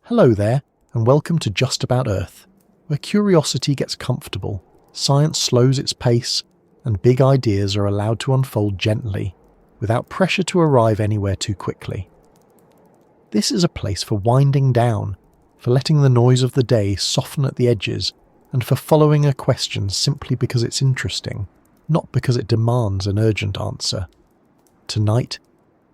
Hello there, and welcome to Just About Earth, where curiosity gets comfortable, science slows its pace, and big ideas are allowed to unfold gently, without pressure to arrive anywhere too quickly. This is a place for winding down, for letting the noise of the day soften at the edges, and for following a question simply because it's interesting, not because it demands an urgent answer. Tonight,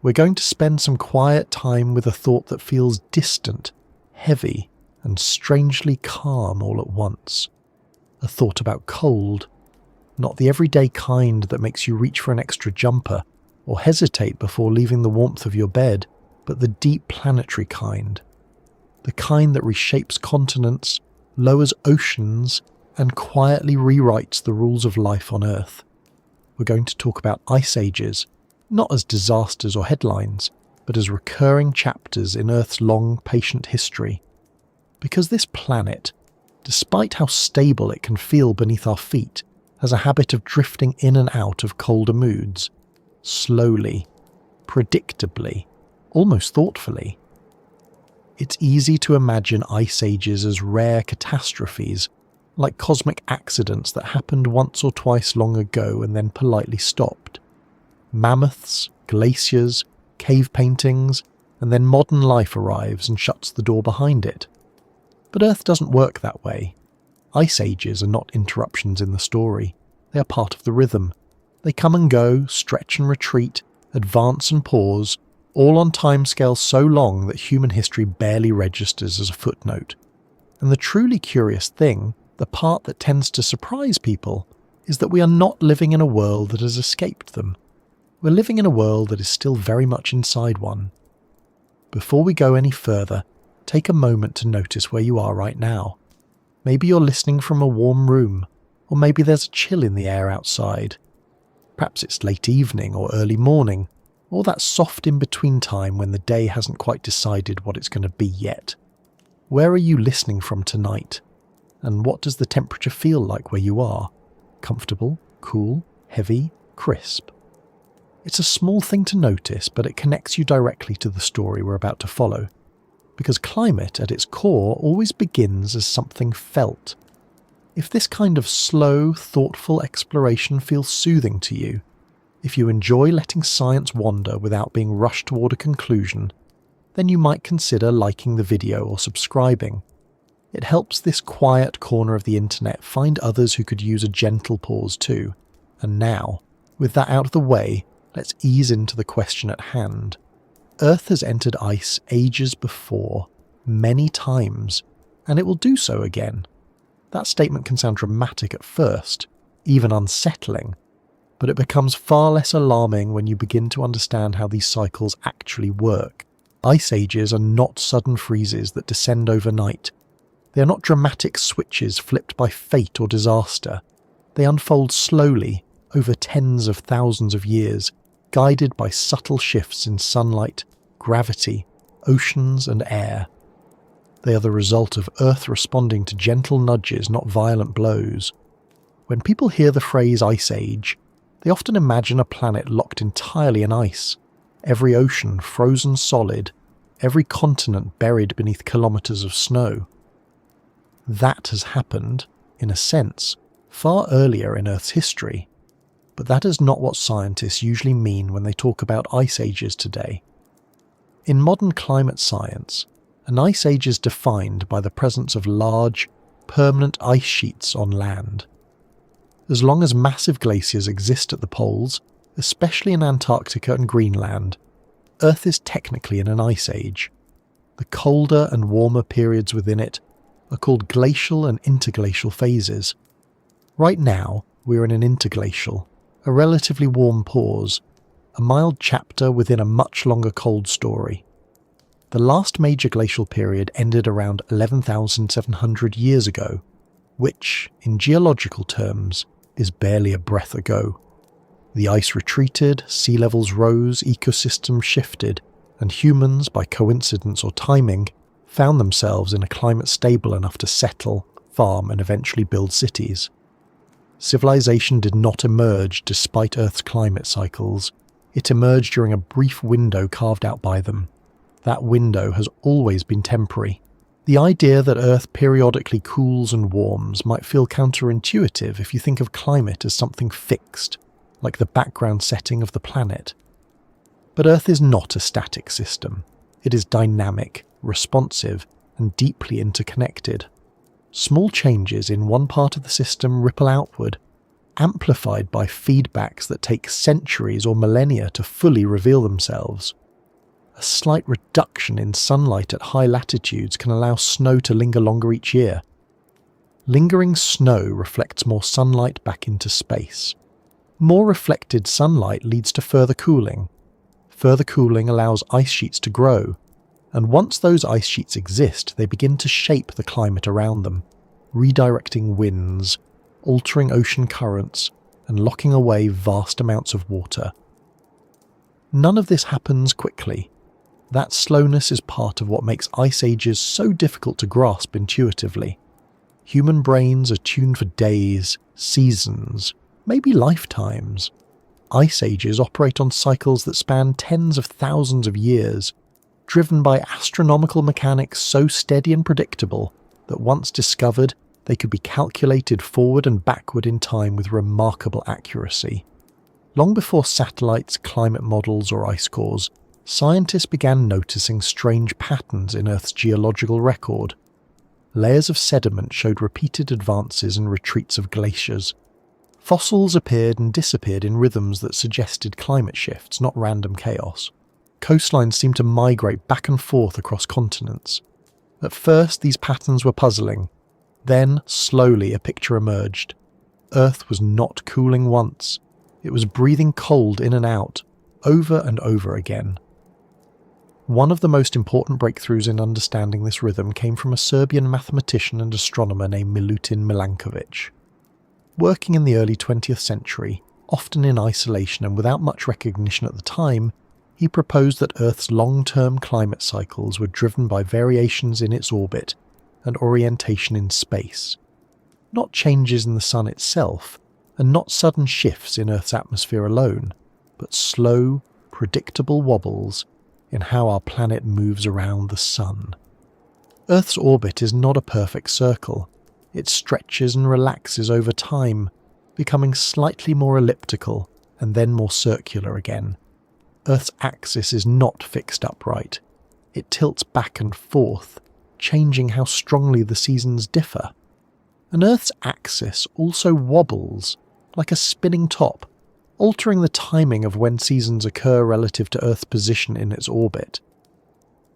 we're going to spend some quiet time with a thought that feels distant, heavy, and strangely calm all at once. A thought about cold, not the everyday kind that makes you reach for an extra jumper or hesitate before leaving the warmth of your bed, but the deep planetary kind. The kind that reshapes continents, lowers oceans, and quietly rewrites the rules of life on Earth. We're going to talk about ice ages, not as disasters or headlines, but as recurring chapters in Earth's long, patient history. Because this planet, despite how stable it can feel beneath our feet, has a habit of drifting in and out of colder moods, slowly, predictably, almost thoughtfully. It's easy to imagine ice ages as rare catastrophes, like cosmic accidents that happened once or twice long ago and then politely stopped. Mammoths, glaciers, cave paintings, and then modern life arrives and shuts the door behind it. But Earth doesn't work that way. Ice ages are not interruptions in the story. They are part of the rhythm. They come and go, stretch and retreat, advance and pause, all on timescales so long that human history barely registers as a footnote. And the truly curious thing, the part that tends to surprise people, is that we are not living in a world that has escaped them. We're living in a world that is still very much inside one. Before we go any further, take a moment to notice where you are right now. Maybe you're listening from a warm room, or maybe there's a chill in the air outside. Perhaps it's late evening or early morning, or that soft in-between time when the day hasn't quite decided what it's going to be yet. Where are you listening from tonight? And what does the temperature feel like where you are? Comfortable, cool, heavy, crisp? It's a small thing to notice, but it connects you directly to the story we're about to follow. Because climate, at its core, always begins as something felt. If this kind of slow, thoughtful exploration feels soothing to you, if you enjoy letting science wander without being rushed toward a conclusion, then you might consider liking the video or subscribing. It helps this quiet corner of the internet find others who could use a gentle pause too. And now, with that out of the way, let's ease into the question at hand. Earth has entered ice ages before, many times, and it will do so again. That statement can sound dramatic at first, even unsettling, but it becomes far less alarming when you begin to understand how these cycles actually work. Ice ages are not sudden freezes that descend overnight. They are not dramatic switches flipped by fate or disaster. They unfold slowly, over tens of thousands of years, guided by subtle shifts in sunlight, gravity, oceans and air. They are the result of Earth responding to gentle nudges, not violent blows. When people hear the phrase Ice Age, they often imagine a planet locked entirely in ice, every ocean frozen solid, every continent buried beneath kilometres of snow. That has happened, in a sense, far earlier in Earth's history. But that is not what scientists usually mean when they talk about ice ages today. In modern climate science, an ice age is defined by the presence of large, permanent ice sheets on land. As long as massive glaciers exist at the poles, especially in Antarctica and Greenland, Earth is technically in an ice age. The colder and warmer periods within it are called glacial and interglacial phases. Right now, we're in an interglacial, a relatively warm pause, a mild chapter within a much longer cold story. The last major glacial period ended around 11,700 years ago, which, in geological terms, is barely a breath ago. The ice retreated, sea levels rose, ecosystems shifted, and humans, by coincidence or timing, found themselves in a climate stable enough to settle, farm, and eventually build cities. Civilization did not emerge despite Earth's climate cycles. It emerged during a brief window carved out by them. That window has always been temporary, The idea that Earth periodically cools and warms might feel counterintuitive if you think of climate as something fixed, like the background setting of the planet. But Earth is not a static system. It is dynamic, responsive, and deeply interconnected. Small changes in one part of the system ripple outward, amplified by feedbacks that take centuries or millennia to fully reveal themselves. A slight reduction in sunlight at high latitudes can allow snow to linger longer each year. Lingering snow reflects more sunlight back into space. More reflected sunlight leads to further cooling. Further cooling allows ice sheets to grow, and once those ice sheets exist, they begin to shape the climate around them, redirecting winds, altering ocean currents, and locking away vast amounts of water. None of this happens quickly. That slowness is part of what makes ice ages so difficult to grasp intuitively. Human brains are tuned for days, seasons, maybe lifetimes. Ice ages operate on cycles that span tens of thousands of years, driven by astronomical mechanics so steady and predictable that once discovered, they could be calculated forward and backward in time with remarkable accuracy. Long before satellites, climate models, or ice cores, scientists began noticing strange patterns in Earth's geological record. Layers of sediment showed repeated advances and retreats of glaciers. Fossils appeared and disappeared in rhythms that suggested climate shifts, not random chaos. Coastlines seemed to migrate back and forth across continents. At first, these patterns were puzzling. Then, slowly, a picture emerged. Earth was not cooling once. It was breathing cold in and out, over and over again. One of the most important breakthroughs in understanding this rhythm came from a Serbian mathematician and astronomer named Milankovitch. Working in the early 20th century, often in isolation and without much recognition at the time, he proposed that Earth's long-term climate cycles were driven by variations in its orbit and orientation in space. Not changes in the Sun itself, and not sudden shifts in Earth's atmosphere alone, but slow, predictable wobbles in how our planet moves around the Sun. Earth's orbit is not a perfect circle. It stretches and relaxes over time, becoming slightly more elliptical and then more circular again. Earth's axis is not fixed upright. It tilts back and forth, changing how strongly the seasons differ. And Earth's axis also wobbles, like a spinning top, altering the timing of when seasons occur relative to Earth's position in its orbit.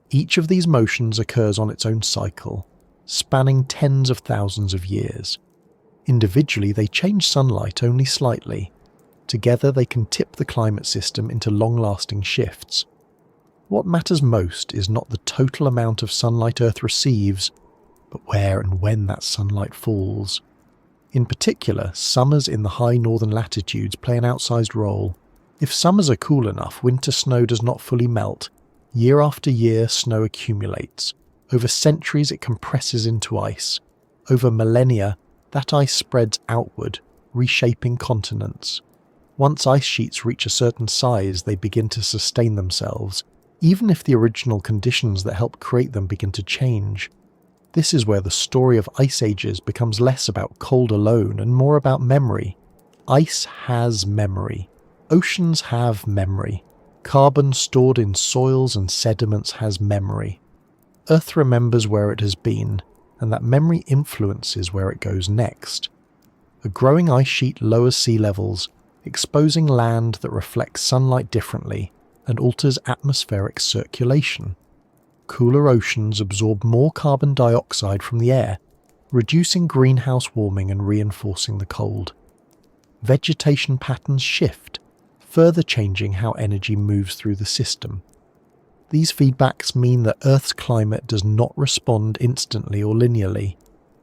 Each of these motions occurs on its own cycle, spanning tens of thousands of years. Individually, they change sunlight only slightly. Together, they can tip the climate system into long-lasting shifts. What matters most is not the total amount of sunlight Earth receives, but where and when that sunlight falls. In particular, summers in the high northern latitudes play an outsized role. If summers are cool enough, winter snow does not fully melt. Year after year, snow accumulates. Over centuries, it compresses into ice. Over millennia, that ice spreads outward, reshaping continents. Once ice sheets reach a certain size, they begin to sustain themselves, even if the original conditions that help create them begin to change. This is where the story of ice ages becomes less about cold alone and more about memory. Ice has memory. Oceans have memory. Carbon stored in soils and sediments has memory. Earth remembers where it has been, and that memory influences where it goes next. A growing ice sheet lowers sea levels, exposing land that reflects sunlight differently and alters atmospheric circulation. Cooler oceans absorb more carbon dioxide from the air, reducing greenhouse warming and reinforcing the cold. Vegetation patterns shift, further changing how energy moves through the system. These feedbacks mean that Earth's climate does not respond instantly or linearly.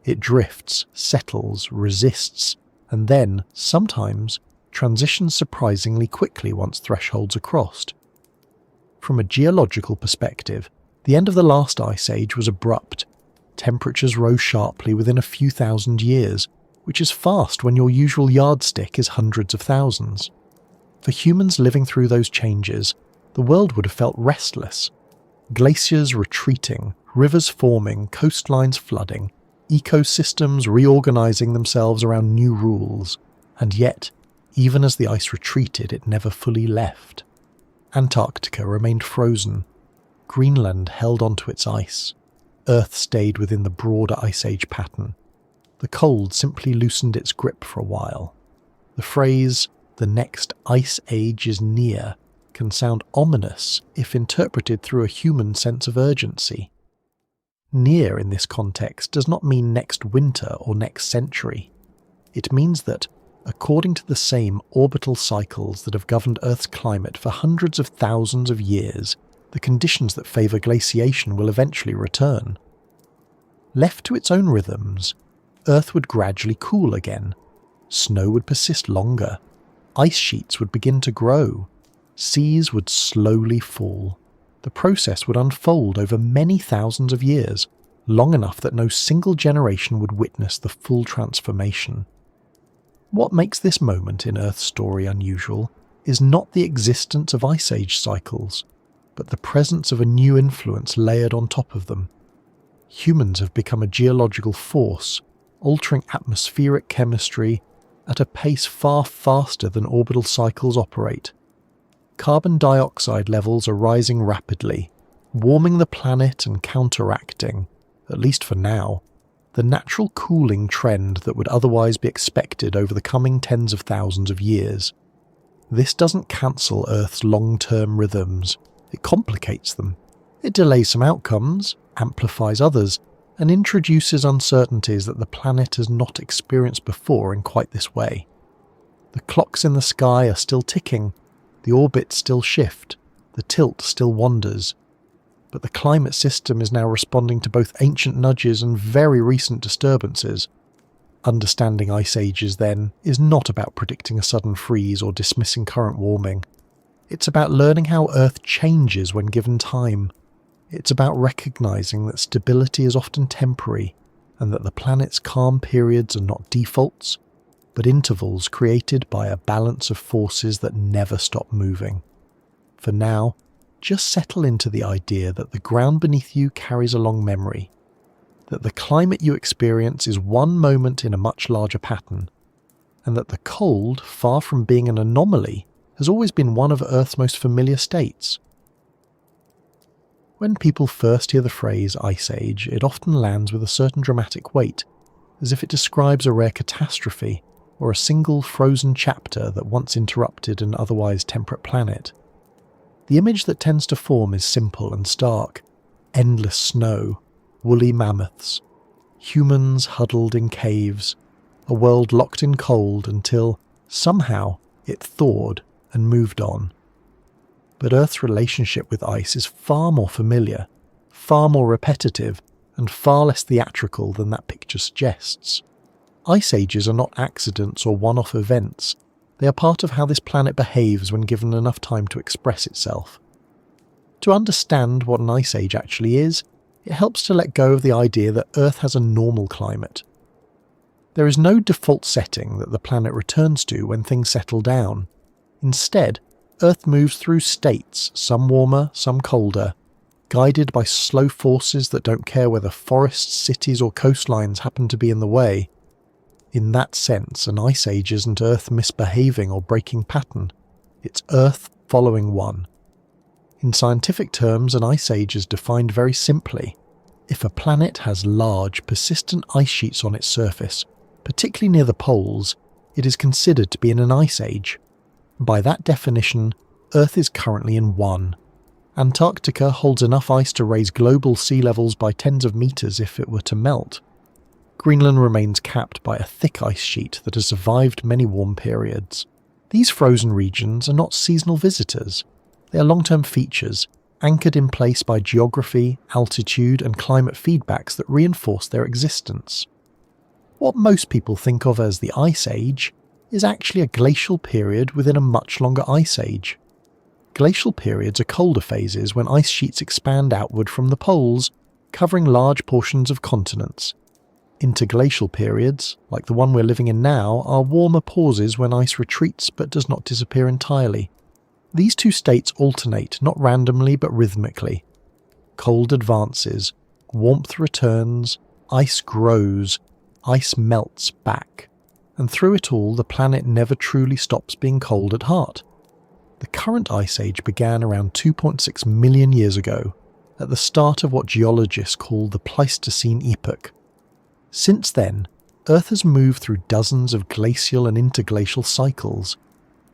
It drifts, settles, resists, and then, sometimes, transitions surprisingly quickly once thresholds are crossed. From a geological perspective, the end of the last ice age was abrupt. Temperatures rose sharply within a few thousand years, which is fast when your usual yardstick is hundreds of thousands. For humans living through those changes, the world would have felt restless. Glaciers retreating, rivers forming, coastlines flooding, ecosystems reorganizing themselves around new rules, and yet, even as the ice retreated, it never fully left. Antarctica remained frozen. Greenland held onto its ice. Earth stayed within the broader Ice Age pattern. The cold simply loosened its grip for a while. The phrase, "the next ice age is near," can sound ominous if interpreted through a human sense of urgency. Near in this context does not mean next winter or next century. It means that, according to the same orbital cycles that have governed Earth's climate for hundreds of thousands of years, the conditions that favour glaciation will eventually return. Left to its own rhythms, Earth would gradually cool again. Snow would persist longer. Ice sheets would begin to grow. Seas would slowly fall. The process would unfold over many thousands of years, long enough that no single generation would witness the full transformation. What makes this moment in Earth's story unusual is not the existence of Ice Age cycles, but the presence of a new influence layered on top of them. Humans have become a geological force, altering atmospheric chemistry at a pace far faster than orbital cycles operate. Carbon dioxide levels are rising rapidly, warming the planet and counteracting, at least for now, the natural cooling trend that would otherwise be expected over the coming tens of thousands of years. This doesn't cancel Earth's long-term rhythms, it complicates them. It delays some outcomes, amplifies others, and introduces uncertainties that the planet has not experienced before in quite this way. The clocks in the sky are still ticking, the orbits still shift, the tilt still wanders, but the climate system is now responding to both ancient nudges and very recent disturbances. Understanding ice ages, then, is not about predicting a sudden freeze or dismissing current warming. It's about learning how Earth changes when given time. It's about recognizing that stability is often temporary, and that the planet's calm periods are not defaults, but intervals created by a balance of forces that never stop moving. For now, just settle into the idea that the ground beneath you carries a long memory, that the climate you experience is one moment in a much larger pattern, and that the cold, far from being an anomaly, has always been one of Earth's most familiar states. When people first hear the phrase Ice Age, it often lands with a certain dramatic weight, as if it describes a rare catastrophe or a single frozen chapter that once interrupted an otherwise temperate planet. The image that tends to form is simple and stark: endless snow, woolly mammoths, humans huddled in caves, a world locked in cold until, somehow, it thawed and moved on. But Earth's relationship with ice is far more familiar, far more repetitive, and far less theatrical than that picture suggests. Ice ages are not accidents or one-off events. They are part of how this planet behaves when given enough time to express itself. To understand what an ice age actually is, it helps to let go of the idea that Earth has a normal climate. There is no default setting that the planet returns to when things settle down. Instead, Earth moves through states, some warmer, some colder, guided by slow forces that don't care whether forests, cities or coastlines happen to be in the way. In that sense, an ice age isn't Earth misbehaving or breaking pattern. It's Earth following one. In scientific terms, an ice age is defined very simply. If a planet has large, persistent ice sheets on its surface, particularly near the poles, it is considered to be in an ice age. By that definition, Earth is currently in one. Antarctica holds enough ice to raise global sea levels by tens of meters if it were to melt. Greenland remains capped by a thick ice sheet that has survived many warm periods. These frozen regions are not seasonal visitors. They are long-term features, anchored in place by geography, altitude, and climate feedbacks that reinforce their existence. What most people think of as the Ice Age is actually a glacial period within a much longer ice age. Glacial periods are colder phases when ice sheets expand outward from the poles, covering large portions of continents. Interglacial periods, like the one we're living in now, are warmer pauses when ice retreats but does not disappear entirely. These two states alternate not randomly but rhythmically. Cold advances, warmth returns, ice grows, ice melts back, and through it all the planet never truly stops being cold at heart. The current ice age began around 2.6 million years ago, at the start of what geologists call the Pleistocene epoch. Since then, Earth has moved through dozens of glacial and interglacial cycles.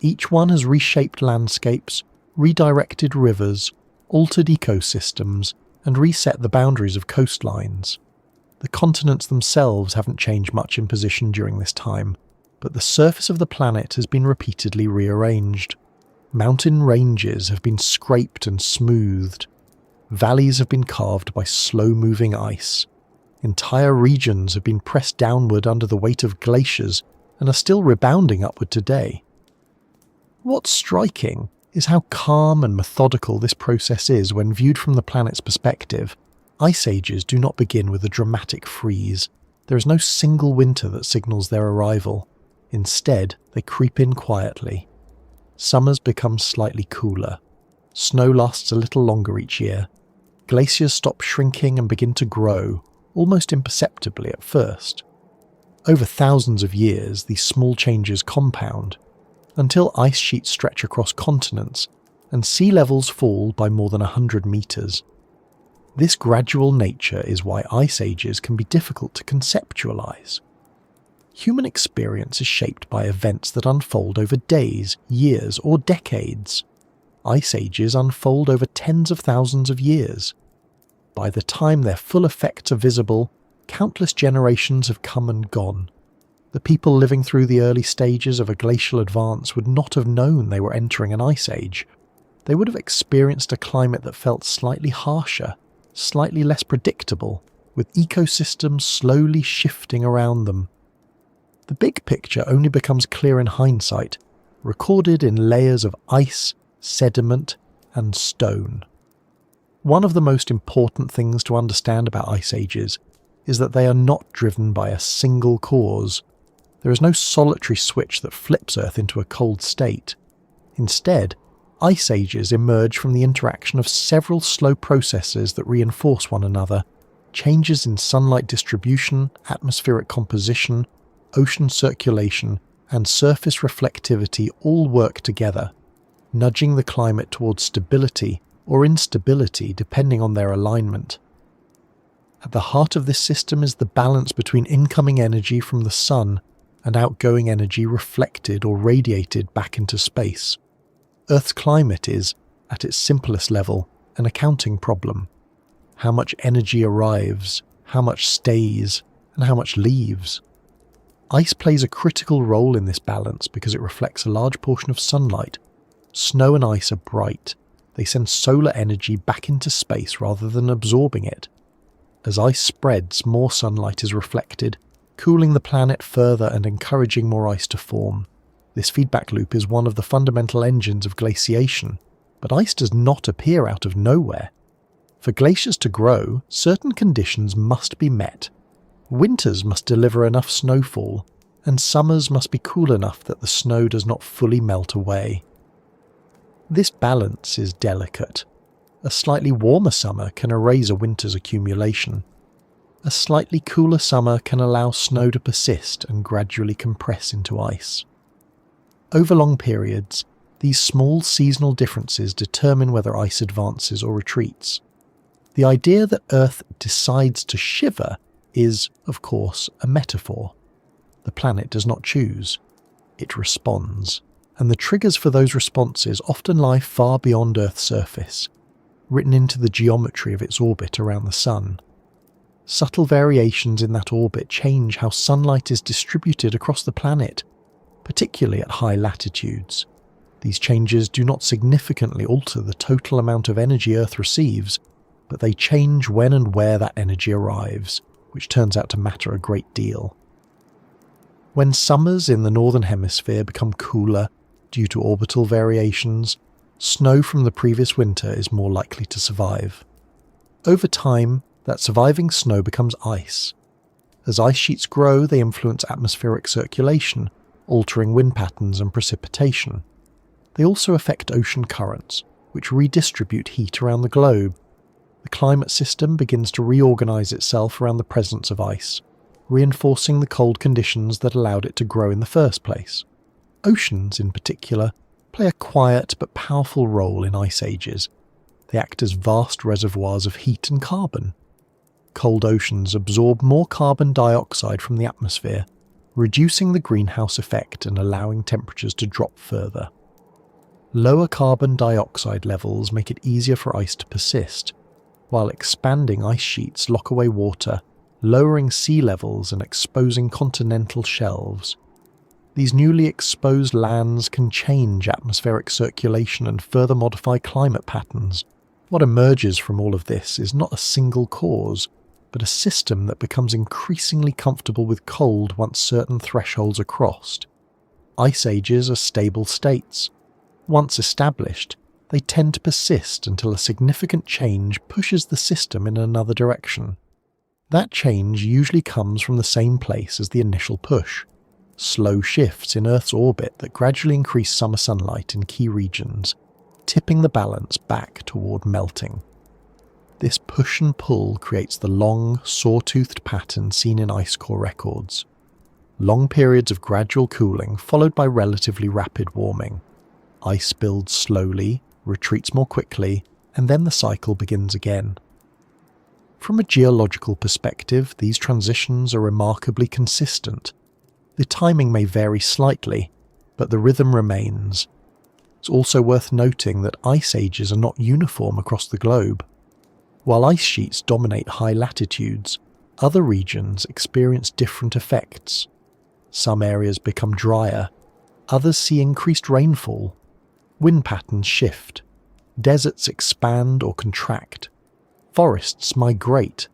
Each one has reshaped landscapes, redirected rivers, altered ecosystems, and reset the boundaries of coastlines. The continents themselves haven't changed much in position during this time, but the surface of the planet has been repeatedly rearranged. Mountain ranges have been scraped and smoothed. Valleys have been carved by slow-moving ice. Entire regions have been pressed downward under the weight of glaciers and are still rebounding upward today. What's striking is how calm and methodical this process is when viewed from the planet's perspective. Ice ages do not begin with a dramatic freeze. There is no single winter that signals their arrival. Instead, they creep in quietly. Summers become slightly cooler. Snow lasts a little longer each year. Glaciers stop shrinking and begin to grow, almost imperceptibly at first. Over thousands of years, these small changes compound, until ice sheets stretch across continents and sea levels fall by more than 100 meters. This gradual nature is why ice ages can be difficult to conceptualize. Human experience is shaped by events that unfold over days, years, or decades. Ice ages unfold over tens of thousands of years. By the time their full effects are visible, countless generations have come and gone. The people living through the early stages of a glacial advance would not have known they were entering an ice age. They would have experienced a climate that felt slightly harsher, slightly less predictable, with ecosystems slowly shifting around them. The big picture only becomes clear in hindsight, recorded in layers of ice, sediment, and stone. One of the most important things to understand about ice ages is that they are not driven by a single cause. There is no solitary switch that flips Earth into a cold state. Instead, ice ages emerge from the interaction of several slow processes that reinforce one another. Changes in sunlight distribution, atmospheric composition, ocean circulation, and surface reflectivity all work together, nudging the climate towards stability or instability depending on their alignment. At the heart of this system is the balance between incoming energy from the sun and outgoing energy reflected or radiated back into space. Earth's climate is, at its simplest level, an accounting problem. How much energy arrives, how much stays, and how much leaves. Ice plays a critical role in this balance because it reflects a large portion of sunlight. Snow and ice are bright. They send solar energy back into space rather than absorbing it. As ice spreads, more sunlight is reflected, cooling the planet further and encouraging more ice to form. This feedback loop is one of the fundamental engines of glaciation, but ice does not appear out of nowhere. For glaciers to grow, certain conditions must be met. Winters must deliver enough snowfall, and summers must be cool enough that the snow does not fully melt away. This balance is delicate. A slightly warmer summer can erase a winter's accumulation. A slightly cooler summer can allow snow to persist and gradually compress into ice. Over long periods, these small seasonal differences determine whether ice advances or retreats. The idea that Earth decides to shiver is, of course, a metaphor. The planet does not choose. It responds, and the triggers for those responses often lie far beyond Earth's surface, written into the geometry of its orbit around the Sun. Subtle variations in that orbit change how sunlight is distributed across the planet, particularly at high latitudes. These changes do not significantly alter the total amount of energy Earth receives, but they change when and where that energy arrives, which turns out to matter a great deal. When summers in the northern hemisphere become cooler due to orbital variations, snow from the previous winter is more likely to survive. Over time, that surviving snow becomes ice. As ice sheets grow, they influence atmospheric circulation, altering wind patterns and precipitation. They also affect ocean currents, which redistribute heat around the globe. The the climate system begins to reorganize itself around the presence of ice, reinforcing the cold conditions that allowed it to grow in the first place. Oceans, in particular, play a quiet but powerful role in ice ages. They act as vast reservoirs of heat and carbon. Cold oceans absorb more carbon dioxide from the atmosphere, reducing the greenhouse effect and allowing temperatures to drop further. Lower carbon dioxide levels make it easier for ice to persist, while expanding ice sheets lock away water, lowering sea levels and exposing continental shelves. These newly exposed lands can change atmospheric circulation and further modify climate patterns. What emerges from all of this is not a single cause, but a system that becomes increasingly comfortable with cold once certain thresholds are crossed. Ice ages are stable states. Once established, they tend to persist until a significant change pushes the system in another direction. That change usually comes from the same place as the initial push. Slow shifts in Earth's orbit that gradually increase summer sunlight in key regions, tipping the balance back toward melting. This push and pull creates the long, saw-toothed pattern seen in ice core records. Long periods of gradual cooling followed by relatively rapid warming. Ice builds slowly, retreats more quickly, and then the cycle begins again. From a geological perspective, these transitions are remarkably consistent. The timing may vary slightly, but the rhythm remains. It's also worth noting that ice ages are not uniform across the globe. While ice sheets dominate high latitudes, other regions experience different effects. Some areas become drier, others see increased rainfall. Wind patterns shift. Deserts expand or contract. Forests migrate.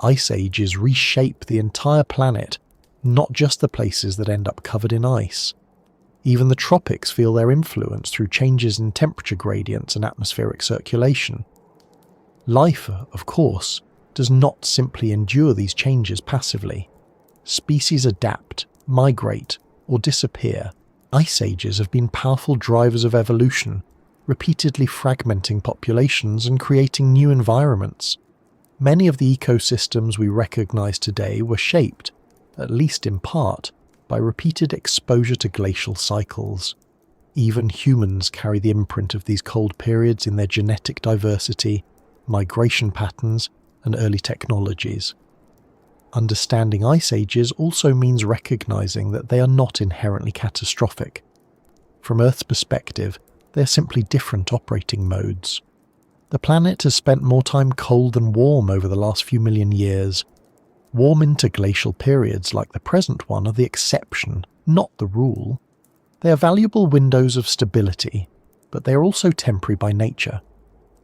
Ice ages reshape the entire planet, not just the places that end up covered in ice. Even the tropics feel their influence through changes in temperature gradients and atmospheric circulation. Life, of course, does not simply endure these changes passively. Species adapt, migrate, or disappear. Ice ages have been powerful drivers of evolution, repeatedly fragmenting populations and creating new environments. Many of the ecosystems we recognize today were shaped, at least in part, by repeated exposure to glacial cycles. Even humans carry the imprint of these cold periods in their genetic diversity, migration patterns, and early technologies. Understanding ice ages also means recognizing that they are not inherently catastrophic. From Earth's perspective, they are simply different operating modes. The planet has spent more time cold than warm over the last few million years. Warm interglacial periods like the present one are the exception, not the rule. They are valuable windows of stability, but they are also temporary by nature.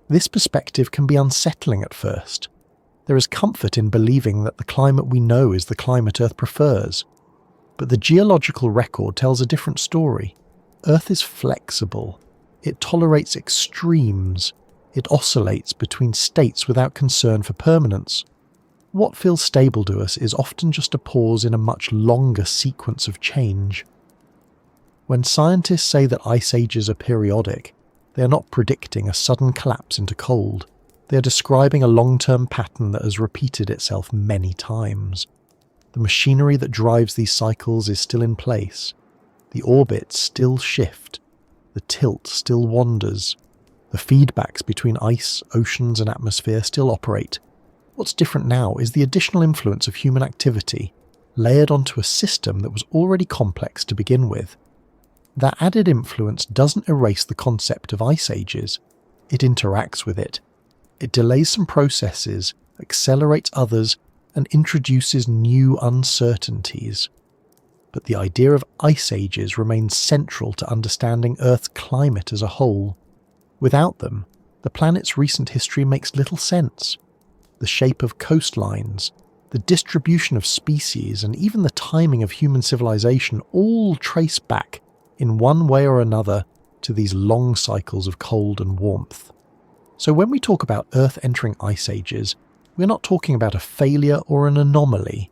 This perspective can be unsettling at first. There is comfort in believing that the climate we know is the climate Earth prefers. But the geological record tells a different story. Earth is flexible. It tolerates extremes. It oscillates between states without concern for permanence. What feels stable to us is often just a pause in a much longer sequence of change. When scientists say that ice ages are periodic, they are not predicting a sudden collapse into cold. They are describing a long-term pattern that has repeated itself many times. The machinery that drives these cycles is still in place. The orbits still shift. The tilt still wanders. The feedbacks between ice, oceans, and atmosphere still operate. What's different now is the additional influence of human activity, layered onto a system that was already complex to begin with. That added influence doesn't erase the concept of ice ages. It interacts with it. It delays some processes, accelerates others, and introduces new uncertainties. But the idea of ice ages remains central to understanding Earth's climate as a whole. Without them, the planet's recent history makes little sense. The shape of coastlines, the distribution of species, and even the timing of human civilization all trace back, in one way or another, to these long cycles of cold and warmth. So when we talk about Earth entering ice ages, we're not talking about a failure or an anomaly.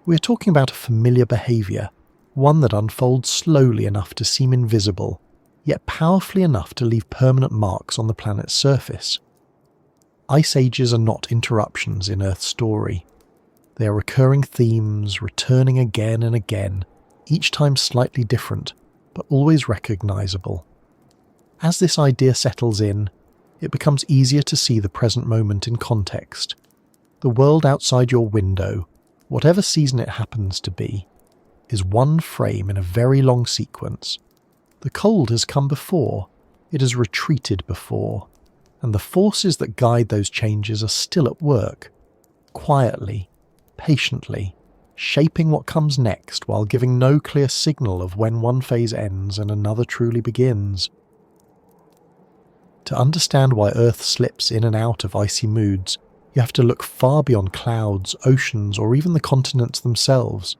We're talking about a familiar behaviour, one that unfolds slowly enough to seem invisible, yet powerfully enough to leave permanent marks on the planet's surface. Ice ages are not interruptions in Earth's story. They are recurring themes, returning again and again, each time slightly different, but always recognisable. As this idea settles in, it becomes easier to see the present moment in context. The world outside your window, whatever season it happens to be, is one frame in a very long sequence. The cold has come before, it has retreated before, and the forces that guide those changes are still at work, quietly, patiently, shaping what comes next while giving no clear signal of when one phase ends and another truly begins. To understand why Earth slips in and out of icy moods, you have to look far beyond clouds, oceans, or even the continents themselves.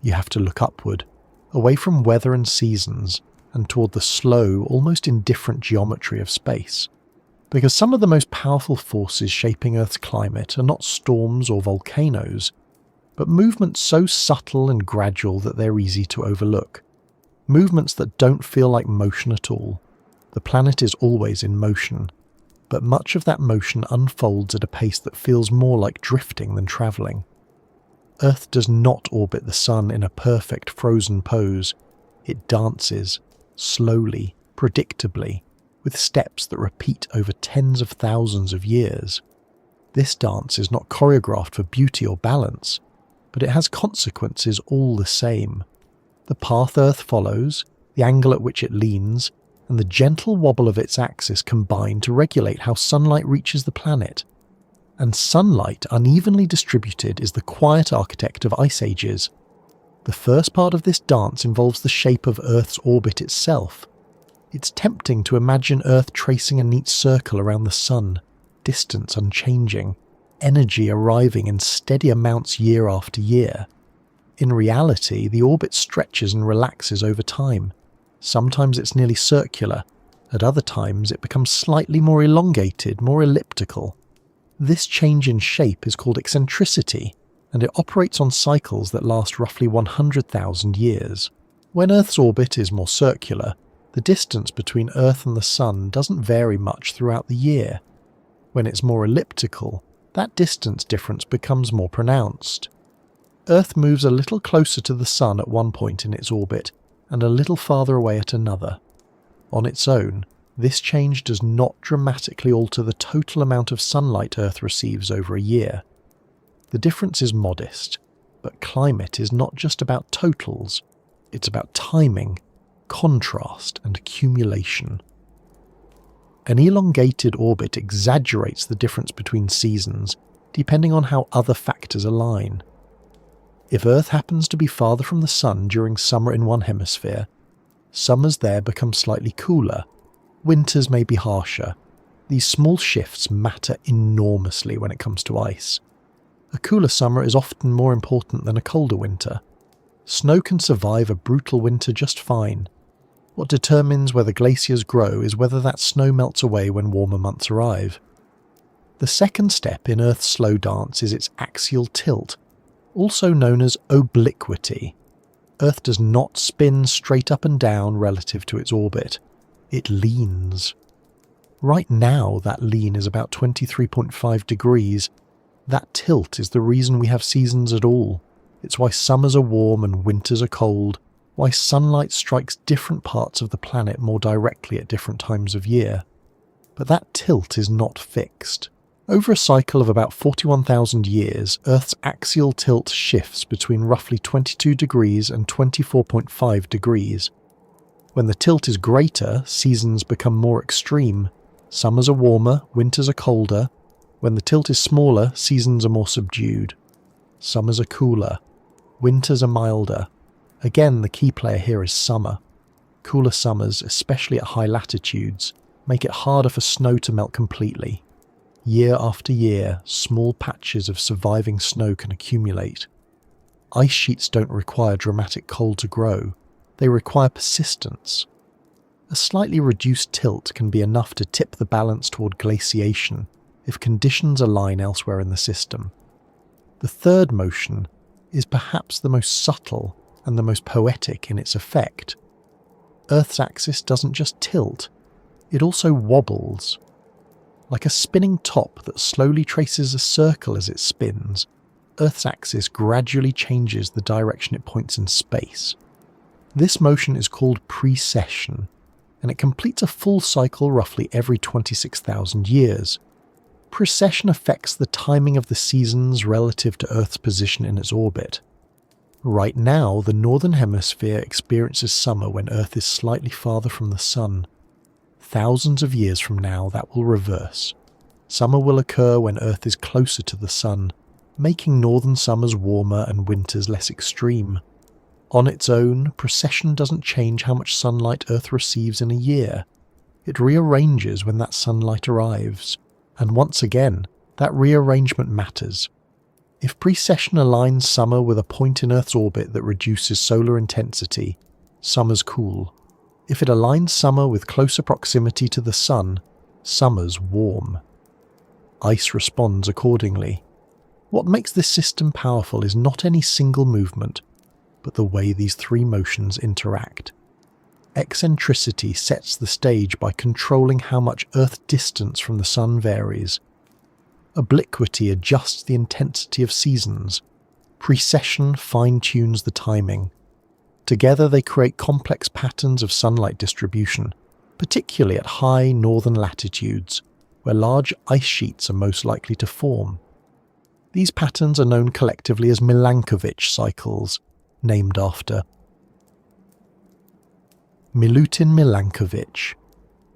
You have to look upward, away from weather and seasons, and toward the slow, almost indifferent geometry of space. Because some of the most powerful forces shaping Earth's climate are not storms or volcanoes, but movements so subtle and gradual that they're easy to overlook. Movements that don't feel like motion at all. The planet is always in motion, but much of that motion unfolds at a pace that feels more like drifting than travelling. Earth does not orbit the Sun in a perfect frozen pose. It dances, slowly, predictably, with steps that repeat over tens of thousands of years. This dance is not choreographed for beauty or balance, but it has consequences all the same. The path Earth follows, the angle at which it leans, and the gentle wobble of its axis combine to regulate how sunlight reaches the planet. And sunlight, unevenly distributed, is the quiet architect of ice ages. The first part of this dance involves the shape of Earth's orbit itself. It's tempting to imagine Earth tracing a neat circle around the Sun, distance unchanging, energy arriving in steady amounts year after year. In reality, the orbit stretches and relaxes over time. Sometimes it's nearly circular, at other times it becomes slightly more elongated, more elliptical. This change in shape is called eccentricity, and it operates on cycles that last roughly 100,000 years. When Earth's orbit is more circular, the distance between Earth and the Sun doesn't vary much throughout the year. When it's more elliptical, that distance difference becomes more pronounced. Earth moves a little closer to the Sun at one point in its orbit, and a little farther away at another. On its own, this change does not dramatically alter the total amount of sunlight Earth receives over a year. The difference is modest, but climate is not just about totals, it's about timing, contrast, and accumulation. An elongated orbit exaggerates the difference between seasons, depending on how other factors align. If Earth happens to be farther from the Sun during summer in one hemisphere, summers there become slightly cooler, winters may be harsher. These small shifts matter enormously when it comes to ice. A cooler summer is often more important than a colder winter. Snow can survive a brutal winter just fine. What determines whether glaciers grow is whether that snow melts away when warmer months arrive. The second step in Earth's slow dance is its axial tilt, also known as obliquity. Earth does not spin straight up and down relative to its orbit. It leans. Right now, that lean is about 23.5 degrees. That tilt is the reason we have seasons at all. It's why summers are warm and winters are cold, why sunlight strikes different parts of the planet more directly at different times of year. But that tilt is not fixed. Over a cycle of about 41,000 years, Earth's axial tilt shifts between roughly 22 degrees and 24.5 degrees. When the tilt is greater, seasons become more extreme. Summers are warmer, winters are colder. When the tilt is smaller, seasons are more subdued. Summers are cooler, winters are milder. Again, the key player here is summer. Cooler summers, especially at high latitudes, make it harder for snow to melt completely. Year after year, small patches of surviving snow can accumulate. Ice sheets don't require dramatic cold to grow, they require persistence. A slightly reduced tilt can be enough to tip the balance toward glaciation if conditions align elsewhere in the system. The third motion is perhaps the most subtle and the most poetic in its effect. Earth's axis doesn't just tilt, it also wobbles. Like a spinning top that slowly traces a circle as it spins, Earth's axis gradually changes the direction it points in space. This motion is called precession, and it completes a full cycle roughly every 26,000 years. Precession affects the timing of the seasons relative to Earth's position in its orbit. Right now, the northern hemisphere experiences summer when Earth is slightly farther from the Sun. Thousands of years from now, that will reverse. Summer will occur when Earth is closer to the Sun, making northern summers warmer and winters less extreme. On its own, precession doesn't change how much sunlight Earth receives in a year. It rearranges when that sunlight arrives, and once again, that rearrangement matters. If precession aligns summer with a point in Earth's orbit that reduces solar intensity, summers cool. If it aligns summer with closer proximity to the Sun, summers warm. Ice responds accordingly. What makes this system powerful is not any single movement, but the way these three motions interact. Eccentricity sets the stage by controlling how much Earth distance from the Sun varies. Obliquity adjusts the intensity of seasons. Precession fine-tunes the timing. Together they create complex patterns of sunlight distribution, particularly at high northern latitudes, where large ice sheets are most likely to form. These patterns are known collectively as Milankovitch cycles, named after Milankovitch,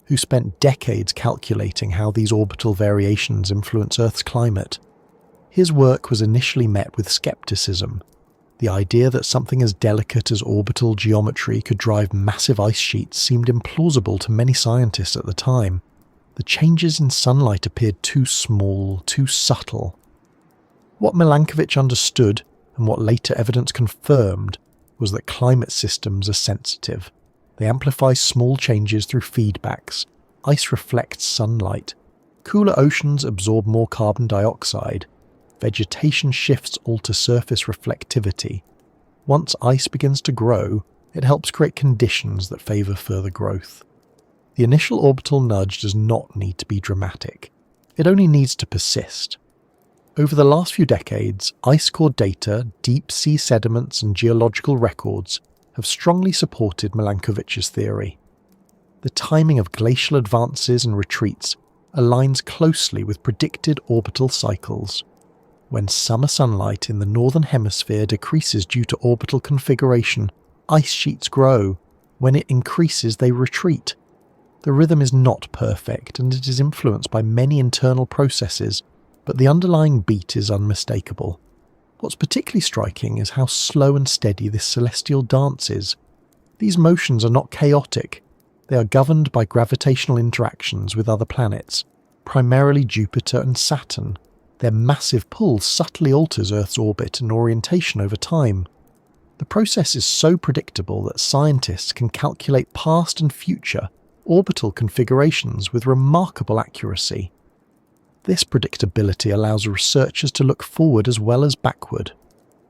who spent decades calculating how these orbital variations influence Earth's climate. His work was initially met with skepticism. The idea that something as delicate as orbital geometry could drive massive ice sheets seemed implausible to many scientists at the time. The changes in sunlight appeared too small, too subtle. What Milankovitch understood, and what later evidence confirmed, was that climate systems are sensitive. They amplify small changes through feedbacks. Ice reflects sunlight. Cooler oceans absorb more carbon dioxide. Vegetation shifts alter surface reflectivity. Once ice begins to grow, it helps create conditions that favour further growth. The initial orbital nudge does not need to be dramatic. It only needs to persist. Over the last few decades, ice core data, deep sea sediments and geological records have strongly supported Milankovitch's theory. The timing of glacial advances and retreats aligns closely with predicted orbital cycles. When summer sunlight in the northern hemisphere decreases due to orbital configuration, ice sheets grow. When it increases, they retreat. The rhythm is not perfect, and it is influenced by many internal processes, but the underlying beat is unmistakable. What's particularly striking is how slow and steady this celestial dance is. These motions are not chaotic. They are governed by gravitational interactions with other planets, primarily Jupiter and Saturn. Their massive pull subtly alters Earth's orbit and orientation over time. The process is so predictable that scientists can calculate past and future orbital configurations with remarkable accuracy. This predictability allows researchers to look forward as well as backward.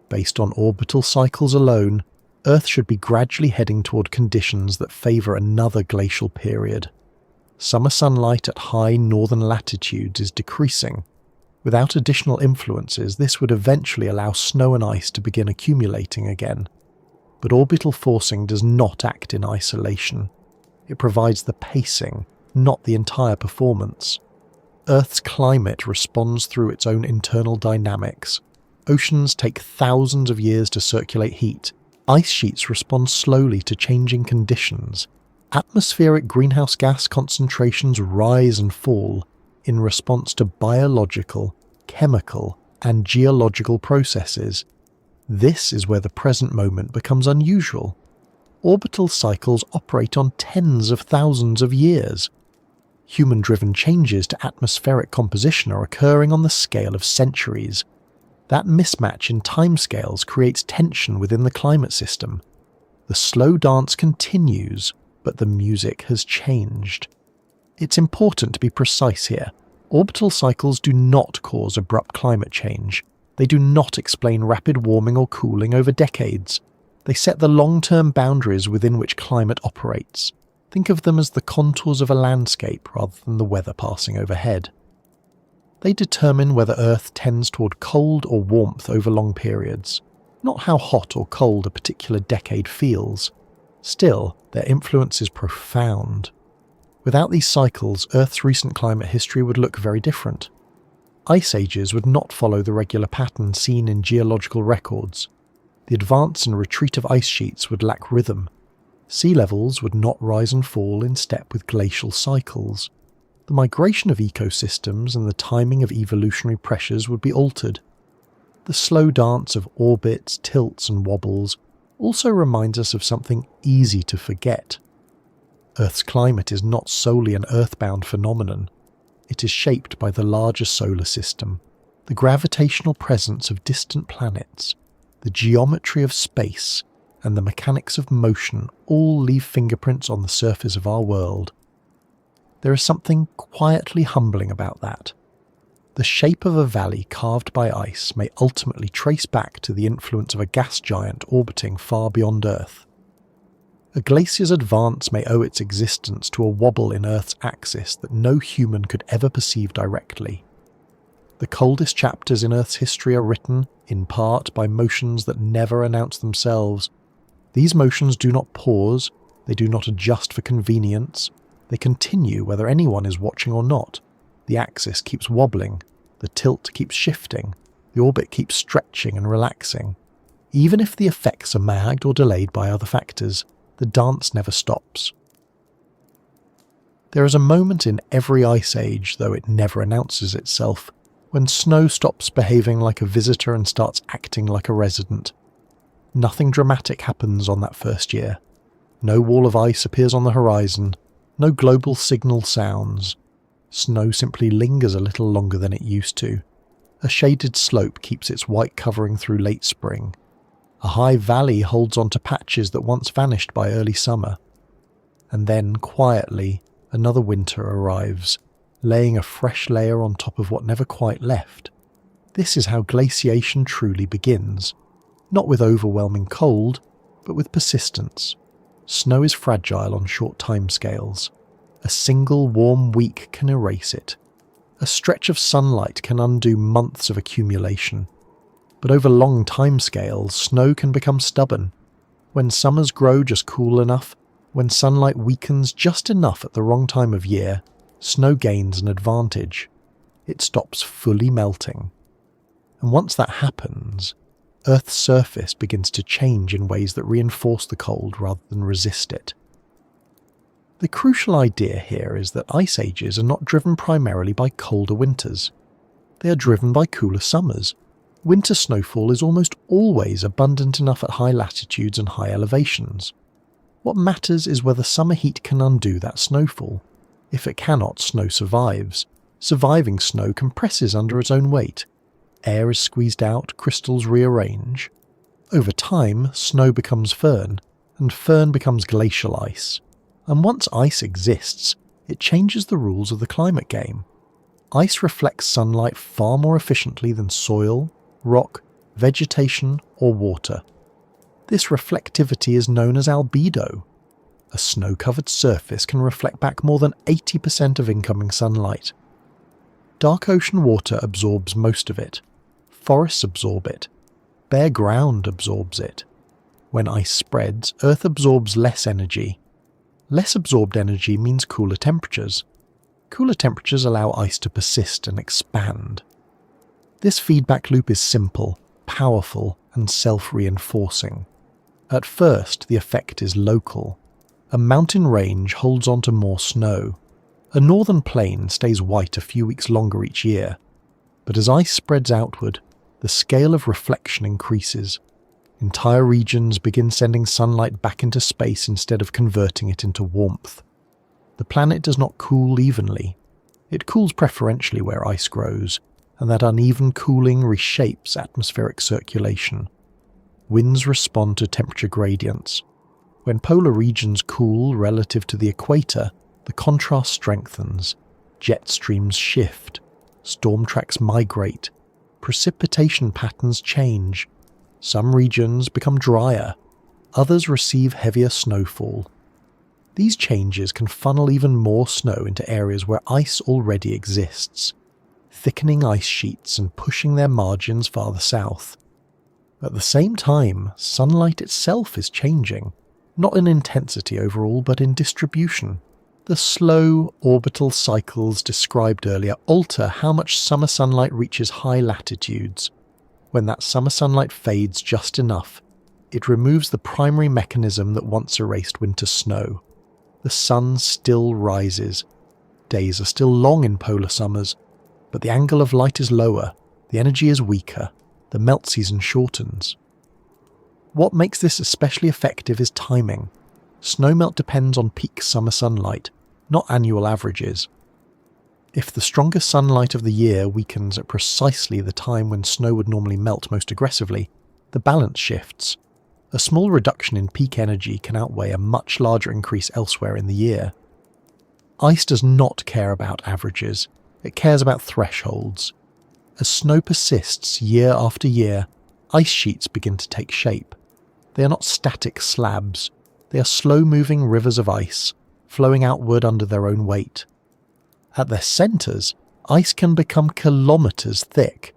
Based on orbital cycles alone, Earth should be gradually heading toward conditions that favour another glacial period. Summer sunlight at high northern latitudes is decreasing. Without additional influences, this would eventually allow snow and ice to begin accumulating again. But orbital forcing does not act in isolation. It provides the pacing, not the entire performance. Earth's climate responds through its own internal dynamics. Oceans take thousands of years to circulate heat. Ice sheets respond slowly to changing conditions. Atmospheric greenhouse gas concentrations rise and fall in response to biological, chemical, and geological processes. This is where the present moment becomes unusual. Orbital cycles operate on tens of thousands of years. Human-driven changes to atmospheric composition are occurring on the scale of centuries. That mismatch in timescales creates tension within the climate system. The slow dance continues, but the music has changed. It's important to be precise here. Orbital cycles do not cause abrupt climate change. They do not explain rapid warming or cooling over decades. They set the long-term boundaries within which climate operates. Think of them as the contours of a landscape rather than the weather passing overhead. They determine whether Earth tends toward cold or warmth over long periods, not how hot or cold a particular decade feels. Still, their influence is profound. Without these cycles, Earth's recent climate history would look very different. Ice ages would not follow the regular pattern seen in geological records. The advance and retreat of ice sheets would lack rhythm. Sea levels would not rise and fall in step with glacial cycles. The migration of ecosystems and the timing of evolutionary pressures would be altered. The slow dance of orbits, tilts and wobbles also reminds us of something easy to forget. Earth's climate is not solely an earthbound phenomenon. It is shaped by the larger solar system, the gravitational presence of distant planets, the geometry of space, and the mechanics of motion all leave fingerprints on the surface of our world. There is something quietly humbling about that. The shape of a valley carved by ice may ultimately trace back to the influence of a gas giant orbiting far beyond Earth. A glacier's advance may owe its existence to a wobble in Earth's axis that no human could ever perceive directly. The coldest chapters in Earth's history are written, in part, by motions that never announce themselves. These motions do not pause, they do not adjust for convenience, they continue whether anyone is watching or not. The axis keeps wobbling, the tilt keeps shifting, the orbit keeps stretching and relaxing. Even if the effects are magged or delayed by other factors, the dance never stops. There is a moment in every ice age, though it never announces itself, when snow stops behaving like a visitor and starts acting like a resident. Nothing dramatic happens on that first year. No wall of ice appears on the horizon, no global signal sounds. Snow simply lingers a little longer than it used to. A shaded slope keeps its white covering through late spring. A high valley holds on to patches that once vanished by early summer. And then, quietly, another winter arrives, laying a fresh layer on top of what never quite left. This is how glaciation truly begins. Not with overwhelming cold, but with persistence. Snow is fragile on short timescales. A single warm week can erase it. A stretch of sunlight can undo months of accumulation. But over long timescales, snow can become stubborn. When summers grow just cool enough, when sunlight weakens just enough at the wrong time of year, snow gains an advantage. It stops fully melting. And once that happens, Earth's surface begins to change in ways that reinforce the cold rather than resist it. The crucial idea here is that ice ages are not driven primarily by colder winters. They are driven by cooler summers. Winter snowfall is almost always abundant enough at high latitudes and high elevations. What matters is whether summer heat can undo that snowfall. If it cannot, snow survives. Surviving snow compresses under its own weight. Air is squeezed out, crystals rearrange. Over time, snow becomes firn, and firn becomes glacial ice. And once ice exists, it changes the rules of the climate game. Ice reflects sunlight far more efficiently than soil, rock, vegetation, or water. This reflectivity is known as albedo. A snow-covered surface can reflect back more than 80% of incoming sunlight. Dark ocean water absorbs most of it. Forests absorb it. Bare ground absorbs it. When ice spreads, Earth absorbs less energy. Less absorbed energy means cooler temperatures. Cooler temperatures allow ice to persist and expand. This feedback loop is simple, powerful, and self-reinforcing. At first, the effect is local. A mountain range holds on to more snow. A northern plain stays white a few weeks longer each year. But as ice spreads outward, the scale of reflection increases. Entire regions begin sending sunlight back into space instead of converting it into warmth. The planet does not cool evenly. It cools preferentially where ice grows, and that uneven cooling reshapes atmospheric circulation. Winds respond to temperature gradients. When polar regions cool relative to the equator, the contrast strengthens. Jet streams shift. Storm tracks migrate. Precipitation patterns change. Some regions become drier. Others receive heavier snowfall. These changes can funnel even more snow into areas where ice already exists, thickening ice sheets and pushing their margins farther south. At the same time, sunlight itself is changing, not in intensity overall, but in distribution. The slow, orbital cycles described earlier alter how much summer sunlight reaches high latitudes. When that summer sunlight fades just enough, it removes the primary mechanism that once erased winter snow. The sun still rises. Days are still long in polar summers, but the angle of light is lower, the energy is weaker, the melt season shortens. What makes this especially effective is timing. Snowmelt depends on peak summer sunlight, not annual averages. If the strongest sunlight of the year weakens at precisely the time when snow would normally melt most aggressively, the balance shifts. A small reduction in peak energy can outweigh a much larger increase elsewhere in the year. Ice does not care about averages, it cares about thresholds. As snow persists year after year, ice sheets begin to take shape. They are not static slabs, they are slow-moving rivers of ice, flowing outward under their own weight. At their centres, ice can become kilometres thick.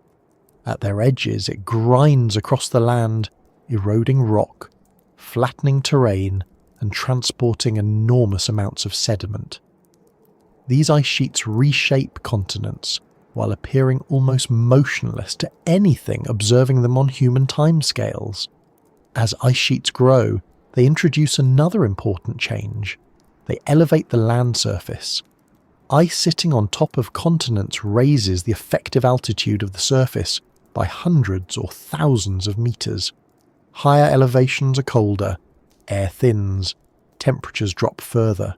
At their edges, it grinds across the land, eroding rock, flattening terrain, and transporting enormous amounts of sediment. These ice sheets reshape continents while appearing almost motionless to anything observing them on human timescales. As ice sheets grow, they introduce another important change. They elevate the land surface. Ice sitting on top of continents raises the effective altitude of the surface by hundreds or thousands of meters. Higher elevations are colder, air thins, temperatures drop further.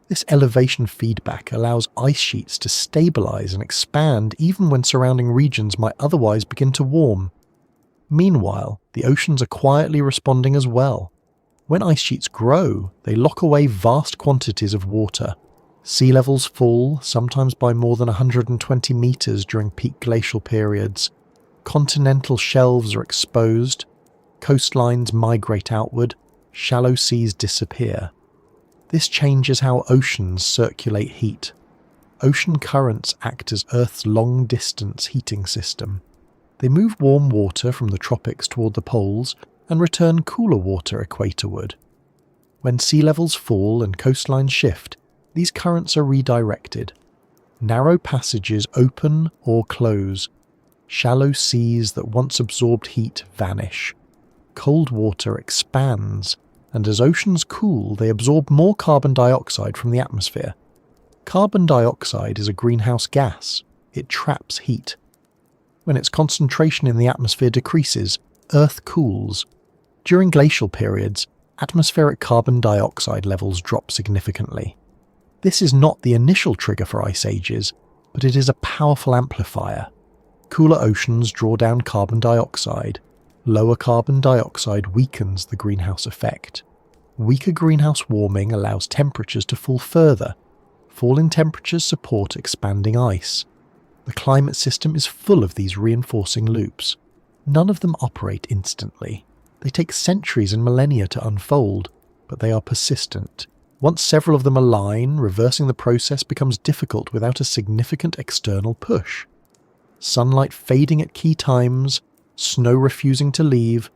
This elevation feedback allows ice sheets to stabilize and expand even when surrounding regions might otherwise begin to warm. Meanwhile, the oceans are quietly responding as well. When ice sheets grow, they lock away vast quantities of water. Sea levels fall, sometimes by more than 120 meters during peak glacial periods. Continental shelves are exposed. Coastlines migrate outward, shallow seas disappear. This changes how oceans circulate heat. Ocean currents act as Earth's long-distance heating system. They move warm water from the tropics toward the poles and return cooler water equatorward. When sea levels fall and coastlines shift, these currents are redirected. Narrow passages open or close. Shallow seas that once absorbed heat vanish. Cold water expands, and as oceans cool, they absorb more carbon dioxide from the atmosphere. Carbon dioxide is a greenhouse gas. It traps heat. When its concentration in the atmosphere decreases, Earth cools. During glacial periods, atmospheric carbon dioxide levels drop significantly. This is not the initial trigger for ice ages, but it is a powerful amplifier. Cooler oceans draw down carbon dioxide. Lower carbon dioxide weakens the greenhouse effect. Weaker greenhouse warming allows temperatures to fall further. Fall in temperatures support expanding ice. The climate system is full of these reinforcing loops. None of them operate instantly. They take centuries and millennia to unfold, but they are persistent. Once several of them align, reversing the process becomes difficult without a significant external push. Sunlight fading at key times, snow refusing to leave,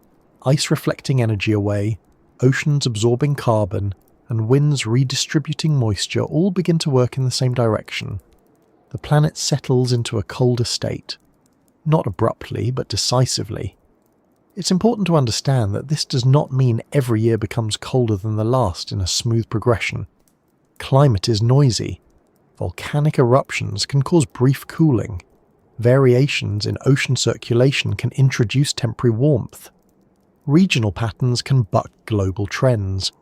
ice reflecting energy away, oceans absorbing carbon, and winds redistributing moisture all begin to work in the same direction. The planet settles into a colder state. Not abruptly, but decisively. It's important to understand that this does not mean every year becomes colder than the last in a smooth progression. Climate is noisy. Volcanic eruptions can cause brief cooling. Variations in ocean circulation can introduce temporary warmth. Regional patterns can buck global trends,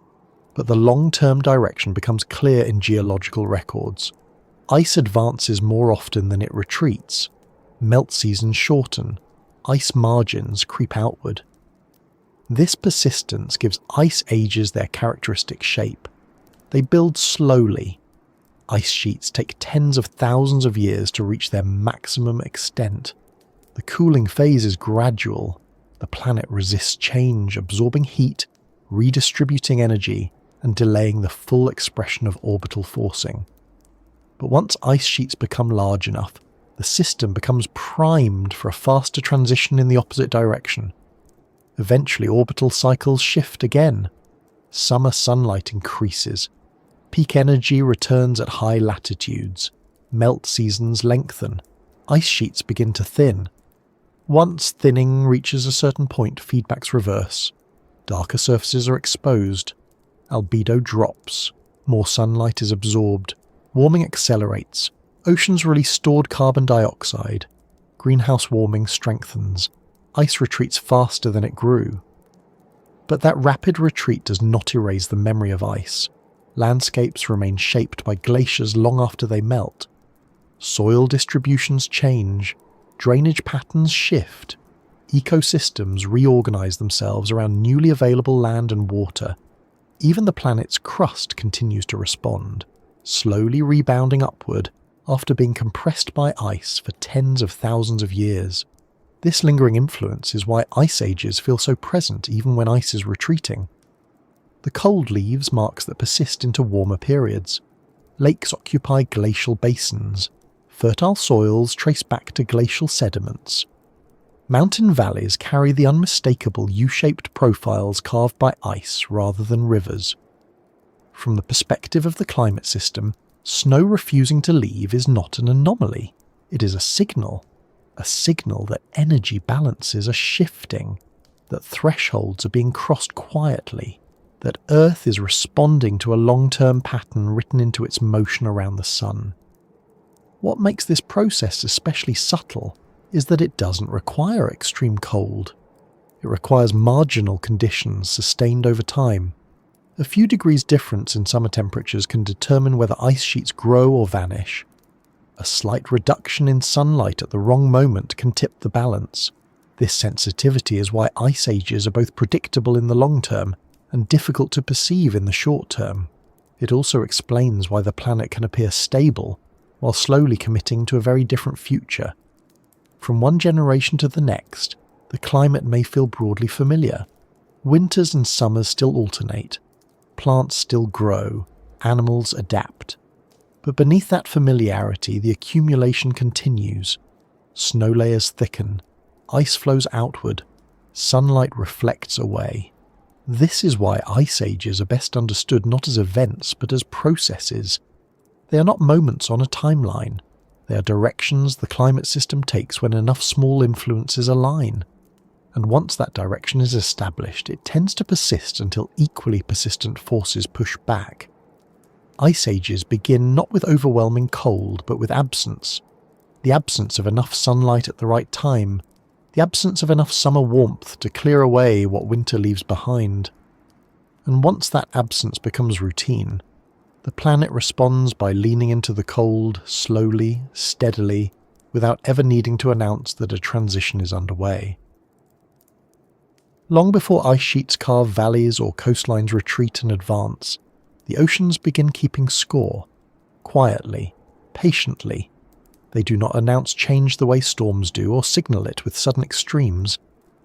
but the long-term direction becomes clear in geological records. Ice advances more often than it retreats. Melt seasons shorten. Ice margins creep outward. This persistence gives ice ages their characteristic shape. They build slowly. Ice sheets take tens of thousands of years to reach their maximum extent. The cooling phase is gradual. The planet resists change, absorbing heat, redistributing energy, and delaying the full expression of orbital forcing. But once ice sheets become large enough, the system becomes primed for a faster transition in the opposite direction. Eventually, orbital cycles shift again. Summer sunlight increases. Peak energy returns at high latitudes. Melt seasons lengthen. Ice sheets begin to thin. Once thinning reaches a certain point, feedbacks reverse. Darker surfaces are exposed. Albedo drops. More sunlight is absorbed. Warming accelerates. Oceans release stored carbon dioxide. Greenhouse warming strengthens. Ice retreats faster than it grew. But that rapid retreat does not erase the memory of ice. Landscapes remain shaped by glaciers long after they melt. Soil distributions change. Drainage patterns shift. Ecosystems reorganize themselves around newly available land and water. Even the planet's crust continues to respond, slowly rebounding upward after being compressed by ice for tens of thousands of years. This lingering influence is why ice ages feel so present even when ice is retreating. The cold leaves marks that persist into warmer periods. Lakes occupy glacial basins. Fertile soils trace back to glacial sediments. Mountain valleys carry the unmistakable U-shaped profiles carved by ice rather than rivers. From the perspective of the climate system, snow refusing to leave is not an anomaly. It is a signal that energy balances are shifting, that thresholds are being crossed quietly, that Earth is responding to a long-term pattern written into its motion around the sun. What makes this process especially subtle is that it doesn't require extreme cold. It requires marginal conditions sustained over time. A few degrees difference in summer temperatures can determine whether ice sheets grow or vanish. A slight reduction in sunlight at the wrong moment can tip the balance. This sensitivity is why ice ages are both predictable in the long term and difficult to perceive in the short term. It also explains why the planet can appear stable while slowly committing to a very different future. From one generation to the next, the climate may feel broadly familiar. Winters and summers still alternate. Plants still grow. Animals adapt. But beneath that familiarity, the accumulation continues. Snow layers thicken. Ice flows outward. Sunlight reflects away. This is why ice ages are best understood not as events but as processes. They are not moments on a timeline. They are directions the climate system takes when enough small influences align. And once that direction is established, it tends to persist until equally persistent forces push back. Ice ages begin not with overwhelming cold, but with absence. The absence of enough sunlight at the right time. The absence of enough summer warmth to clear away what winter leaves behind. And once that absence becomes routine, the planet responds by leaning into the cold, slowly, steadily, without ever needing to announce that a transition is underway. Long before ice sheets carve valleys or coastlines retreat and advance, the oceans begin keeping score, quietly, patiently. They do not announce change the way storms do or signal it with sudden extremes.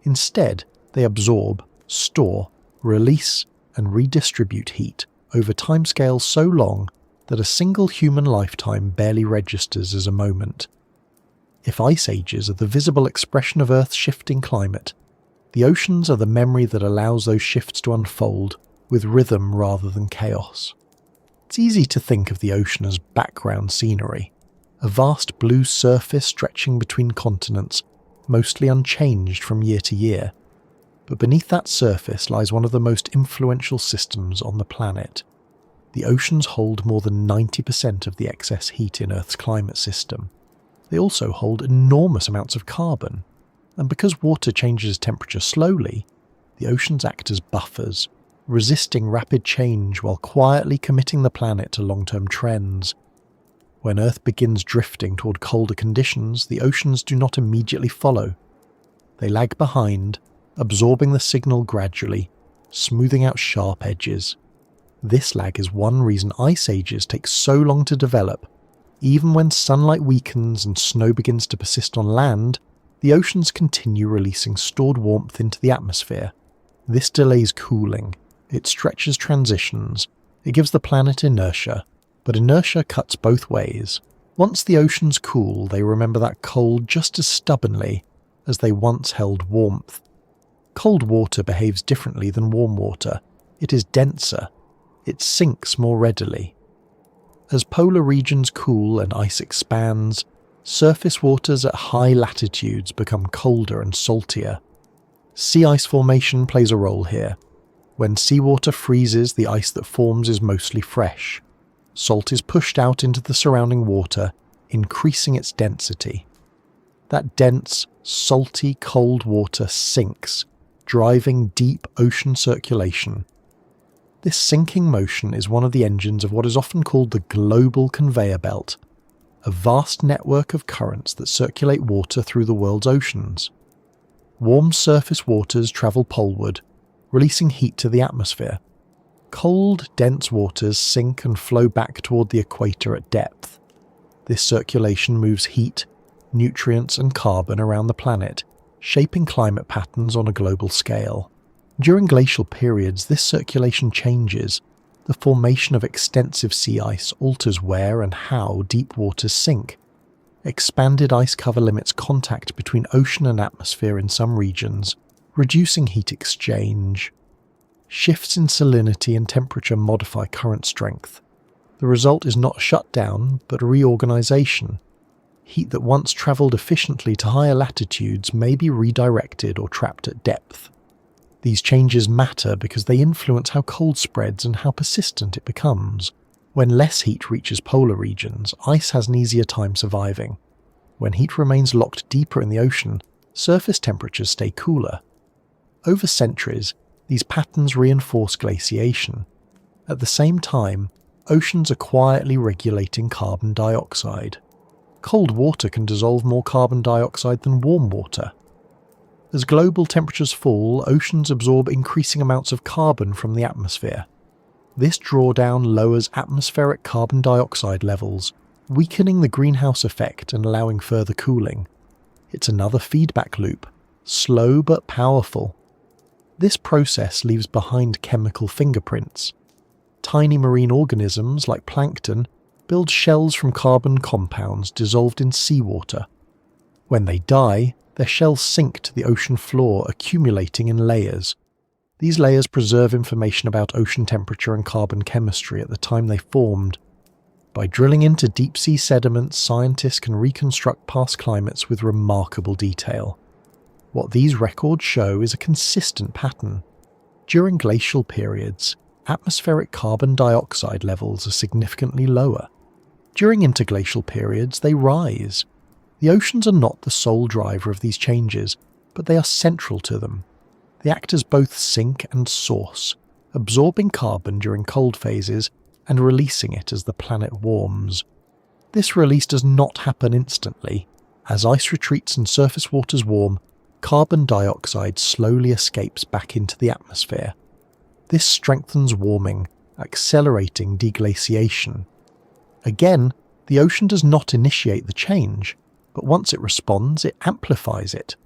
Instead, they absorb, store, release, and redistribute heat over timescales so long that a single human lifetime barely registers as a moment. If ice ages are the visible expression of Earth's shifting climate, the oceans are the memory that allows those shifts to unfold with rhythm rather than chaos. It's easy to think of the ocean as background scenery, a vast blue surface stretching between continents, mostly unchanged from year to year. But beneath that surface lies one of the most influential systems on the planet. The oceans hold more than 90% of the excess heat in Earth's climate system. They also hold enormous amounts of carbon. And because water changes temperature slowly, the oceans act as buffers, resisting rapid change while quietly committing the planet to long-term trends. When Earth begins drifting toward colder conditions, the oceans do not immediately follow. They lag behind, absorbing the signal gradually, smoothing out sharp edges. This lag is one reason ice ages take so long to develop. Even when sunlight weakens and snow begins to persist on land, the oceans continue releasing stored warmth into the atmosphere. This delays cooling, It stretches transitions, it gives the planet inertia, but inertia cuts both ways. Once the oceans cool, they remember that cold just as stubbornly as they once held warmth. Cold water behaves differently than warm water. It is denser. It sinks more readily. As polar regions cool and ice expands, surface waters at high latitudes become colder and saltier. Sea ice formation plays a role here. When seawater freezes, the ice that forms is mostly fresh. Salt is pushed out into the surrounding water, increasing its density. That dense, salty, cold water sinks, driving deep ocean circulation. This sinking motion is one of the engines of what is often called the global conveyor belt, a vast network of currents that circulate water through the world's oceans. Warm surface waters travel poleward, releasing heat to the atmosphere. Cold, dense waters sink and flow back toward the equator at depth. This circulation moves heat, nutrients and carbon around the planet, shaping climate patterns on a global scale. During glacial periods, this circulation changes. The formation of extensive sea ice alters where and how deep waters sink. Expanded ice cover limits contact between ocean and atmosphere in some regions, reducing heat exchange. Shifts in salinity and temperature modify current strength. The result is not shutdown, but reorganization. Heat that once travelled efficiently to higher latitudes may be redirected or trapped at depth. These changes matter because they influence how cold spreads and how persistent it becomes. When less heat reaches polar regions, ice has an easier time surviving. When heat remains locked deeper in the ocean, surface temperatures stay cooler. Over centuries, these patterns reinforce glaciation. At the same time, oceans are quietly regulating carbon dioxide. Cold water can dissolve more carbon dioxide than warm water. As global temperatures fall, oceans absorb increasing amounts of carbon from the atmosphere. This drawdown lowers atmospheric carbon dioxide levels, weakening the greenhouse effect and allowing further cooling. It's another feedback loop, slow but powerful. This process leaves behind chemical fingerprints. Tiny marine organisms, like plankton, build shells from carbon compounds dissolved in seawater. When they die, their shells sink to the ocean floor, accumulating in layers. These layers preserve information about ocean temperature and carbon chemistry at the time they formed. By drilling into deep-sea sediments, scientists can reconstruct past climates with remarkable detail. What these records show is a consistent pattern. During glacial periods, atmospheric carbon dioxide levels are significantly lower. During interglacial periods, they rise. The oceans are not the sole driver of these changes, but they are central to them. They act as both sink and source, absorbing carbon during cold phases and releasing it as the planet warms. This release does not happen instantly. As ice retreats and surface waters warm, carbon dioxide slowly escapes back into the atmosphere. This strengthens warming, accelerating deglaciation. Again, the ocean does not initiate the change, but once it responds, it amplifies it.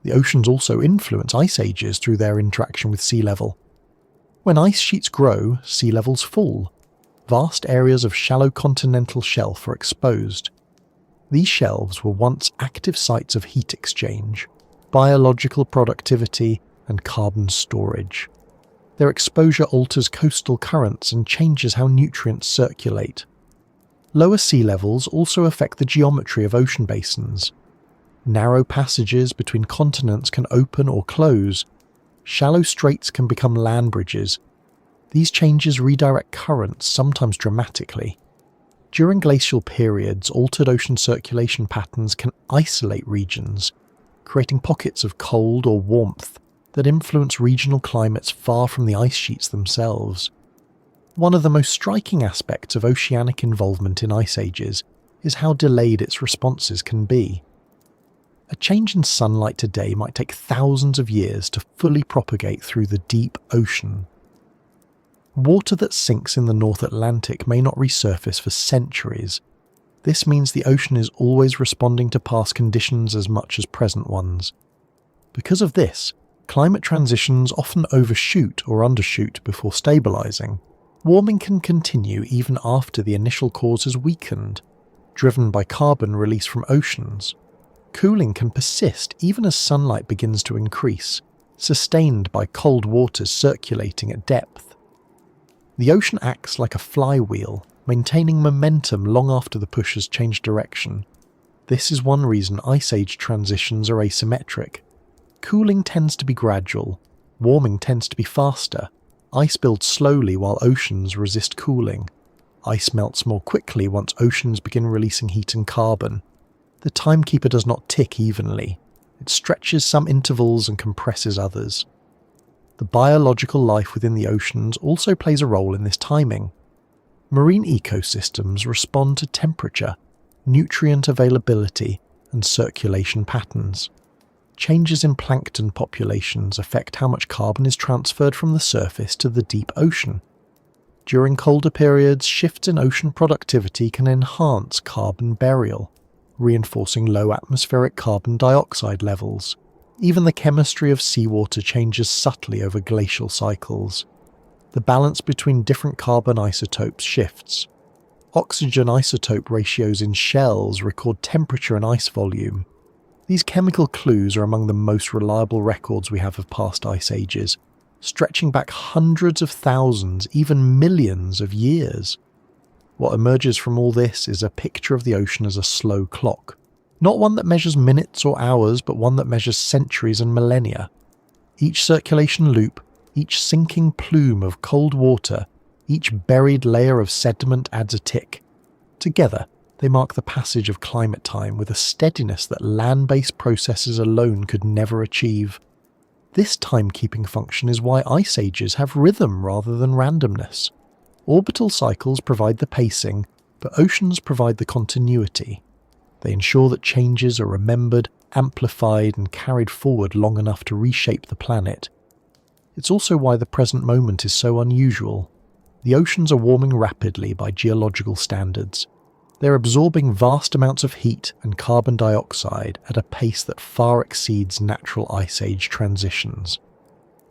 The oceans also influence ice ages through their interaction with sea level. When ice sheets grow, sea levels fall. Vast areas of shallow continental shelf are exposed. These shelves were once active sites of heat exchange, biological productivity, and carbon storage. Their exposure alters coastal currents and changes how nutrients circulate. Lower sea levels also affect the geometry of ocean basins. Narrow passages between continents can open or close. Shallow straits can become land bridges. These changes redirect currents, sometimes dramatically. During glacial periods, altered ocean circulation patterns can isolate regions, creating pockets of cold or warmth that influence regional climates far from the ice sheets themselves. One of the most striking aspects of oceanic involvement in ice ages is how delayed its responses can be. A change in sunlight today might take thousands of years to fully propagate through the deep ocean. Water that sinks in the North Atlantic may not resurface for centuries. This means the ocean is always responding to past conditions as much as present ones. Because of this, Climate transitions often overshoot or undershoot before stabilising. Warming can continue even after the initial cause has weakened, driven by carbon release from oceans. Cooling can persist even as sunlight begins to increase, sustained by cold waters circulating at depth. The ocean acts like a flywheel, maintaining momentum long after the push has changed direction. This is one reason ice age transitions are asymmetric. Cooling tends to be gradual, warming tends to be faster. Ice builds slowly while oceans resist cooling. Ice melts more quickly once oceans begin releasing heat and carbon. The timekeeper does not tick evenly. It stretches some intervals and compresses others. The biological life within the oceans also plays a role in this timing. Marine ecosystems respond to temperature, nutrient availability, and circulation patterns. Changes in plankton populations affect how much carbon is transferred from the surface to the deep ocean. During colder periods, shifts in ocean productivity can enhance carbon burial, reinforcing low atmospheric carbon dioxide levels. Even the chemistry of seawater changes subtly over glacial cycles. The balance between different carbon isotopes shifts. Oxygen isotope ratios in shells record temperature and ice volume. These chemical clues are among the most reliable records we have of past ice ages, stretching back hundreds of thousands, even millions of years. What emerges from all this is a picture of the ocean as a slow clock. Not one that measures minutes or hours, but one that measures centuries and millennia. Each circulation loop, each sinking plume of cold water, each buried layer of sediment adds a tick. Together, they mark the passage of climate time with a steadiness that land-based processes alone could never achieve. This timekeeping function is why ice ages have rhythm rather than randomness. Orbital cycles provide the pacing, but oceans provide the continuity. They ensure that changes are remembered, amplified, and carried forward long enough to reshape the planet. It's also why the present moment is so unusual. The oceans are warming rapidly by geological standards. They're absorbing vast amounts of heat and carbon dioxide at a pace that far exceeds natural ice age transitions.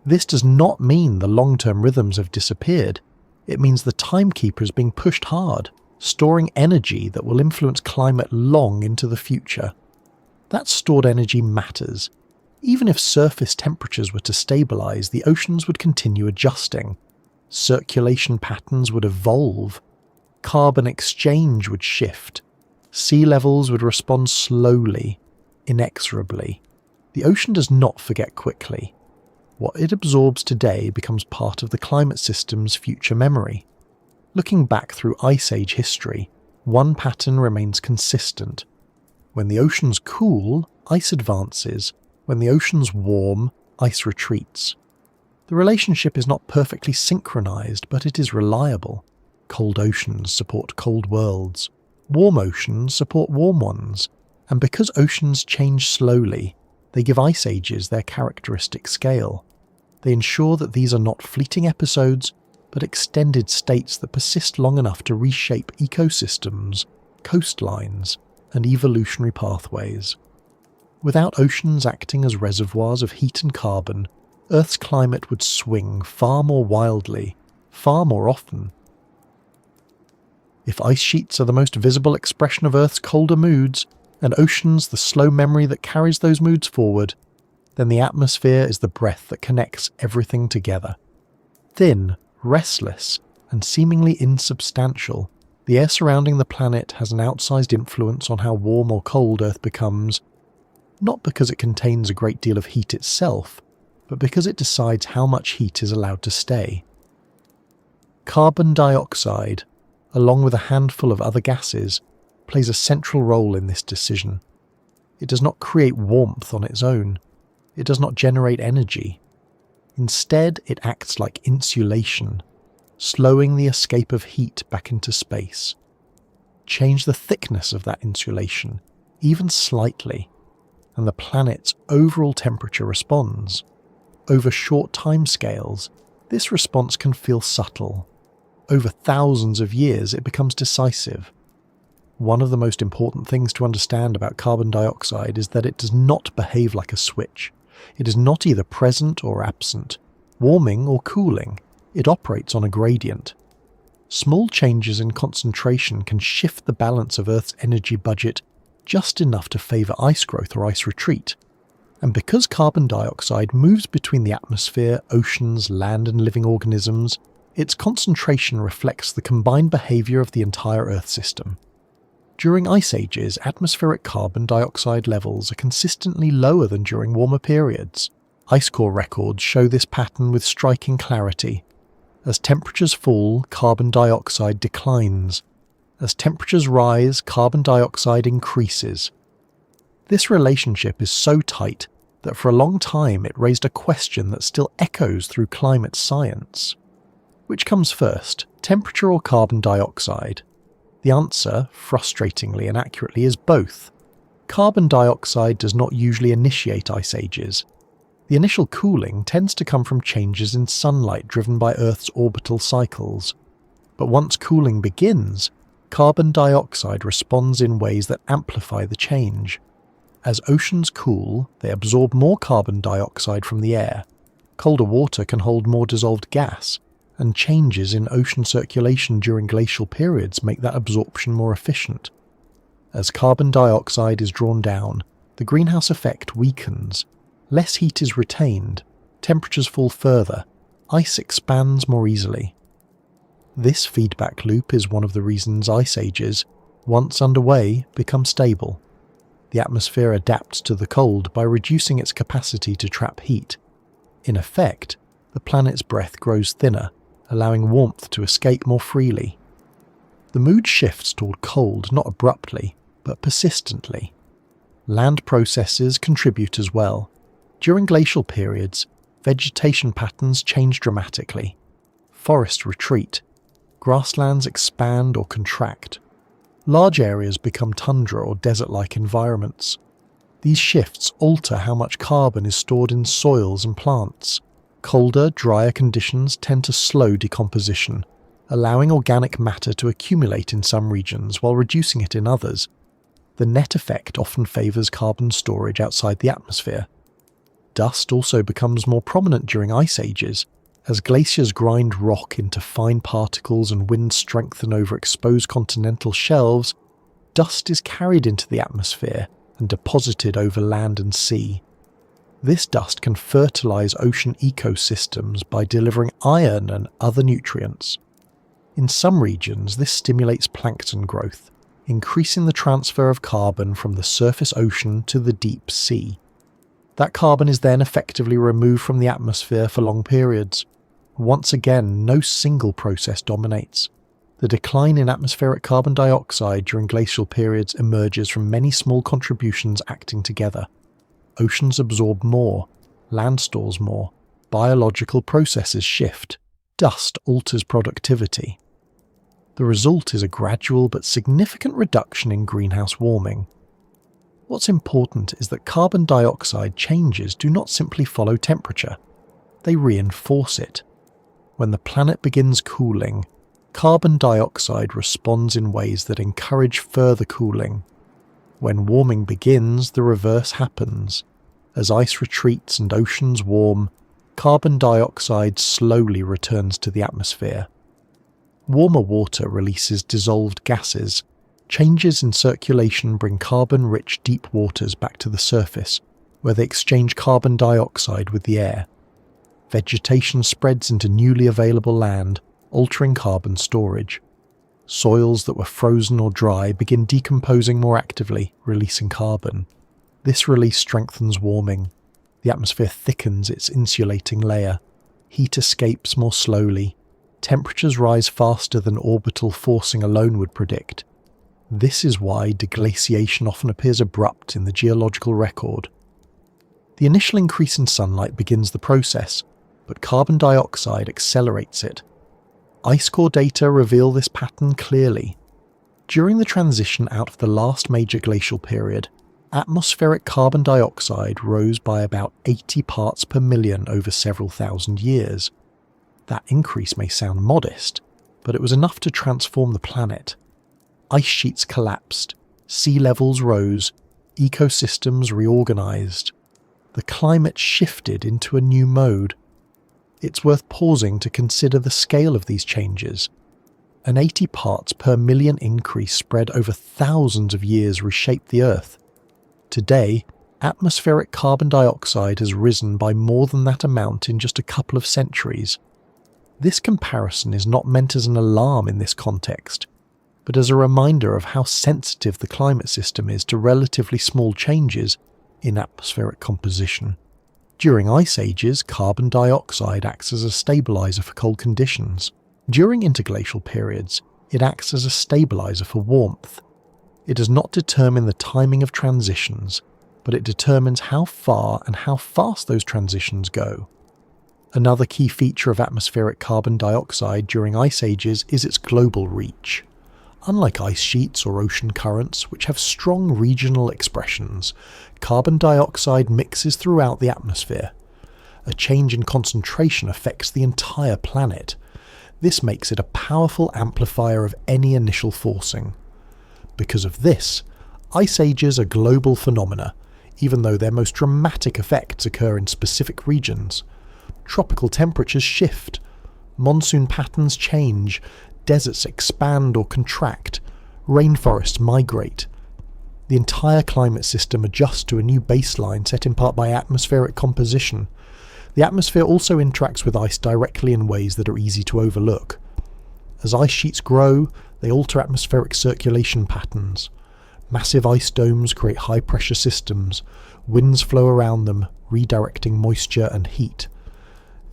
This does not mean the long-term rhythms have disappeared. It means the timekeeper is being pushed hard, storing energy that will influence climate long into the future. That stored energy matters. Even if surface temperatures were to stabilize, the oceans would continue adjusting. Circulation patterns would evolve. Carbon exchange would shift. Sea levels would respond slowly, inexorably. The ocean does not forget quickly. What it absorbs today becomes part of the climate system's future memory. Looking back through ice age history, one pattern remains consistent. When the oceans cool, ice advances. When the oceans warm, ice retreats. The relationship is not perfectly synchronized, but it is reliable. Cold oceans support cold worlds. Warm oceans support warm ones. And because oceans change slowly, they give ice ages their characteristic scale. They ensure that these are not fleeting episodes, but extended states that persist long enough to reshape ecosystems, coastlines, and evolutionary pathways. Without oceans acting as reservoirs of heat and carbon, Earth's climate would swing far more wildly, far more often. If ice sheets are the most visible expression of Earth's colder moods, and oceans the slow memory that carries those moods forward, then the atmosphere is the breath that connects everything together. Thin, restless, and seemingly insubstantial, the air surrounding the planet has an outsized influence on how warm or cold Earth becomes, not because it contains a great deal of heat itself, but because it decides how much heat is allowed to stay. Carbon dioxide, along with a handful of other gases, plays a central role in this decision. It does not create warmth on its own. It does not generate energy. Instead, it acts like insulation, slowing the escape of heat back into space. Change the thickness of that insulation, even slightly, and the planet's overall temperature responds. Over short timescales, this response can feel subtle. Over thousands of years, it becomes decisive. One of the most important things to understand about carbon dioxide is that it does not behave like a switch. It is not either present or absent, warming or cooling. It operates on a gradient. Small changes in concentration can shift the balance of Earth's energy budget just enough to favour ice growth or ice retreat. And because carbon dioxide moves between the atmosphere, oceans, land and living organisms, its concentration reflects the combined behaviour of the entire Earth system. During ice ages, atmospheric carbon dioxide levels are consistently lower than during warmer periods. Ice core records show this pattern with striking clarity. As temperatures fall, carbon dioxide declines. As temperatures rise, carbon dioxide increases. This relationship is so tight that for a long time it raised a question that still echoes through climate science. Which comes first, temperature or carbon dioxide? The answer, frustratingly and accurately, is both. Carbon dioxide does not usually initiate ice ages. The initial cooling tends to come from changes in sunlight driven by Earth's orbital cycles. But once cooling begins, carbon dioxide responds in ways that amplify the change. As oceans cool, they absorb more carbon dioxide from the air. Colder water can hold more dissolved gas, and changes in ocean circulation during glacial periods make that absorption more efficient. As carbon dioxide is drawn down, the greenhouse effect weakens, less heat is retained, temperatures fall further, ice expands more easily. This feedback loop is one of the reasons ice ages, once underway, become stable. The atmosphere adapts to the cold by reducing its capacity to trap heat. In effect, the planet's breath grows thinner, allowing warmth to escape more freely. The mood shifts toward cold not abruptly, but persistently. Land processes contribute as well. During glacial periods, vegetation patterns change dramatically. Forests retreat. Grasslands expand or contract. Large areas become tundra or desert-like environments. These shifts alter how much carbon is stored in soils and plants. Colder, drier conditions tend to slow decomposition, allowing organic matter to accumulate in some regions while reducing it in others. The net effect often favours carbon storage outside the atmosphere. Dust also becomes more prominent during ice ages. As glaciers grind rock into fine particles and winds strengthen over exposed continental shelves, dust is carried into the atmosphere and deposited over land and sea. This dust can fertilize ocean ecosystems by delivering iron and other nutrients. In some regions, this stimulates plankton growth, increasing the transfer of carbon from the surface ocean to the deep sea. That carbon is then effectively removed from the atmosphere for long periods. Once again, no single process dominates. The decline in atmospheric carbon dioxide during glacial periods emerges from many small contributions acting together. Oceans absorb more, land stores more, biological processes shift, dust alters productivity. The result is a gradual but significant reduction in greenhouse warming. What's important is that carbon dioxide changes do not simply follow temperature, they reinforce it. When the planet begins cooling, carbon dioxide responds in ways that encourage further cooling. When warming begins, the reverse happens. As ice retreats and oceans warm, carbon dioxide slowly returns to the atmosphere. Warmer water releases dissolved gases. Changes in circulation bring carbon-rich deep waters back to the surface, where they exchange carbon dioxide with the air. Vegetation spreads into newly available land, altering carbon storage. Soils that were frozen or dry begin decomposing more actively, releasing carbon. This release strengthens warming. The atmosphere thickens its insulating layer. Heat escapes more slowly. Temperatures rise faster than orbital forcing alone would predict. This is why deglaciation often appears abrupt in the geological record. The initial increase in sunlight begins the process, but carbon dioxide accelerates it. Ice core data reveal this pattern clearly. During the transition out of the last major glacial period, atmospheric carbon dioxide rose by about 80 parts per million over several thousand years. That increase may sound modest, but it was enough to transform the planet. Ice sheets collapsed, sea levels rose, ecosystems reorganized. the climate shifted into a new mode. It's worth pausing to consider the scale of these changes. An 80 parts per million increase spread over thousands of years reshaped the Earth. Today, atmospheric carbon dioxide has risen by more than that amount in just a couple of centuries. This comparison is not meant as an alarm in this context, but as a reminder of how sensitive the climate system is to relatively small changes in atmospheric composition. During ice ages, carbon dioxide acts as a stabilizer for cold conditions. During interglacial periods, it acts as a stabilizer for warmth. It does not determine the timing of transitions, but it determines how far and how fast those transitions go. Another key feature of atmospheric carbon dioxide during ice ages is its global reach. Unlike ice sheets or ocean currents, which have strong regional expressions, carbon dioxide mixes throughout the atmosphere. A change in concentration affects the entire planet. This makes it a powerful amplifier of any initial forcing. Because of this, ice ages are global phenomena, even though their most dramatic effects occur in specific regions. Tropical temperatures shift, monsoon patterns change, deserts expand or contract, rainforests migrate. The entire climate system adjusts to a new baseline set in part by atmospheric composition. The atmosphere also interacts with ice directly in ways that are easy to overlook. As ice sheets grow, they alter atmospheric circulation patterns. Massive ice domes create high-pressure systems. Winds flow around them, redirecting moisture and heat.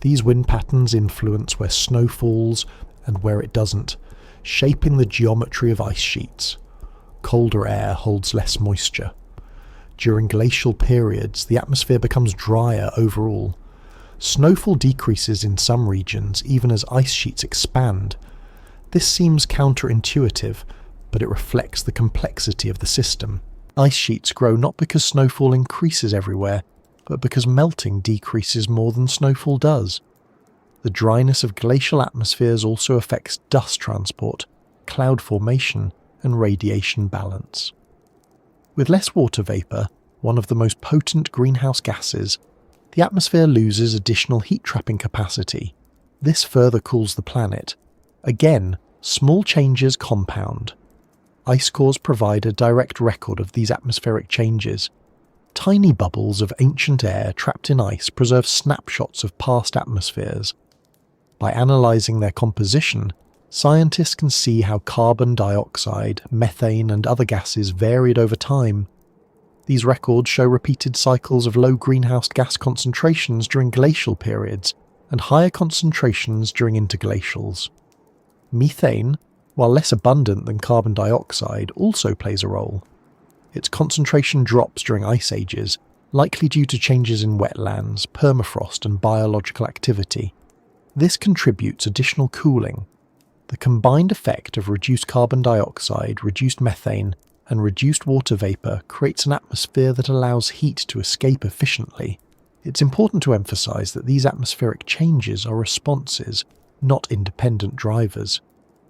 These wind patterns influence where snow falls and where it doesn't, shaping the geometry of ice sheets. Colder air holds less moisture. During glacial periods, the atmosphere becomes drier overall. Snowfall decreases in some regions even as ice sheets expand. This seems counterintuitive, but it reflects the complexity of the system. Ice sheets grow not because snowfall increases everywhere, but because melting decreases more than snowfall does. The dryness of glacial atmospheres also affects dust transport, cloud formation, and radiation balance. With less water vapour, one of the most potent greenhouse gases, the atmosphere loses additional heat-trapping capacity. This further cools the planet. Again, small changes compound. Ice cores provide a direct record of these atmospheric changes. Tiny bubbles of ancient air trapped in ice preserve snapshots of past atmospheres. By analysing their composition, scientists can see how carbon dioxide, methane and other gases varied over time. These records show repeated cycles of low greenhouse gas concentrations during glacial periods and higher concentrations during interglacials. Methane, while less abundant than carbon dioxide, also plays a role. Its concentration drops during ice ages, likely due to changes in wetlands, permafrost and biological activity. This contributes additional cooling. The combined effect of reduced carbon dioxide, reduced methane, and reduced water vapour creates an atmosphere that allows heat to escape efficiently. It's important to emphasise that these atmospheric changes are responses, not independent drivers.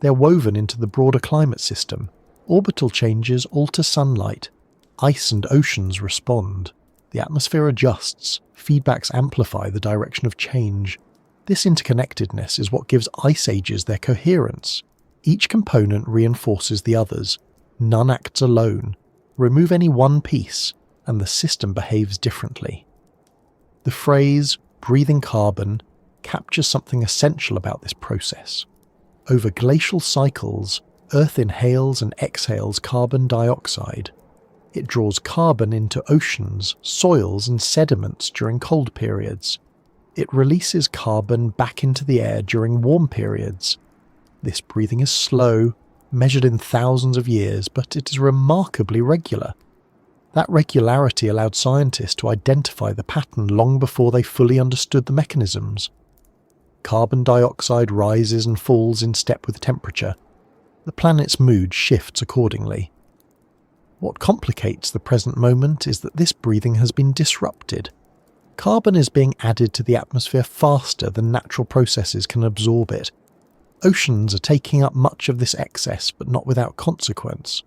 They're woven into the broader climate system. Orbital changes alter sunlight. Ice and oceans respond. The atmosphere adjusts. Feedbacks amplify the direction of change. This interconnectedness is what gives ice ages their coherence. Each component reinforces the others. None acts alone. Remove any one piece, and the system behaves differently. The phrase, breathing carbon, captures something essential about this process. Over glacial cycles, Earth inhales and exhales carbon dioxide. It draws carbon into oceans, soils and sediments during cold periods. It releases carbon back into the air during warm periods. This breathing is slow, measured in thousands of years, but it is remarkably regular. That regularity allowed scientists to identify the pattern long before they fully understood the mechanisms. Carbon dioxide rises and falls in step with temperature. The planet's mood shifts accordingly. What complicates the present moment is that this breathing has been disrupted. Carbon is being added to the atmosphere faster than natural processes can absorb it. Oceans are taking up much of this excess, but not without consequence.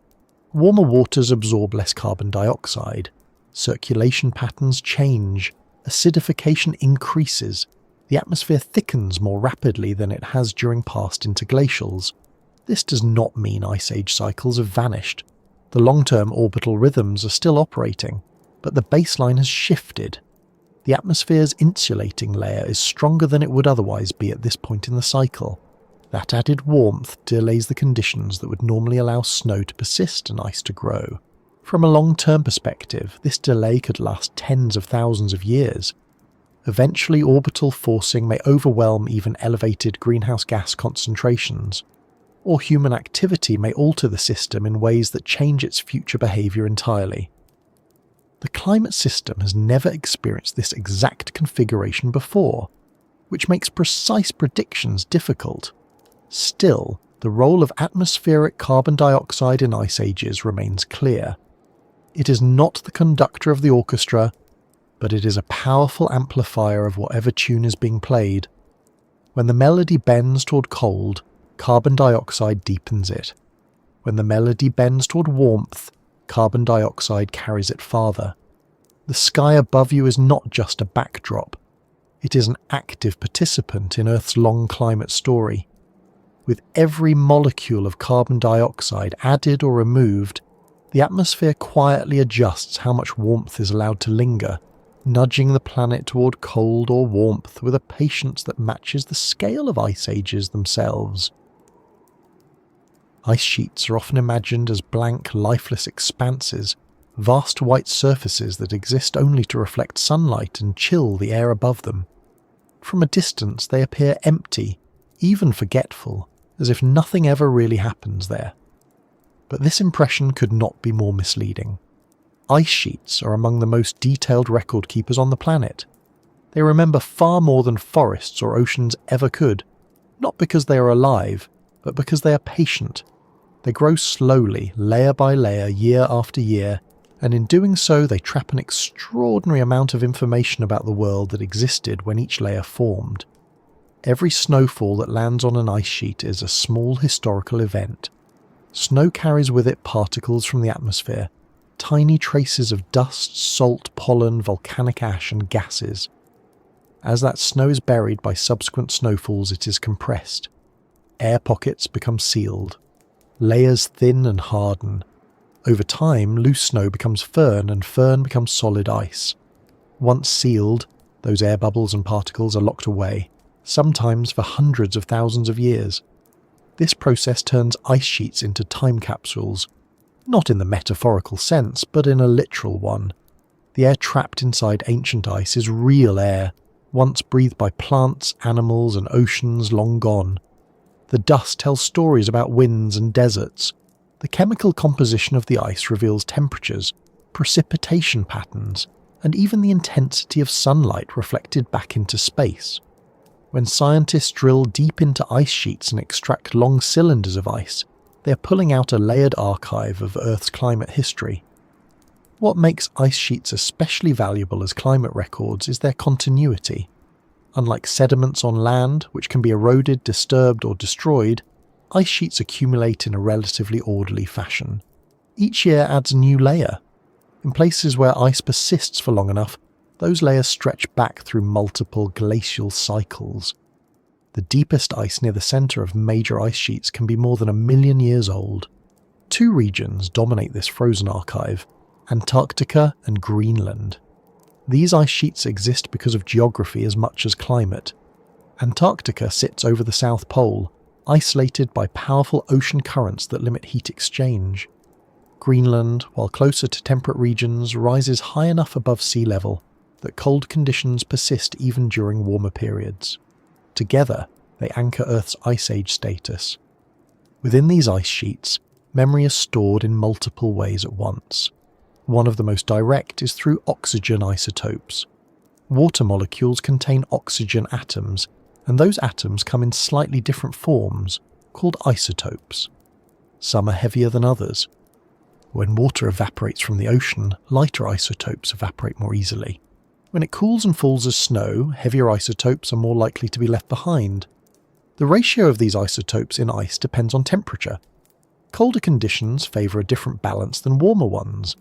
Warmer waters absorb less carbon dioxide. Circulation patterns change, acidification increases, the atmosphere thickens more rapidly than it has during past interglacials. This does not mean ice age cycles have vanished. The long-term orbital rhythms are still operating, but the baseline has shifted. The atmosphere's insulating layer is stronger than it would otherwise be at this point in the cycle. That added warmth delays the conditions that would normally allow snow to persist and ice to grow. From a long-term perspective, this delay could last tens of thousands of years. Eventually, orbital forcing may overwhelm even elevated greenhouse gas concentrations, or human activity may alter the system in ways that change its future behaviour entirely. The climate system has never experienced this exact configuration before, which makes precise predictions difficult. Still, the role of atmospheric carbon dioxide in ice ages remains clear. It is not the conductor of the orchestra, but it is a powerful amplifier of whatever tune is being played. When the melody bends toward cold, carbon dioxide deepens it. When the melody bends toward warmth, carbon dioxide carries it farther. The sky above you is not just a backdrop. It is an active participant in Earth's long climate story. With every molecule of carbon dioxide added or removed, the atmosphere quietly adjusts how much warmth is allowed to linger, nudging the planet toward cold or warmth with a patience that matches the scale of ice ages themselves. Ice sheets are often imagined as blank, lifeless expanses, vast white surfaces that exist only to reflect sunlight and chill the air above them. From a distance they appear empty, even forgetful, as if nothing ever really happens there. But this impression could not be more misleading. Ice sheets are among the most detailed record keepers on the planet. They remember far more than forests or oceans ever could, not because they are alive, but because they are patient. They grow slowly, layer by layer, year after year, and in doing so they trap an extraordinary amount of information about the world that existed when each layer formed. Every snowfall that lands on an ice sheet is a small historical event. Snow carries with it particles from the atmosphere, tiny traces of dust, salt, pollen, volcanic ash, and gases. As that snow is buried by subsequent snowfalls, it is compressed. Air pockets become sealed. Layers thin and harden. Over time, loose snow becomes firn, and firn becomes solid ice. Once sealed, those air bubbles and particles are locked away, sometimes for hundreds of thousands of years. This process turns ice sheets into time capsules, not in the metaphorical sense, but in a literal one. The air trapped inside ancient ice is real air, once breathed by plants, animals, and oceans long gone. The dust tells stories about winds and deserts. The chemical composition of the ice reveals temperatures, precipitation patterns, and even the intensity of sunlight reflected back into space. When scientists drill deep into ice sheets and extract long cylinders of ice, they are pulling out a layered archive of Earth's climate history. What makes ice sheets especially valuable as climate records is their continuity. Unlike sediments on land, which can be eroded, disturbed, or destroyed, ice sheets accumulate in a relatively orderly fashion. Each year adds a new layer. In places where ice persists for long enough, those layers stretch back through multiple glacial cycles. The deepest ice near the centre of major ice sheets can be more than 1 million years old. 2 regions dominate this frozen archive: Antarctica and Greenland. These ice sheets exist because of geography as much as climate. Antarctica sits over the South Pole, isolated by powerful ocean currents that limit heat exchange. Greenland, while closer to temperate regions, rises high enough above sea level that cold conditions persist even during warmer periods. Together, they anchor Earth's ice age status. Within these ice sheets, memory is stored in multiple ways at once. One of the most direct is through oxygen isotopes. Water molecules contain oxygen atoms, and those atoms come in slightly different forms, called isotopes. Some are heavier than others. When water evaporates from the ocean, lighter isotopes evaporate more easily. When it cools and falls as snow, heavier isotopes are more likely to be left behind. The ratio of these isotopes in ice depends on temperature. Colder conditions favour a different balance than warmer ones.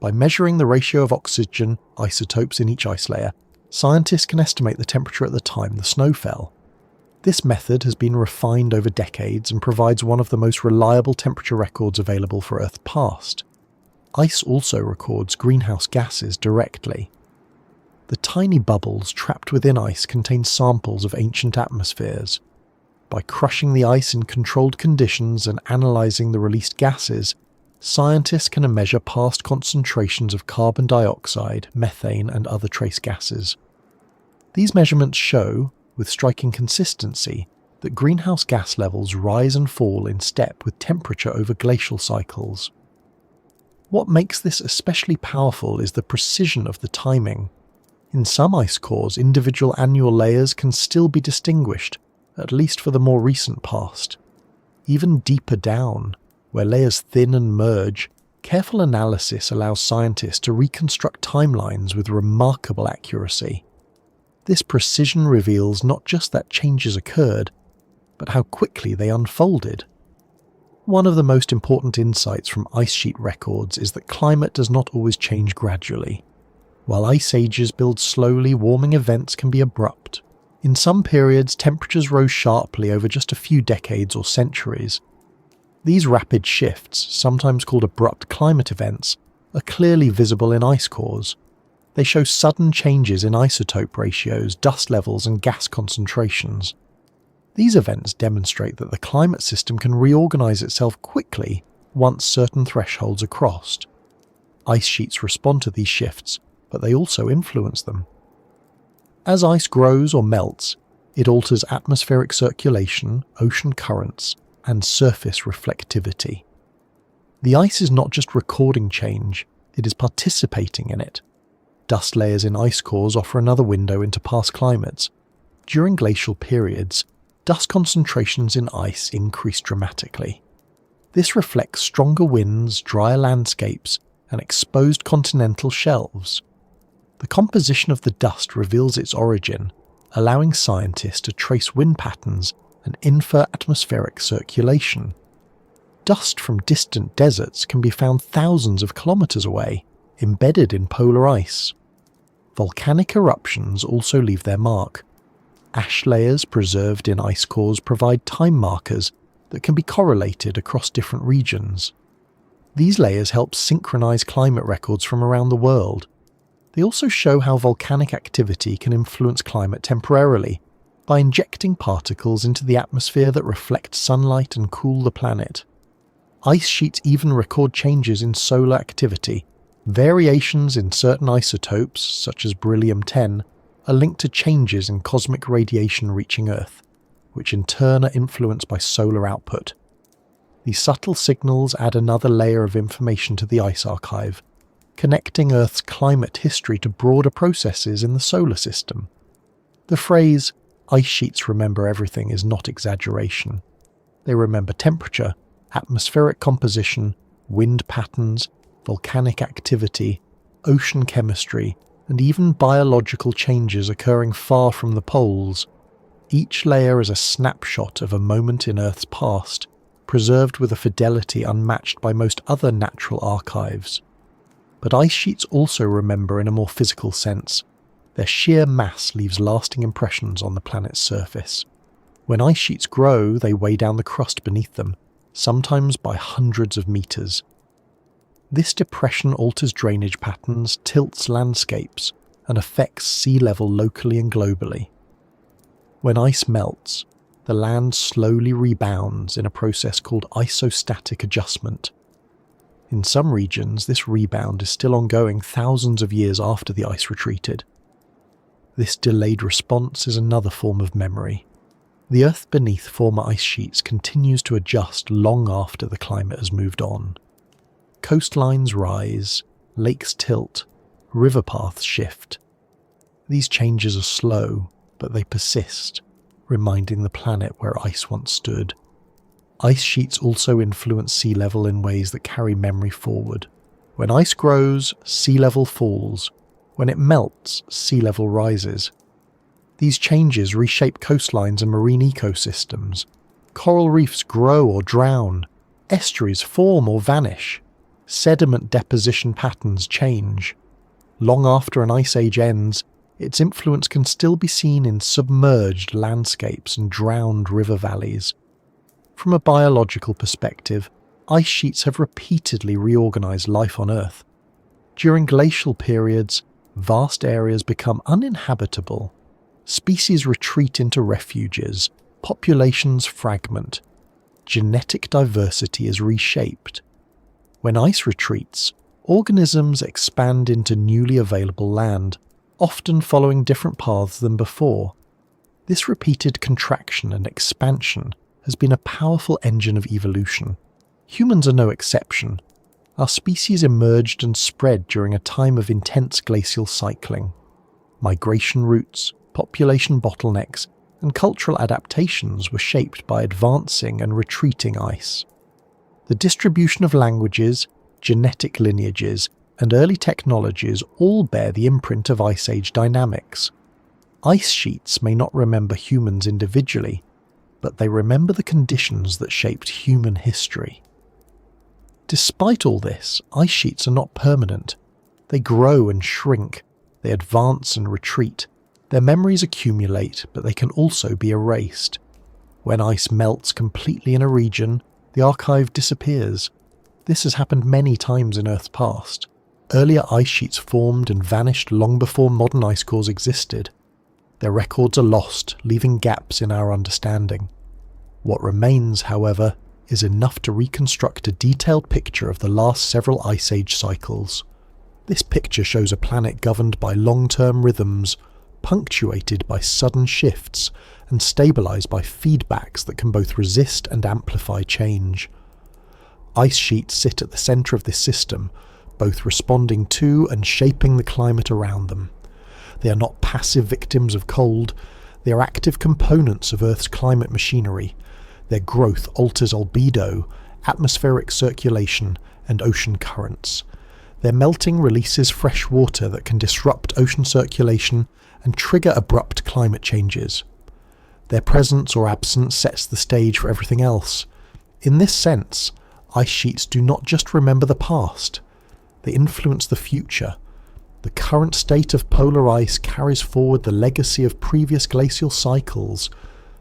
By measuring the ratio of oxygen isotopes in each ice layer, scientists can estimate the temperature at the time the snow fell. This method has been refined over decades and provides one of the most reliable temperature records available for Earth's past. Ice also records greenhouse gases directly. The tiny bubbles trapped within ice contain samples of ancient atmospheres. By crushing the ice in controlled conditions and analysing the released gases, scientists can measure past concentrations of carbon dioxide, methane, and other trace gases. These measurements show, with striking consistency, that greenhouse gas levels rise and fall in step with temperature over glacial cycles. What makes this especially powerful is the precision of the timing. In some ice cores, individual annual layers can still be distinguished, at least for the more recent past. Even deeper down, where layers thin and merge, careful analysis allows scientists to reconstruct timelines with remarkable accuracy. This precision reveals not just that changes occurred, but how quickly they unfolded. One of the most important insights from ice sheet records is that climate does not always change gradually. While ice ages build slowly, warming events can be abrupt. In some periods, temperatures rose sharply over just a few decades or centuries. These rapid shifts, sometimes called abrupt climate events, are clearly visible in ice cores. They show sudden changes in isotope ratios, dust levels, and gas concentrations. These events demonstrate that the climate system can reorganize itself quickly once certain thresholds are crossed. Ice sheets respond to these shifts, but they also influence them. As ice grows or melts, it alters atmospheric circulation, ocean currents, and surface reflectivity. The ice is not just recording change, it is participating in it. Dust layers in ice cores offer another window into past climates. During glacial periods, dust concentrations in ice increase dramatically. This reflects stronger winds, drier landscapes, and exposed continental shelves. The composition of the dust reveals its origin, allowing scientists to trace wind patterns and infer atmospheric circulation. Dust from distant deserts can be found thousands of kilometers away, embedded in polar ice. Volcanic eruptions also leave their mark. Ash layers preserved in ice cores provide time markers that can be correlated across different regions. These layers help synchronize climate records from around the world. They also show how volcanic activity can influence climate temporarily by injecting particles into the atmosphere that reflect sunlight and cool the planet. Ice sheets even record changes in solar activity. Variations in certain isotopes, such as beryllium-10, are linked to changes in cosmic radiation reaching Earth, which in turn are influenced by solar output. These subtle signals add another layer of information to the ice archive, connecting Earth's climate history to broader processes in the solar system. The phrase, "ice sheets remember everything," is not exaggeration. They remember temperature, atmospheric composition, wind patterns, volcanic activity, ocean chemistry, and even biological changes occurring far from the poles. Each layer is a snapshot of a moment in Earth's past, preserved with a fidelity unmatched by most other natural archives. But ice sheets also remember in a more physical sense. Their sheer mass leaves lasting impressions on the planet's surface. When ice sheets grow, they weigh down the crust beneath them, sometimes by hundreds of meters. This depression alters drainage patterns, tilts landscapes, and affects sea level locally and globally. When ice melts, the land slowly rebounds in a process called isostatic adjustment. In some regions, this rebound is still ongoing thousands of years after the ice retreated. This delayed response is another form of memory. The Earth beneath former ice sheets continues to adjust long after the climate has moved on. Coastlines rise, lakes tilt, river paths shift. These changes are slow, but they persist, reminding the planet where ice once stood. Ice sheets also influence sea level in ways that carry memory forward. When ice grows, sea level falls. When it melts, sea level rises. These changes reshape coastlines and marine ecosystems. Coral reefs grow or drown. Estuaries form or vanish. sediment deposition patterns change. Long after an ice age ends, its influence can still be seen in submerged landscapes and drowned river valleys. From a biological perspective, ice sheets have repeatedly reorganized life on Earth. During glacial periods, vast areas become uninhabitable. Species retreat into refuges, populations fragment, genetic diversity is reshaped. When ice retreats, organisms expand into newly available land, often following different paths than before. This repeated contraction and expansion has been a powerful engine of evolution. Humans are no exception. Our species emerged and spread during a time of intense glacial cycling. Migration routes, population bottlenecks, and cultural adaptations were shaped by advancing and retreating ice. The distribution of languages, genetic lineages, and early technologies all bear the imprint of Ice Age dynamics. Ice sheets may not remember humans individually, but they remember the conditions that shaped human history. Despite all this, ice sheets are not permanent. They grow and shrink, they advance and retreat. Their memories accumulate, but they can also be erased. When ice melts completely in a region, the archive disappears. This has happened many times in Earth's past. Earlier ice sheets formed and vanished long before modern ice cores existed. Their records are lost, leaving gaps in our understanding. What remains, however, is enough to reconstruct a detailed picture of the last several ice age cycles. This picture shows a planet governed by long-term rhythms, punctuated by sudden shifts, and stabilized by feedbacks that can both resist and amplify change. Ice sheets sit at the center of this system, both responding to and shaping the climate around them. They are not passive victims of cold, they are active components of Earth's climate machinery. Their growth alters albedo, atmospheric circulation, and ocean currents. Their melting releases fresh water that can disrupt ocean circulation and trigger abrupt climate changes. Their presence or absence sets the stage for everything else. In this sense, ice sheets do not just remember the past, they influence the future. The current state of polar ice carries forward the legacy of previous glacial cycles.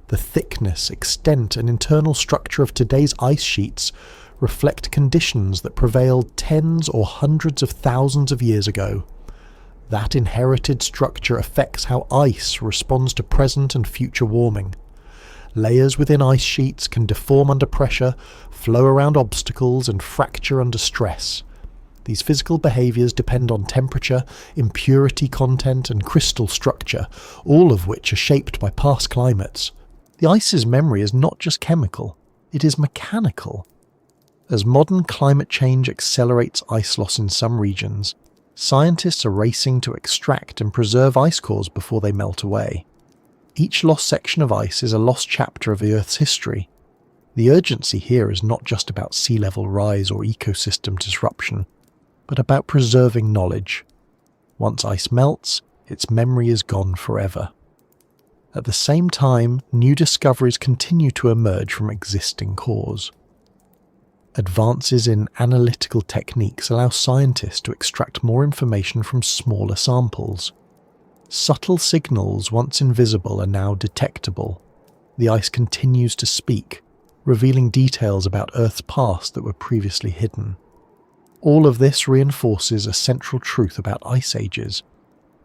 The thickness, extent, and internal structure of today's ice sheets reflect conditions that prevailed tens or hundreds of thousands of years ago. That inherited structure affects how ice responds to present and future warming. Layers within ice sheets can deform under pressure, flow around obstacles, and fracture under stress. These physical behaviours depend on temperature, impurity content, and crystal structure, all of which are shaped by past climates. The ice's memory is not just chemical, it is mechanical. As modern climate change accelerates ice loss in some regions, scientists are racing to extract and preserve ice cores before they melt away. Each lost section of ice is a lost chapter of the Earth's history. The urgency here is not just about sea level rise or ecosystem disruption, but about preserving knowledge. Once ice melts, its memory is gone forever. At the same time, new discoveries continue to emerge from existing cores. Advances in analytical techniques allow scientists to extract more information from smaller samples. Subtle signals once invisible are now detectable. The ice continues to speak, revealing details about Earth's past that were previously hidden. All of this reinforces a central truth about ice ages.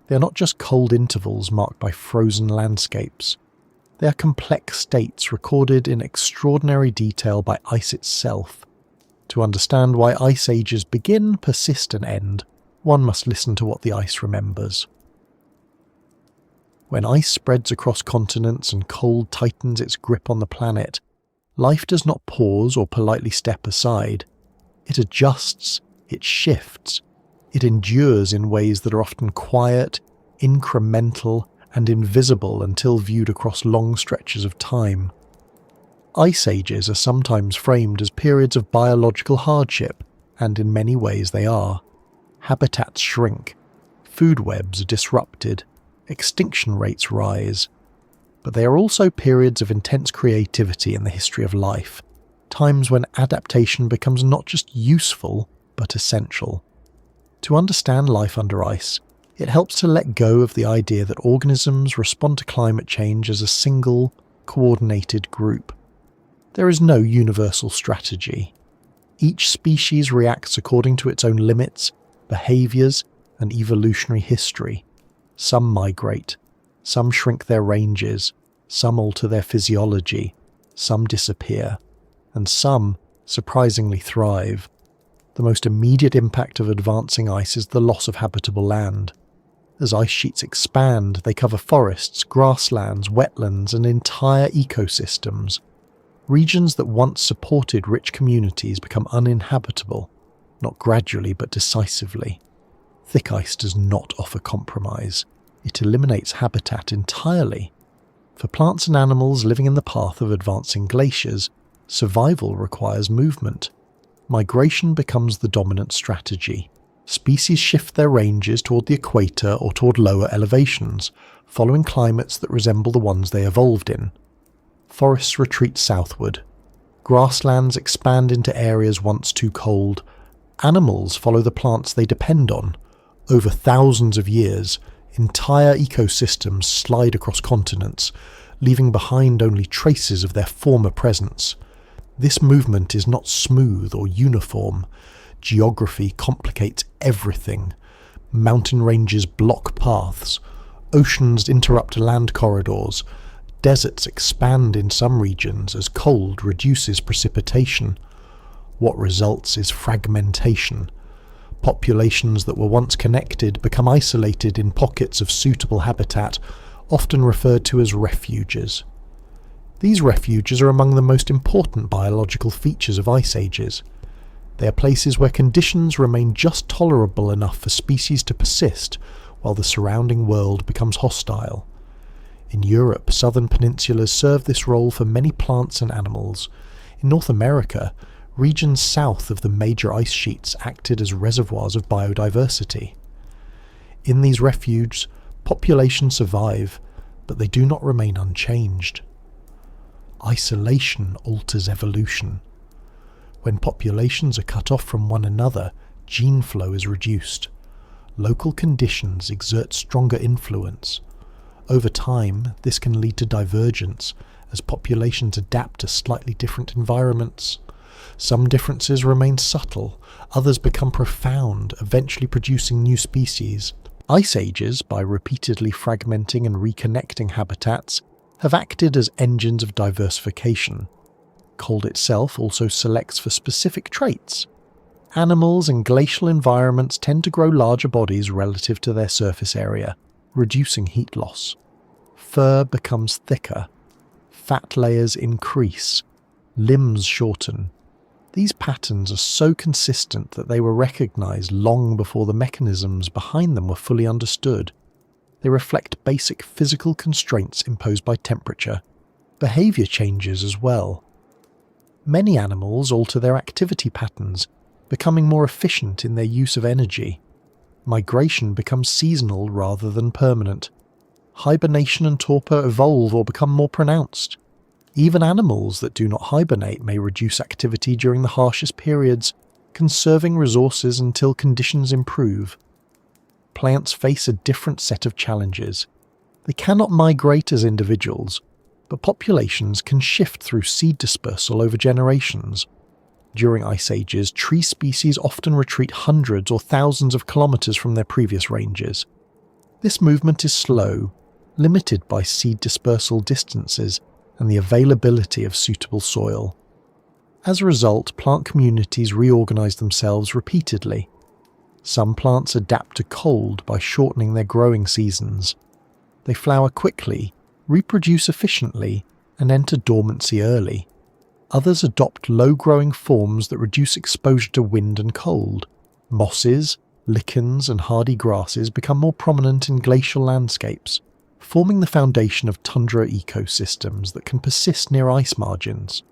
They are not just cold intervals marked by frozen landscapes. They are complex states recorded in extraordinary detail by ice itself. To understand why ice ages begin, persist, and end, one must listen to what the ice remembers. When ice spreads across continents and cold tightens its grip on the planet, life does not pause or politely step aside. It adjusts, it shifts, it endures in ways that are often quiet, incremental, and invisible until viewed across long stretches of time. Ice ages are sometimes framed as periods of biological hardship, and in many ways they are. Habitats shrink, food webs are disrupted, extinction rates rise. But they are also periods of intense creativity in the history of life, times when adaptation becomes not just useful, but essential. To understand life under ice, it helps to let go of the idea that organisms respond to climate change as a single, coordinated group. There is no universal strategy. Each species reacts according to its own limits, behaviours, and evolutionary history. Some migrate, some shrink their ranges, some alter their physiology, some disappear, and some surprisingly thrive. The most immediate impact of advancing ice is the loss of habitable land. As ice sheets expand, they cover forests, grasslands, wetlands, and entire ecosystems. Regions that once supported rich communities become uninhabitable, not gradually but decisively. Thick ice does not offer compromise. It eliminates habitat entirely. For plants and animals living in the path of advancing glaciers, survival requires movement. Migration becomes the dominant strategy. Species shift their ranges toward the equator or toward lower elevations, following climates that resemble the ones they evolved in. Forests retreat southward. Grasslands expand into areas once too cold. Animals follow the plants they depend on. Over thousands of years, entire ecosystems slide across continents, leaving behind only traces of their former presence. This movement is not smooth or uniform. Geography complicates everything. Mountain ranges block paths. Oceans interrupt land corridors. Deserts expand in some regions as cold reduces precipitation. What results is fragmentation. Populations that were once connected become isolated in pockets of suitable habitat, often referred to as refuges. These refuges are among the most important biological features of ice ages. They are places where conditions remain just tolerable enough for species to persist while the surrounding world becomes hostile. In Europe, southern peninsulas serve this role for many plants and animals. In North America, regions south of the major ice sheets acted as reservoirs of biodiversity. In these refuges, populations survive, but they do not remain unchanged. Isolation alters evolution. When populations are cut off from one another, gene flow is reduced. Local conditions exert stronger influence. Over time, this can lead to divergence as populations adapt to slightly different environments. Some differences remain subtle, others become profound, eventually producing new species. Ice ages, by repeatedly fragmenting and reconnecting habitats, have acted as engines of diversification. Cold itself also selects for specific traits. Animals in glacial environments tend to grow larger bodies relative to their surface area, reducing heat loss. Fur becomes thicker. Fat layers increase. Limbs shorten. These patterns are so consistent that they were recognized long before the mechanisms behind them were fully understood. They reflect basic physical constraints imposed by temperature. Behavior changes as well. Many animals alter their activity patterns, becoming more efficient in their use of energy. Migration becomes seasonal rather than permanent. Hibernation and torpor evolve or become more pronounced. Even animals that do not hibernate may reduce activity during the harshest periods, conserving resources until conditions improve. Plants face a different set of challenges. They cannot migrate as individuals, but populations can shift through seed dispersal over generations. During ice ages, tree species often retreat hundreds or thousands of kilometers from their previous ranges. This movement is slow, limited by seed dispersal distances and the availability of suitable soil. As a result, plant communities reorganize themselves repeatedly. Some plants adapt to cold by shortening their growing seasons. They flower quickly, reproduce efficiently, and enter dormancy early. Others adopt low-growing forms that reduce exposure to wind and cold. Mosses, lichens, and hardy grasses become more prominent in glacial landscapes, forming the foundation of tundra ecosystems that can persist near ice margins.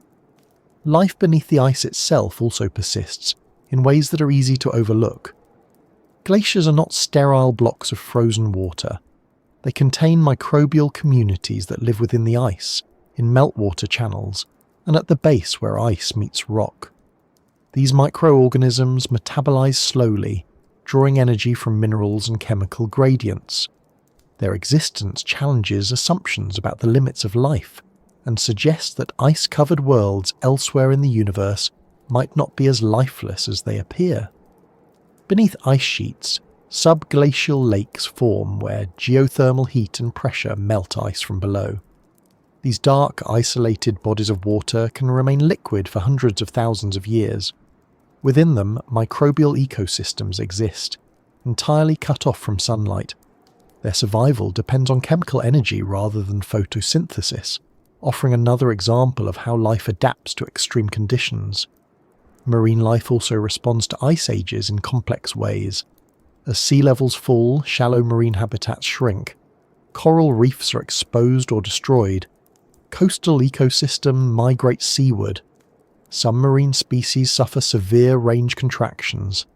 Life beneath the ice itself also persists, in ways that are easy to overlook. Glaciers are not sterile blocks of frozen water. They contain microbial communities that live within the ice, in meltwater channels, and at the base where ice meets rock. These microorganisms metabolize slowly, drawing energy from minerals and chemical gradients. Their existence challenges assumptions about the limits of life and suggests that ice-covered worlds elsewhere in the universe might not be as lifeless as they appear. Beneath ice sheets, subglacial lakes form where geothermal heat and pressure melt ice from below. These dark, isolated bodies of water can remain liquid for hundreds of thousands of years. Within them, microbial ecosystems exist, entirely cut off from sunlight. Their survival depends on chemical energy rather than photosynthesis, offering another example of how life adapts to extreme conditions. Marine life also responds to ice ages in complex ways. As sea levels fall, shallow marine habitats shrink. Coral reefs are exposed or destroyed. Coastal ecosystems migrate seaward. Some marine species suffer severe range contractions.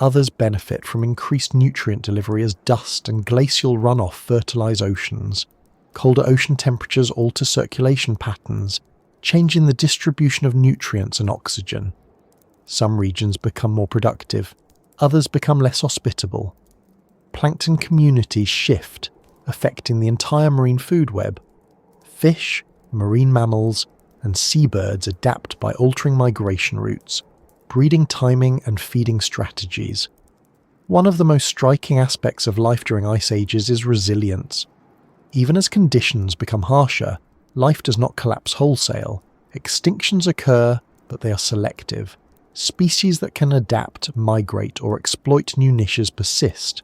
Others benefit from increased nutrient delivery as dust and glacial runoff fertilize oceans. Colder ocean temperatures alter circulation patterns, changing the distribution of nutrients and oxygen. Some regions become more productive, others become less hospitable. Plankton communities shift, affecting the entire marine food web. Fish, marine mammals, and seabirds adapt by altering migration routes, breeding timing and feeding strategies. One of the most striking aspects of life during ice ages is resilience. Even as conditions become harsher, life does not collapse wholesale. Extinctions occur, but they are selective. Species that can adapt, migrate, or exploit new niches persist.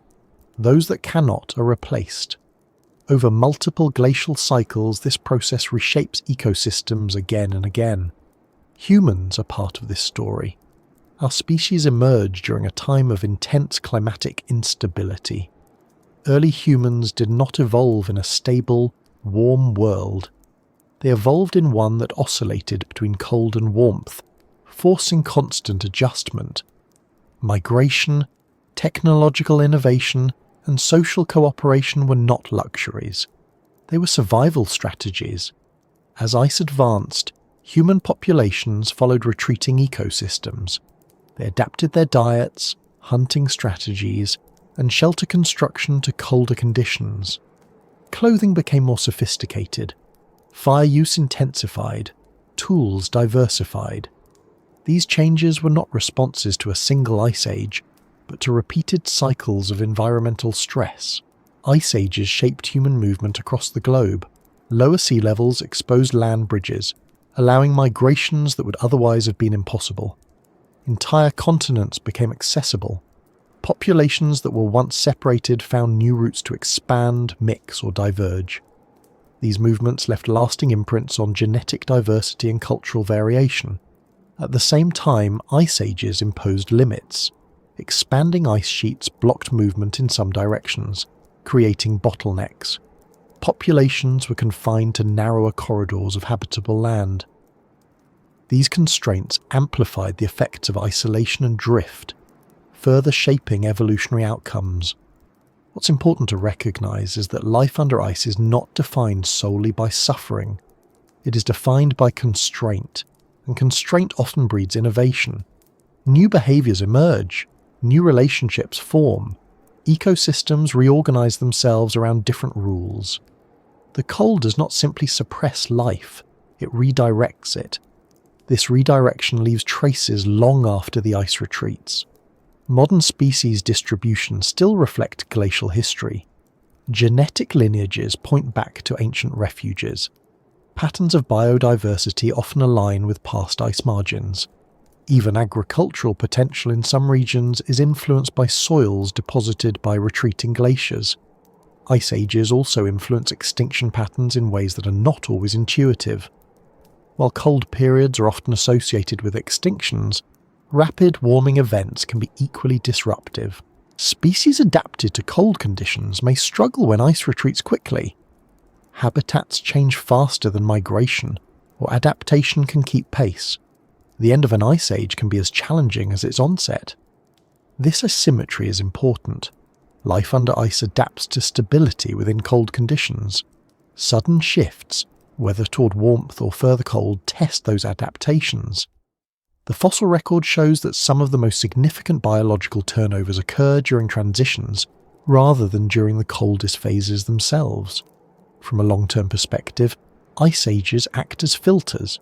Those that cannot are replaced. Over multiple glacial cycles, this process reshapes ecosystems again and again. Humans are part of this story. Our species emerged during a time of intense climatic instability. Early humans did not evolve in a stable, warm world. They evolved in one that oscillated between cold and warmth, forcing constant adjustment. Migration, technological innovation, and social cooperation were not luxuries. They were survival strategies. As ice advanced, human populations followed retreating ecosystems. They adapted their diets, hunting strategies, and shelter construction to colder conditions. Clothing became more sophisticated. Fire use intensified. Tools diversified. These changes were not responses to a single ice age, but to repeated cycles of environmental stress. Ice ages shaped human movement across the globe. Lower sea levels exposed land bridges, allowing migrations that would otherwise have been impossible. Entire continents became accessible. Populations that were once separated found new routes to expand, mix, or diverge. These movements left lasting imprints on genetic diversity and cultural variation. At the same time, ice ages imposed limits. Expanding ice sheets blocked movement in some directions, creating bottlenecks. Populations were confined to narrower corridors of habitable land. These constraints amplified the effects of isolation and drift, further shaping evolutionary outcomes. What's important to recognize is that life under ice is not defined solely by suffering. It is defined by constraint, and constraint often breeds innovation. New behaviors emerge, new relationships form, ecosystems reorganize themselves around different rules. The cold does not simply suppress life, it redirects it. This redirection leaves traces long after the ice retreats. Modern species distribution still reflect glacial history. Genetic lineages point back to ancient refuges. Patterns of biodiversity often align with past ice margins. Even agricultural potential in some regions is influenced by soils deposited by retreating glaciers. Ice ages also influence extinction patterns in ways that are not always intuitive. While cold periods are often associated with extinctions, rapid warming events can be equally disruptive. Species adapted to cold conditions may struggle when ice retreats quickly. Habitats change faster than migration, or adaptation can keep pace. The end of an ice age can be as challenging as its onset. This asymmetry is important. Life under ice adapts to stability within cold conditions. Sudden shifts, whether toward warmth or further cold, test those adaptations. The fossil record shows that some of the most significant biological turnovers occur during transitions rather than during the coldest phases themselves. From a long-term perspective, ice ages act as filters.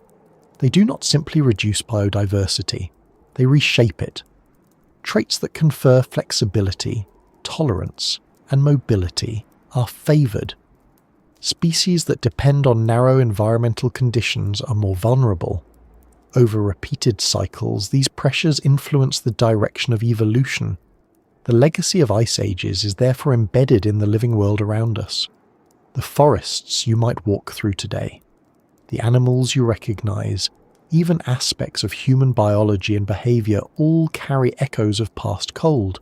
They do not simply reduce biodiversity, they reshape it. Traits that confer flexibility, tolerance, and mobility are favoured. Species that depend on narrow environmental conditions are more vulnerable. Over repeated cycles, these pressures influence the direction of evolution. The legacy of ice ages is therefore embedded in the living world around us. The forests you might walk through today, the animals you recognise, even aspects of human biology and behaviour all carry echoes of past cold.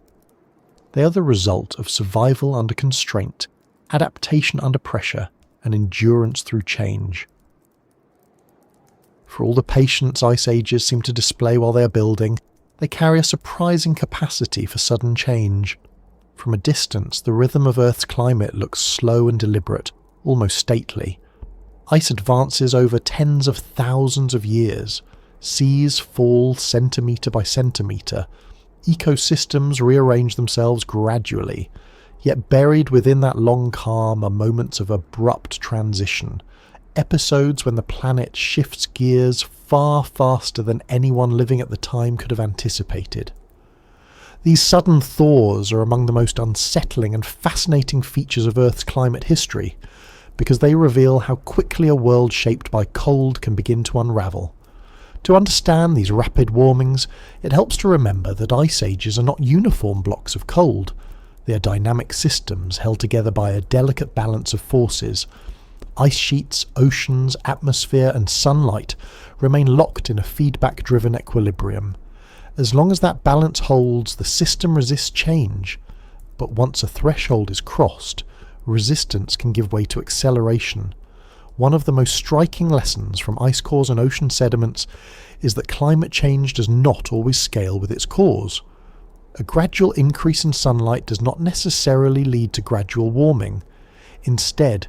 They are the result of survival under constraint, adaptation under pressure, and endurance through change. For all the patience ice ages seem to display while they are building, they carry a surprising capacity for sudden change. From a distance, the rhythm of Earth's climate looks slow and deliberate, almost stately. Ice advances over tens of thousands of years. Seas fall centimetre by centimetre. Ecosystems rearrange themselves gradually. Yet buried within that long calm are moments of abrupt transition. Episodes when the planet shifts gears far faster than anyone living at the time could have anticipated. These sudden thaws are among the most unsettling and fascinating features of Earth's climate history, because they reveal how quickly a world shaped by cold can begin to unravel. To understand these rapid warmings, it helps to remember that ice ages are not uniform blocks of cold. They are dynamic systems held together by a delicate balance of forces. Ice sheets, oceans, atmosphere, and sunlight remain locked in a feedback-driven equilibrium. As long as that balance holds, the system resists change. But once a threshold is crossed, resistance can give way to acceleration. One of the most striking lessons from ice cores and ocean sediments is that climate change does not always scale with its cause. A gradual increase in sunlight does not necessarily lead to gradual warming. Instead,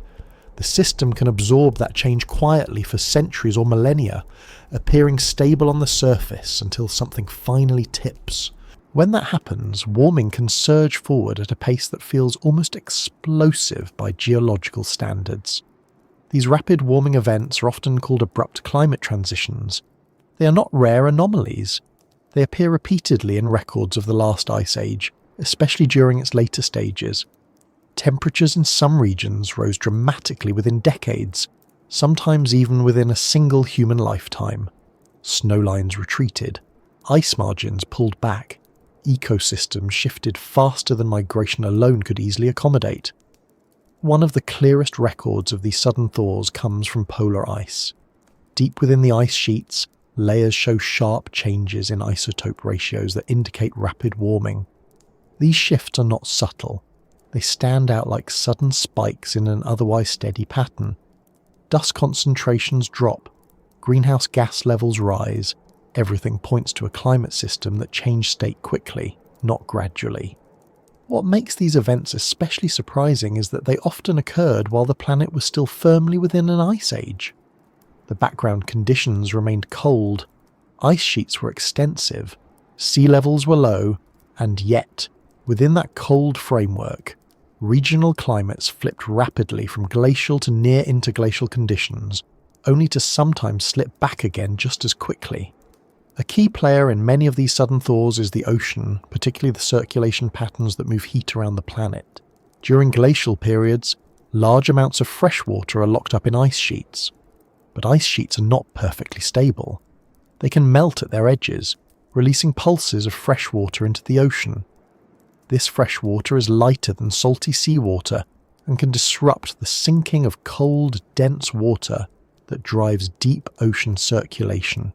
the system can absorb that change quietly for centuries or millennia, appearing stable on the surface until something finally tips. When that happens, warming can surge forward at a pace that feels almost explosive by geological standards. These rapid warming events are often called abrupt climate transitions. They are not rare anomalies. They appear repeatedly in records of the last ice age, especially during its later stages. Temperatures in some regions rose dramatically within decades, sometimes even within a single human lifetime. Snowlines retreated, ice margins pulled back, ecosystems shifted faster than migration alone could easily accommodate. One of the clearest records of these sudden thaws comes from polar ice. Deep within the ice sheets, layers show sharp changes in isotope ratios that indicate rapid warming. These shifts are not subtle. They stand out like sudden spikes in an otherwise steady pattern. Dust concentrations drop, greenhouse gas levels rise. Everything points to a climate system that changed state quickly, not gradually. What makes these events especially surprising is that they often occurred while the planet was still firmly within an ice age. The background conditions remained cold, ice sheets were extensive, sea levels were low, and yet, within that cold framework, regional climates flipped rapidly from glacial to near interglacial conditions, only to sometimes slip back again just as quickly. A key player in many of these sudden thaws is the ocean, particularly the circulation patterns that move heat around the planet. During glacial periods, large amounts of fresh water are locked up in ice sheets. But ice sheets are not perfectly stable. They can melt at their edges, releasing pulses of fresh water into the ocean. This fresh water is lighter than salty seawater and can disrupt the sinking of cold, dense water that drives deep ocean circulation.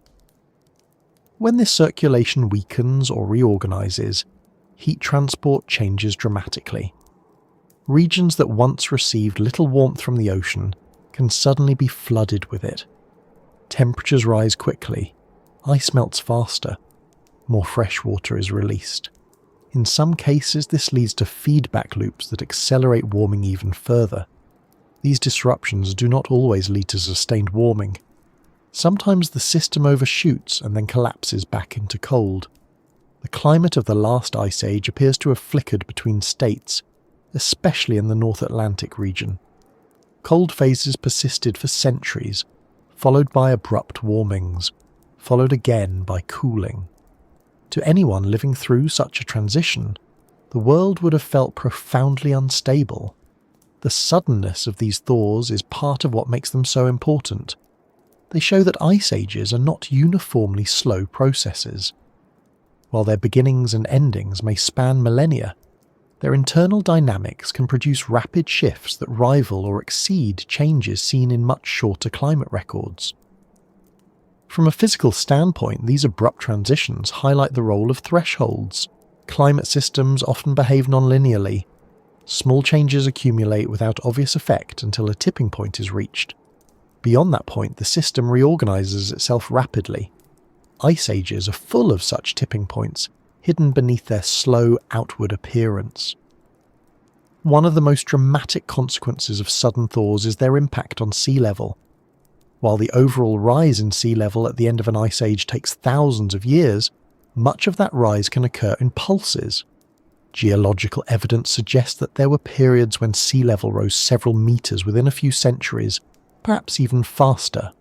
When this circulation weakens or reorganizes, heat transport changes dramatically. Regions that once received little warmth from the ocean can suddenly be flooded with it. Temperatures rise quickly, ice melts faster, more fresh water is released. In some cases, this leads to feedback loops that accelerate warming even further. These disruptions do not always lead to sustained warming. Sometimes the system overshoots and then collapses back into cold. The climate of the last ice age appears to have flickered between states, especially in the North Atlantic region. Cold phases persisted for centuries, followed by abrupt warmings, followed again by cooling. To anyone living through such a transition, the world would have felt profoundly unstable. The suddenness of these thaws is part of what makes them so important. They show that ice ages are not uniformly slow processes. While their beginnings and endings may span millennia, their internal dynamics can produce rapid shifts that rival or exceed changes seen in much shorter climate records. From a physical standpoint, these abrupt transitions highlight the role of thresholds. Climate systems often behave non-linearly. Small changes accumulate without obvious effect until a tipping point is reached. Beyond that point, the system reorganizes itself rapidly. Ice ages are full of such tipping points, hidden beneath their slow outward appearance. One of the most dramatic consequences of sudden thaws is their impact on sea level. While the overall rise in sea level at the end of an ice age takes thousands of years, much of that rise can occur in pulses. Geological evidence suggests that there were periods when sea level rose several meters within a few centuries, perhaps even faster.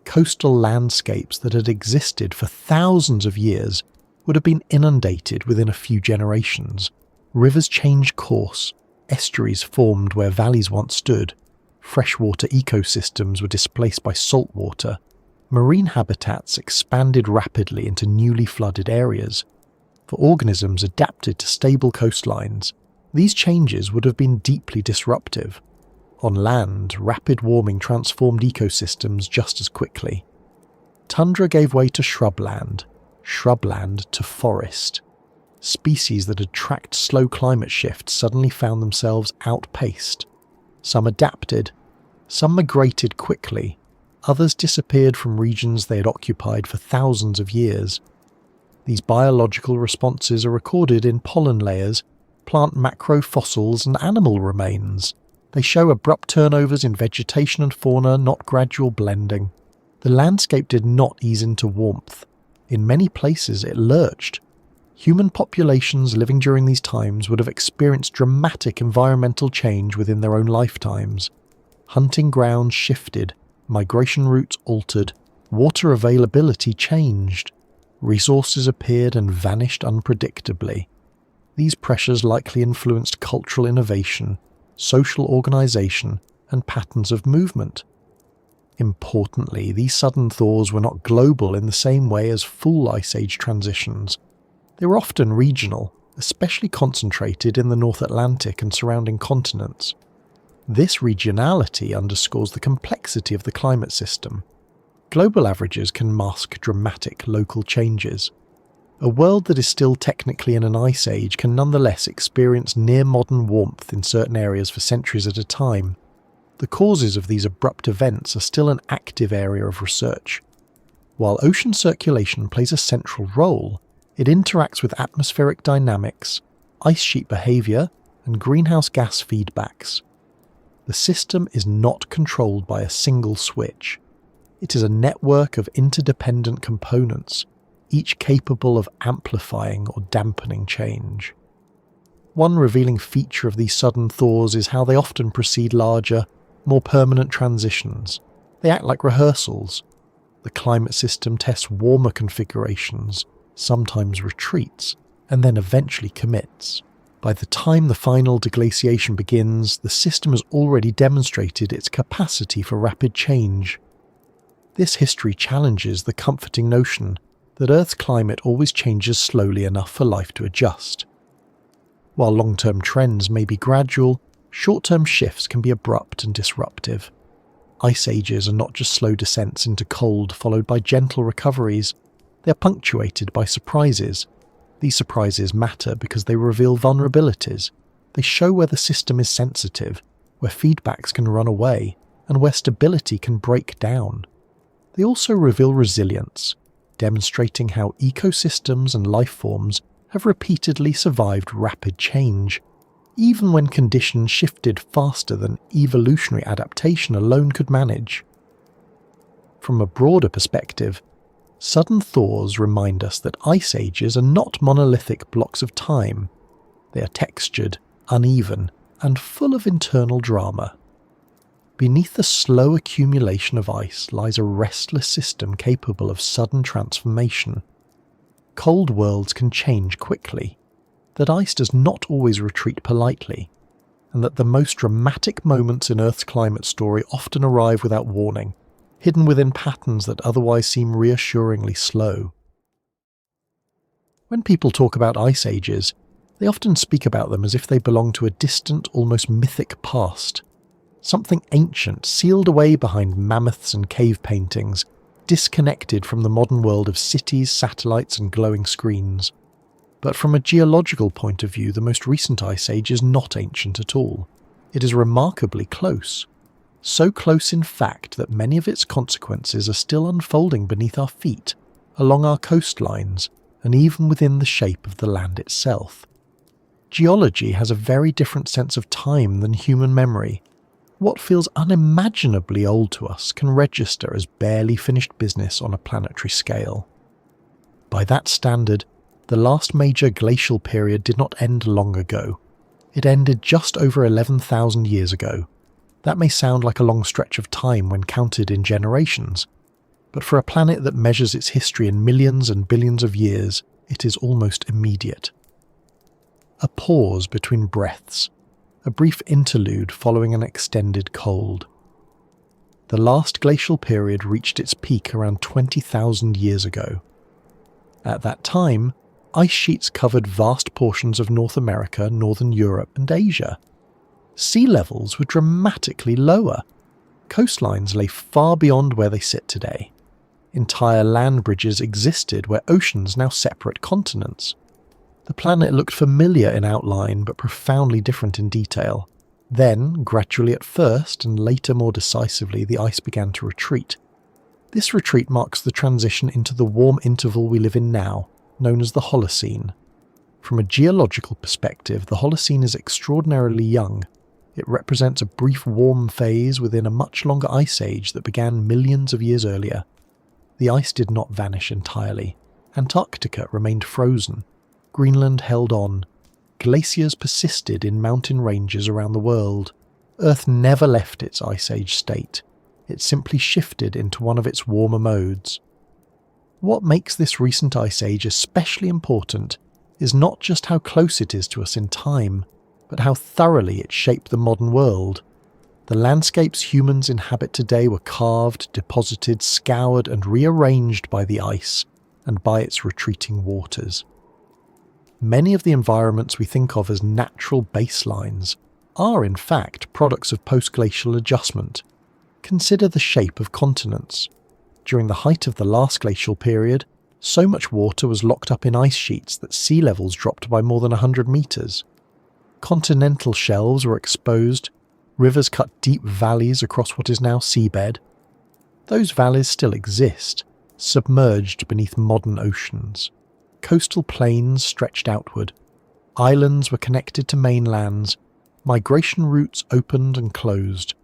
Coastal landscapes that had existed for thousands of years would have been inundated within a few generations. Rivers changed course, estuaries formed where valleys once stood, freshwater ecosystems were displaced by saltwater, marine habitats expanded rapidly into newly flooded areas. For organisms adapted to stable coastlines, these changes would have been deeply disruptive. On land, rapid warming transformed ecosystems just as quickly. Tundra gave way to shrubland to forest. Species that had tracked slow climate shifts suddenly found themselves outpaced. Some adapted, some migrated quickly, others disappeared from regions they had occupied for thousands of years. These biological responses are recorded in pollen layers, plant macrofossils and animal remains. They show abrupt turnovers in vegetation and fauna, not gradual blending. The landscape did not ease into warmth. In many places it lurched. Human populations living during these times would have experienced dramatic environmental change within their own lifetimes. Hunting grounds shifted, migration routes altered, water availability changed. Resources appeared and vanished unpredictably. These pressures likely influenced cultural innovation, social organisation, and patterns of movement. Importantly, these sudden thaws were not global in the same way as full ice age transitions. They were often regional, especially concentrated in the North Atlantic and surrounding continents. This regionality underscores the complexity of the climate system. Global averages can mask dramatic local changes. A world that is still technically in an ice age can nonetheless experience near-modern warmth in certain areas for centuries at a time. The causes of these abrupt events are still an active area of research. While ocean circulation plays a central role, it interacts with atmospheric dynamics, ice sheet behaviour, and greenhouse gas feedbacks. The system is not controlled by a single switch. It is a network of interdependent components, each capable of amplifying or dampening change. One revealing feature of these sudden thaws is how they often precede larger, more permanent transitions. They act like rehearsals. The climate system tests warmer configurations, sometimes retreats, and then eventually commits. By the time the final deglaciation begins, the system has already demonstrated its capacity for rapid change. This history challenges the comforting notion that Earth's climate always changes slowly enough for life to adjust. While long-term trends may be gradual, short-term shifts can be abrupt and disruptive. Ice ages are not just slow descents into cold followed by gentle recoveries. They are punctuated by surprises. These surprises matter because they reveal vulnerabilities. They show where the system is sensitive, where feedbacks can run away, and where stability can break down. They also reveal resilience, demonstrating how ecosystems and life forms have repeatedly survived rapid change, even when conditions shifted faster than evolutionary adaptation alone could manage. From a broader perspective, sudden thaws remind us that ice ages are not monolithic blocks of time. They are textured, uneven, and full of internal drama. Beneath the slow accumulation of ice lies a restless system capable of sudden transformation. Cold worlds can change quickly, that ice does not always retreat politely, and that the most dramatic moments in Earth's climate story often arrive without warning, hidden within patterns that otherwise seem reassuringly slow. When people talk about ice ages, they often speak about them as if they belong to a distant, almost mythic past. Something ancient, sealed away behind mammoths and cave paintings, disconnected from the modern world of cities, satellites and glowing screens. But from a geological point of view, the most recent ice age is not ancient at all. It is remarkably close. So close in fact that many of its consequences are still unfolding beneath our feet, along our coastlines, and even within the shape of the land itself. Geology has a very different sense of time than human memory. What feels unimaginably old to us can register as barely finished business on a planetary scale. By that standard, the last major glacial period did not end long ago. It ended just over 11,000 years ago. That may sound like a long stretch of time when counted in generations, but for a planet that measures its history in millions and billions of years, it is almost immediate. A pause between breaths, a brief interlude following an extended cold. The last glacial period reached its peak around 20,000 years ago. At that time, ice sheets covered vast portions of North America, Northern Europe, and Asia. Sea levels were dramatically lower. Coastlines lay far beyond where they sit today. Entire land bridges existed where oceans now separate continents. The planet looked familiar in outline but profoundly different in detail. Then, gradually at first and later more decisively, the ice began to retreat. This retreat marks the transition into the warm interval we live in now, known as the Holocene. From a geological perspective, the Holocene is extraordinarily young. It represents a brief warm phase within a much longer ice age that began millions of years earlier. The ice did not vanish entirely. Antarctica remained frozen. Greenland held on. Glaciers persisted in mountain ranges around the world. Earth never left its ice age state. It simply shifted into one of its warmer modes. What makes this recent ice age especially important is not just how close it is to us in time, but how thoroughly it shaped the modern world. The landscapes humans inhabit today were carved, deposited, scoured and rearranged by the ice and by its retreating waters. Many of the environments we think of as natural baselines are in fact products of post-glacial adjustment. Consider the shape of continents. During the height of the last glacial period, so much water was locked up in ice sheets that sea levels dropped by more than 100 metres. Continental shelves were exposed, rivers cut deep valleys across what is now seabed. Those valleys still exist, submerged beneath modern oceans. Coastal plains stretched outward. Islands were connected to mainlands. Migration routes opened and closed.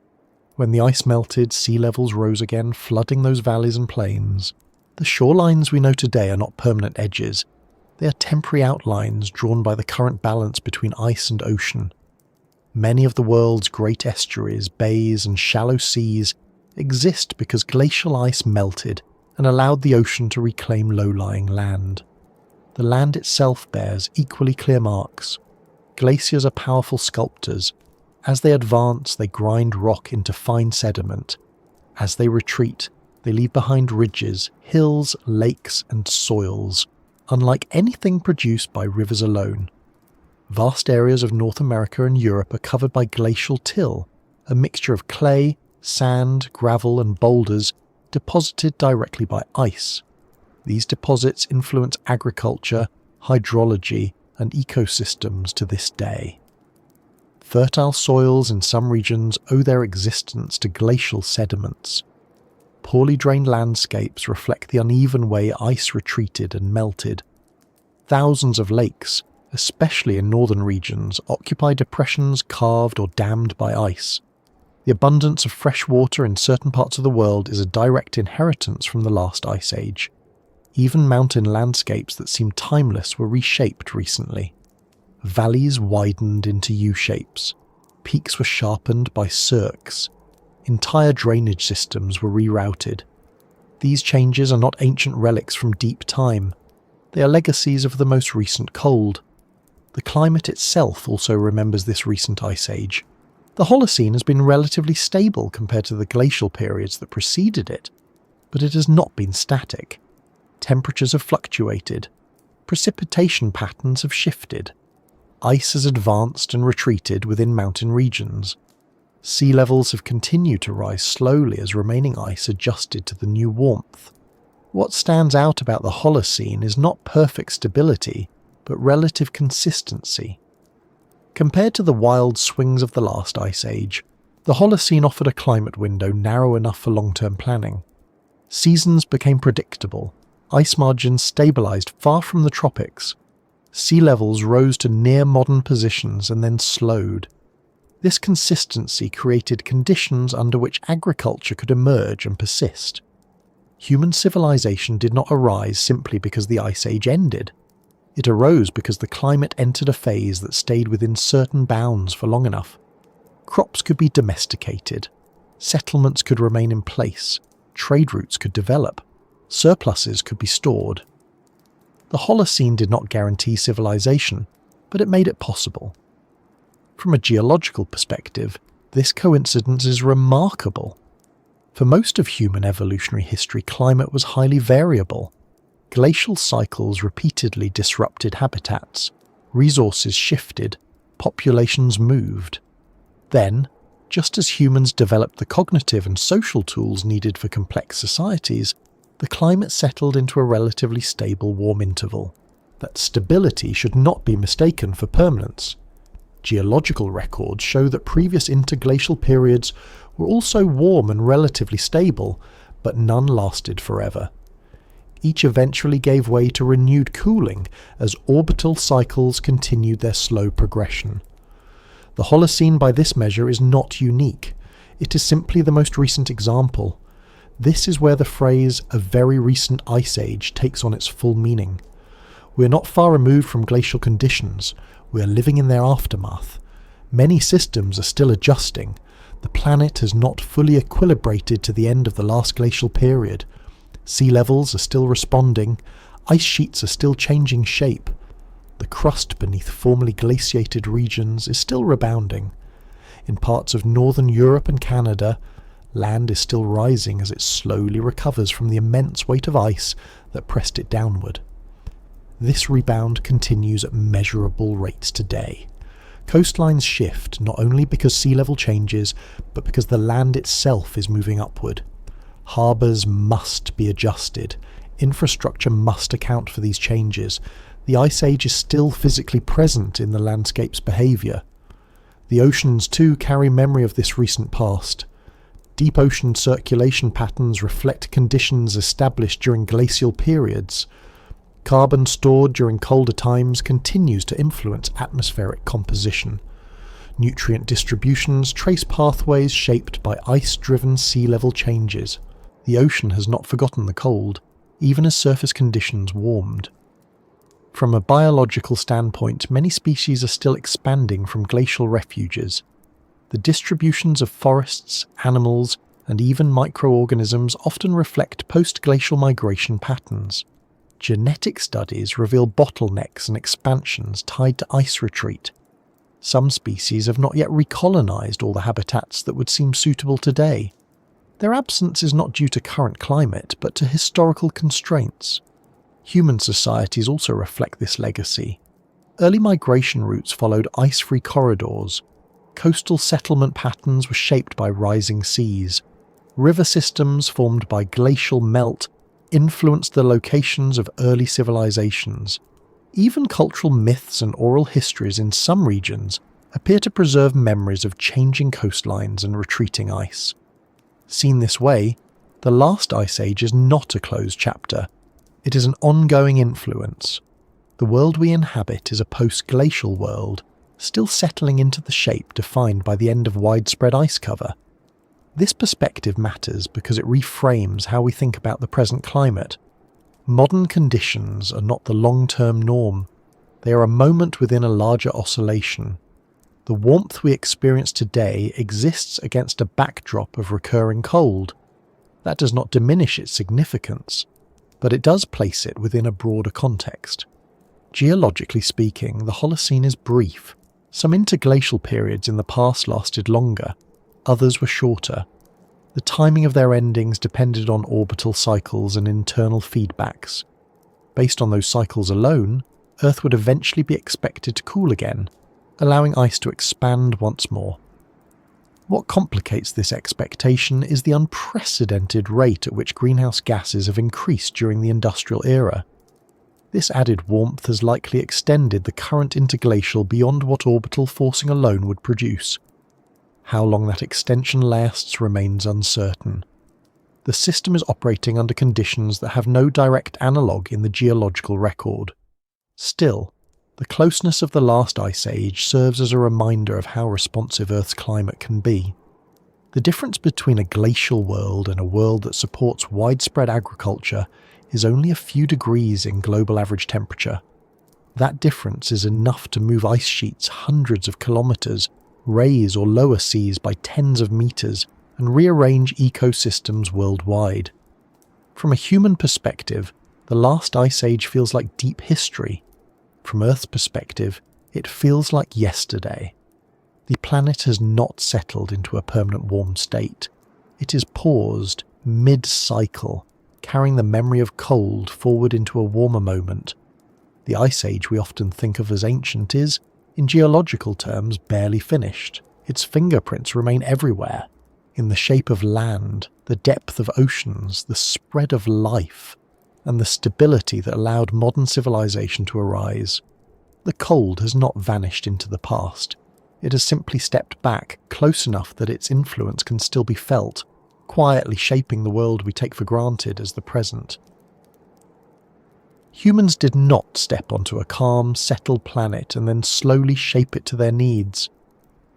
When the ice melted, sea levels rose again, flooding those valleys and plains. The shorelines we know today are not permanent edges. They are temporary outlines drawn by the current balance between ice and ocean. Many of the world's great estuaries, bays and shallow seas exist because glacial ice melted and allowed the ocean to reclaim low-lying land. The land itself bears equally clear marks. Glaciers are powerful sculptors. As they advance, they grind rock into fine sediment. As they retreat, they leave behind ridges, hills, lakes, and soils, unlike anything produced by rivers alone. Vast areas of North America and Europe are covered by glacial till, a mixture of clay, sand, gravel, and boulders deposited directly by ice. These deposits influence agriculture, hydrology, and ecosystems to this day. Fertile soils in some regions owe their existence to glacial sediments. Poorly drained landscapes reflect the uneven way ice retreated and melted. Thousands of lakes, especially in northern regions, occupy depressions carved or dammed by ice. The abundance of fresh water in certain parts of the world is a direct inheritance from the last ice age. Even mountain landscapes that seem timeless were reshaped recently. Valleys widened into U-shapes. Peaks were sharpened by cirques. Entire drainage systems were rerouted. These changes are not ancient relics from deep time. They are legacies of the most recent cold. The climate itself also remembers this recent ice age. The Holocene has been relatively stable compared to the glacial periods that preceded it, but it has not been static. Temperatures have fluctuated. Precipitation patterns have shifted. Ice has advanced and retreated within mountain regions. Sea levels have continued to rise slowly as remaining ice adjusted to the new warmth. What stands out about the Holocene is not perfect stability, but relative consistency. Compared to the wild swings of the last ice age, the Holocene offered a climate window narrow enough for long-term planning. Seasons became predictable. Ice margins stabilized far from the tropics. Sea levels rose to near-modern positions and then slowed. This consistency created conditions under which agriculture could emerge and persist. Human civilization did not arise simply because the Ice Age ended. It arose because the climate entered a phase that stayed within certain bounds for long enough. Crops could be domesticated. Settlements could remain in place. Trade routes could develop. Surpluses could be stored. The Holocene did not guarantee civilization, but it made it possible. From a geological perspective, this coincidence is remarkable. For most of human evolutionary history, climate was highly variable. Glacial cycles repeatedly disrupted habitats, resources shifted, populations moved. Then, just as humans developed the cognitive and social tools needed for complex societies, the climate settled into a relatively stable warm interval. That stability should not be mistaken for permanence. Geological records show that previous interglacial periods were also warm and relatively stable, but none lasted forever. Each eventually gave way to renewed cooling as orbital cycles continued their slow progression. The Holocene by this measure is not unique. It is simply the most recent example. This is where the phrase "a very recent ice age" takes on its full meaning. We are not far removed from glacial conditions. We are living in their aftermath. Many systems are still adjusting. The planet has not fully equilibrated to the end of the last glacial period. Sea levels are still responding. Ice sheets are still changing shape. The crust beneath formerly glaciated regions is still rebounding. In parts of northern Europe and Canada, land is still rising as it slowly recovers from the immense weight of ice that pressed it downward. This rebound continues at measurable rates today. Coastlines shift not only because sea level changes, but because the land itself is moving upward. Harbours must be adjusted. Infrastructure must account for these changes. The Ice Age is still physically present in the landscape's behaviour. The oceans too carry memory of this recent past. Deep ocean circulation patterns reflect conditions established during glacial periods. Carbon stored during colder times continues to influence atmospheric composition. Nutrient distributions trace pathways shaped by ice-driven sea level changes. The ocean has not forgotten the cold, even as surface conditions warmed. From a biological standpoint, many species are still expanding from glacial refuges. The distributions of forests, animals, and even microorganisms often reflect post-glacial migration patterns. Genetic studies reveal bottlenecks and expansions tied to ice retreat. Some species have not yet recolonized all the habitats that would seem suitable today. Their absence is not due to current climate, but to historical constraints. Human societies also reflect this legacy. Early migration routes followed ice-free corridors. Coastal settlement patterns were shaped by rising seas. River systems formed by glacial melt influenced the locations of early civilizations. Even cultural myths and oral histories in some regions appear to preserve memories of changing coastlines and retreating ice. Seen this way, the last ice age is not a closed chapter. It is an ongoing influence. The world we inhabit is a post-glacial world, still settling into the shape defined by the end of widespread ice cover. This perspective matters because it reframes how we think about the present climate. Modern conditions are not the long-term norm. They are a moment within a larger oscillation. The warmth we experience today exists against a backdrop of recurring cold. That does not diminish its significance, but it does place it within a broader context. Geologically speaking, the Holocene is brief. Some interglacial periods in the past lasted longer, others were shorter. The timing of their endings depended on orbital cycles and internal feedbacks. Based on those cycles alone, Earth would eventually be expected to cool again, allowing ice to expand once more. What complicates this expectation is the unprecedented rate at which greenhouse gases have increased during the industrial era. This added warmth has likely extended the current interglacial beyond what orbital forcing alone would produce. How long that extension lasts remains uncertain. The system is operating under conditions that have no direct analogue in the geological record. Still, the closeness of the last ice age serves as a reminder of how responsive Earth's climate can be. The difference between a glacial world and a world that supports widespread agriculture is only a few degrees in global average temperature. That difference is enough to move ice sheets hundreds of kilometres, raise or lower seas by tens of metres, and rearrange ecosystems worldwide. From a human perspective, the last ice age feels like deep history. From Earth's perspective, it feels like yesterday. The planet has not settled into a permanent warm state. It is paused mid-cycle, carrying the memory of cold forward into a warmer moment. The ice age we often think of as ancient is, in geological terms, barely finished. Its fingerprints remain everywhere, in the shape of land, the depth of oceans, the spread of life, and the stability that allowed modern civilization to arise. The cold has not vanished into the past. It has simply stepped back close enough that its influence can still be felt, quietly shaping the world we take for granted as the present. Humans did not step onto a calm, settled planet and then slowly shape it to their needs.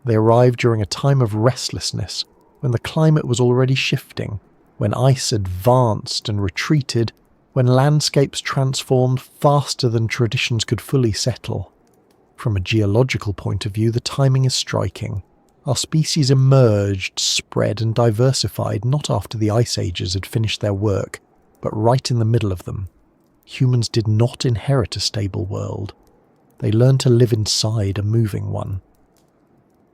They arrived during a time of restlessness, when the climate was already shifting, when ice advanced and retreated, when landscapes transformed faster than traditions could fully settle. From a geological point of view, the timing is striking. Our species emerged, spread and diversified not after the ice ages had finished their work, but right in the middle of them. Humans did not inherit a stable world. They learned to live inside a moving one.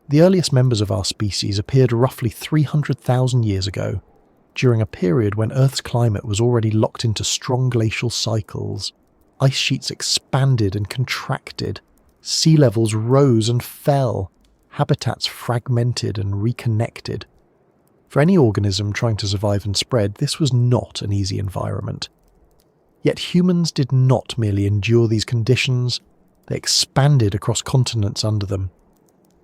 The earliest members of our species appeared roughly 300,000 years ago, during a period when Earth's climate was already locked into strong glacial cycles. Ice sheets expanded and contracted, sea levels rose and fell, habitats fragmented and reconnected. For any organism trying to survive and spread, this was not an easy environment. Yet humans did not merely endure these conditions, they expanded across continents under them.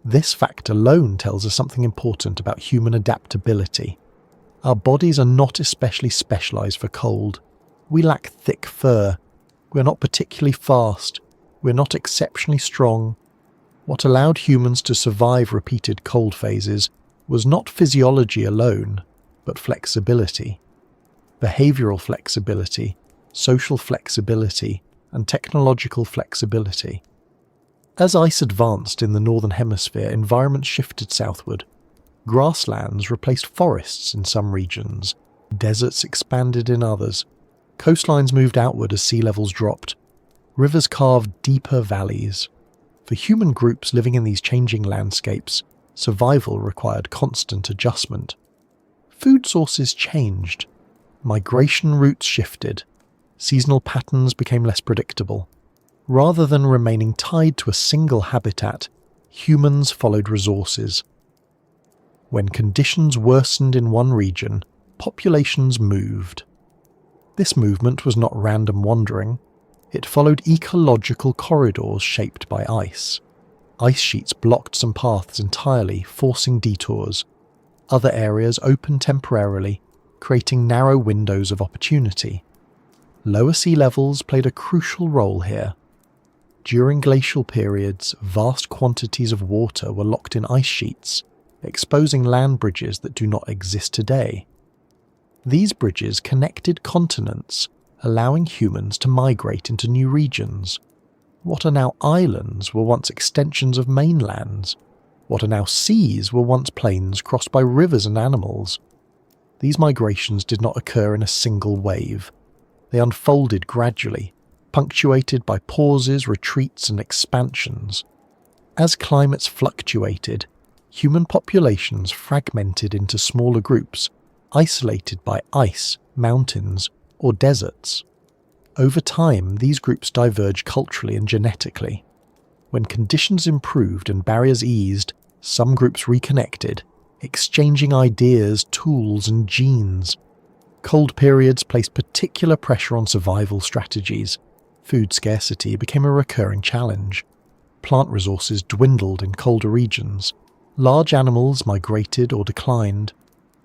This fact alone tells us something important about human adaptability. Our bodies are not especially specialised for cold. We lack thick fur. We're not particularly fast. We're not exceptionally strong. What allowed humans to survive repeated cold phases was not physiology alone, but flexibility. Behavioural flexibility, social flexibility, and technological flexibility. As ice advanced in the northern hemisphere, environments shifted southward. Grasslands replaced forests in some regions, deserts expanded in others, coastlines moved outward as sea levels dropped, rivers carved deeper valleys. For human groups living in these changing landscapes, survival required constant adjustment. Food sources changed, migration routes shifted, seasonal patterns became less predictable. Rather than remaining tied to a single habitat, humans followed resources. When conditions worsened in one region, populations moved. This movement was not random wandering. It followed ecological corridors shaped by ice. Ice sheets blocked some paths entirely, forcing detours. Other areas opened temporarily, creating narrow windows of opportunity. Lower sea levels played a crucial role here. During glacial periods, vast quantities of water were locked in ice sheets, exposing land bridges that do not exist today. These bridges connected continents, allowing humans to migrate into new regions. What are now islands were once extensions of mainlands. What are now seas were once plains crossed by rivers and animals. These migrations did not occur in a single wave. They unfolded gradually, punctuated by pauses, retreats, and expansions. As climates fluctuated, human populations fragmented into smaller groups, isolated by ice, mountains, or deserts. Over time, these groups diverged culturally and genetically. When conditions improved and barriers eased, some groups reconnected, exchanging ideas, tools, and genes. Cold periods placed particular pressure on survival strategies. Food scarcity became a recurring challenge. Plant resources dwindled in colder regions. Large animals migrated or declined.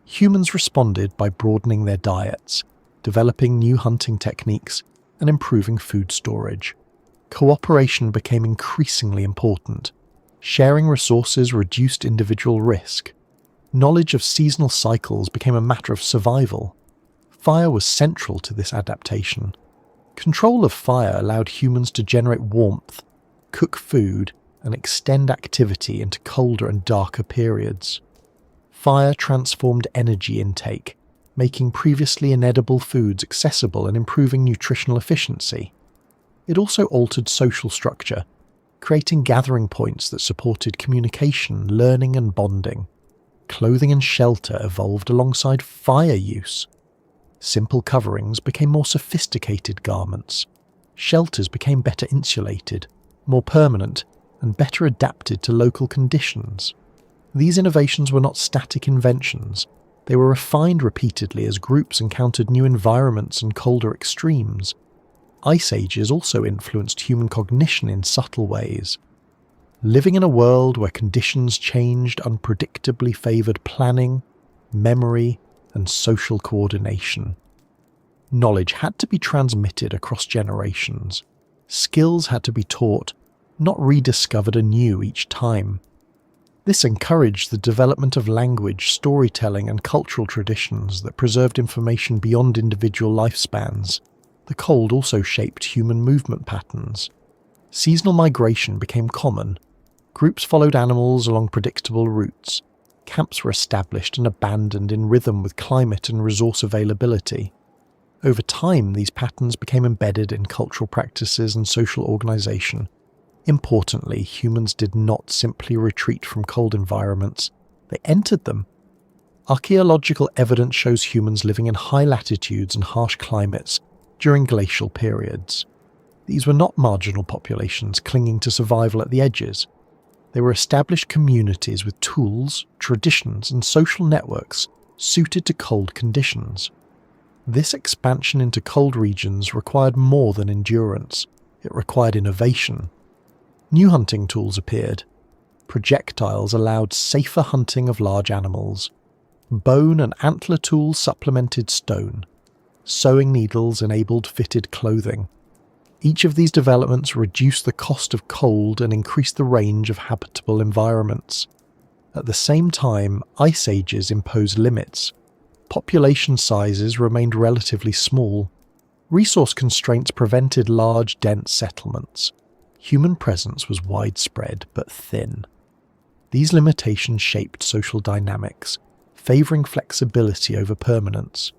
Humans responded by broadening their diets, developing new hunting techniques, and improving food storage. Cooperation became increasingly important. Sharing resources reduced individual risk. Knowledge of seasonal cycles became a matter of survival. Fire was central to this adaptation. Control of fire allowed humans to generate warmth, cook food, and extend activity into colder and darker periods. Fire transformed energy intake, making previously inedible foods accessible and improving nutritional efficiency. It also altered social structure, creating gathering points that supported communication, learning, and bonding. Clothing and shelter evolved alongside fire use. Simple coverings became more sophisticated garments. Shelters became better insulated, more permanent, and better adapted to local conditions. These innovations were not static inventions. They were refined repeatedly as groups encountered new environments and colder extremes. Ice ages also influenced human cognition in subtle ways. Living in a world where conditions changed unpredictably favoured planning, memory, and social coordination. Knowledge had to be transmitted across generations. Skills had to be taught, not rediscovered anew each time. This encouraged the development of language, storytelling, and cultural traditions that preserved information beyond individual lifespans. The cold also shaped human movement patterns. Seasonal migration became common. Groups followed animals along predictable routes. Camps were established and abandoned in rhythm with climate and resource availability. Over time, these patterns became embedded in cultural practices and social organization. Importantly, humans did not simply retreat from cold environments, they entered them. Archaeological evidence shows humans living in high latitudes and harsh climates during glacial periods. These were not marginal populations clinging to survival at the edges. They were established communities with tools, traditions, and social networks suited to cold conditions. This expansion into cold regions required more than endurance. It required innovation. New hunting tools appeared. Projectiles allowed safer hunting of large animals. Bone and antler tools supplemented stone. Sewing needles enabled fitted clothing. Each of these developments reduced the cost of cold and increased the range of habitable environments. At the same time, ice ages imposed limits. Population sizes remained relatively small. Resource constraints prevented large, dense settlements. Human presence was widespread but thin. These limitations shaped social dynamics, favouring flexibility over permanence.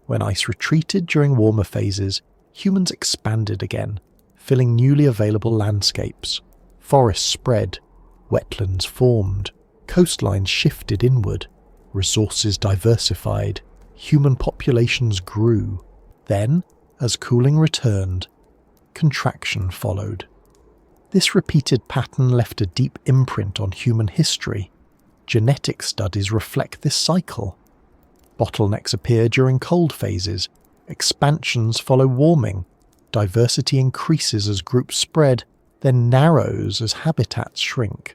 When ice retreated during warmer phases, humans expanded again, filling newly available landscapes. Forests spread, wetlands formed, coastlines shifted inward, resources diversified, human populations grew. Then, as cooling returned, contraction followed. This repeated pattern left a deep imprint on human history. Genetic studies reflect this cycle. Bottlenecks appear during cold phases. Expansions follow warming. Diversity increases as groups spread, then narrows as habitats shrink.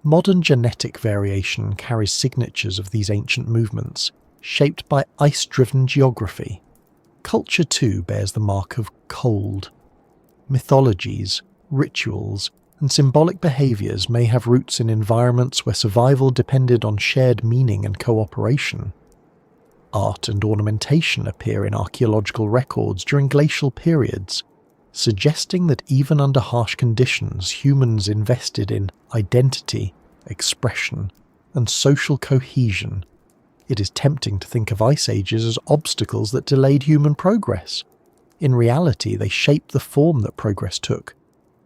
Modern genetic variation carries signatures of these ancient movements, shaped by ice-driven geography. Culture too bears the mark of cold. Mythologies, rituals, and symbolic behaviours may have roots in environments where survival depended on shared meaning and cooperation. Art and ornamentation appear in archaeological records during glacial periods, suggesting that even under harsh conditions humans invested in identity, expression, and social cohesion. It is tempting to think of ice ages as obstacles that delayed human progress. In reality, they shaped the form that progress took.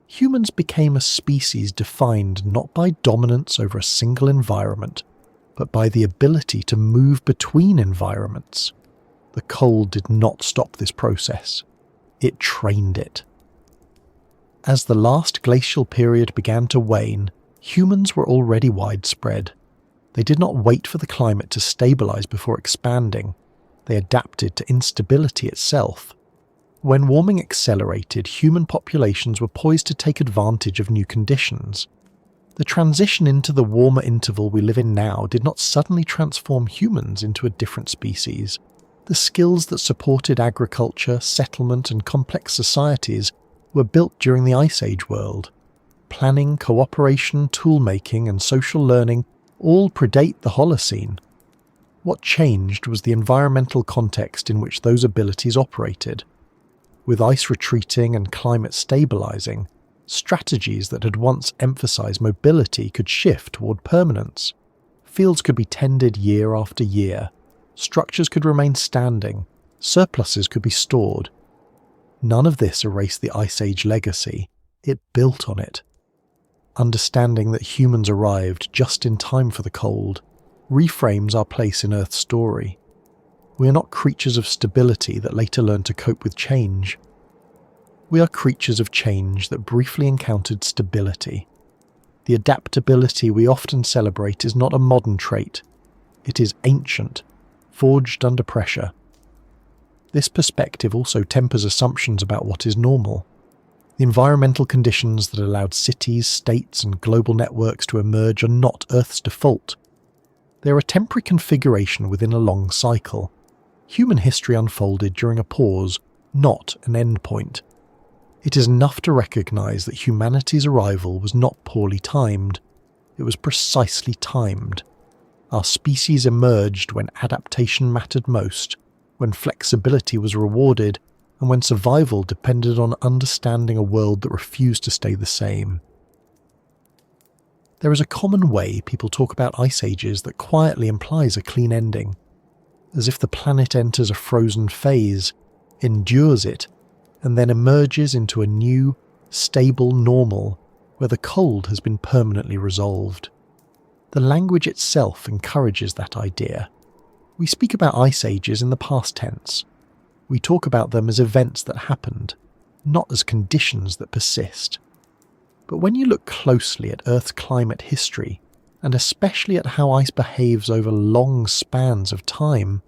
Humans became a species defined not by dominance over a single environment, but by the ability to move between environments. The cold did not stop this process. It trained it. As the last glacial period began to wane, humans were already widespread. They did not wait for the climate to stabilize before expanding. They adapted to instability itself. When warming accelerated, human populations were poised to take advantage of new conditions. The transition into the warmer interval we live in now did not suddenly transform humans into a different species. The skills that supported agriculture, settlement, and complex societies were built during the Ice Age world. Planning, cooperation, tool-making, and social learning all predate the Holocene. What changed was the environmental context in which those abilities operated. With ice retreating and climate stabilizing, strategies that had once emphasized mobility could shift toward permanence. Fields could be tended year after year. Structures could remain standing. Surpluses could be stored. None of this erased the Ice Age legacy. It built on it. Understanding that humans arrived just in time for the cold reframes our place in Earth's story. We are not creatures of stability that later learned to cope with change. We are creatures of change that briefly encountered stability. The adaptability we often celebrate is not a modern trait. It is ancient, forged under pressure. This perspective also tempers assumptions about what is normal. The environmental conditions that allowed cities, states, and global networks to emerge are not Earth's default. They are a temporary configuration within a long cycle. Human history unfolded during a pause, not an endpoint. It is enough to recognize that humanity's arrival was not poorly timed. It was precisely timed. Our species emerged when adaptation mattered most, when flexibility was rewarded, and when survival depended on understanding a world that refused to stay the same. There is a common way people talk about ice ages that quietly implies a clean ending, as if the planet enters a frozen phase, endures it, and then emerges into a new, stable normal where the cold has been permanently resolved. The language itself encourages that idea. We speak about ice ages in the past tense. We talk about them as events that happened, not as conditions that persist. But when you look closely at Earth's climate history, and especially at how ice behaves over long spans of time,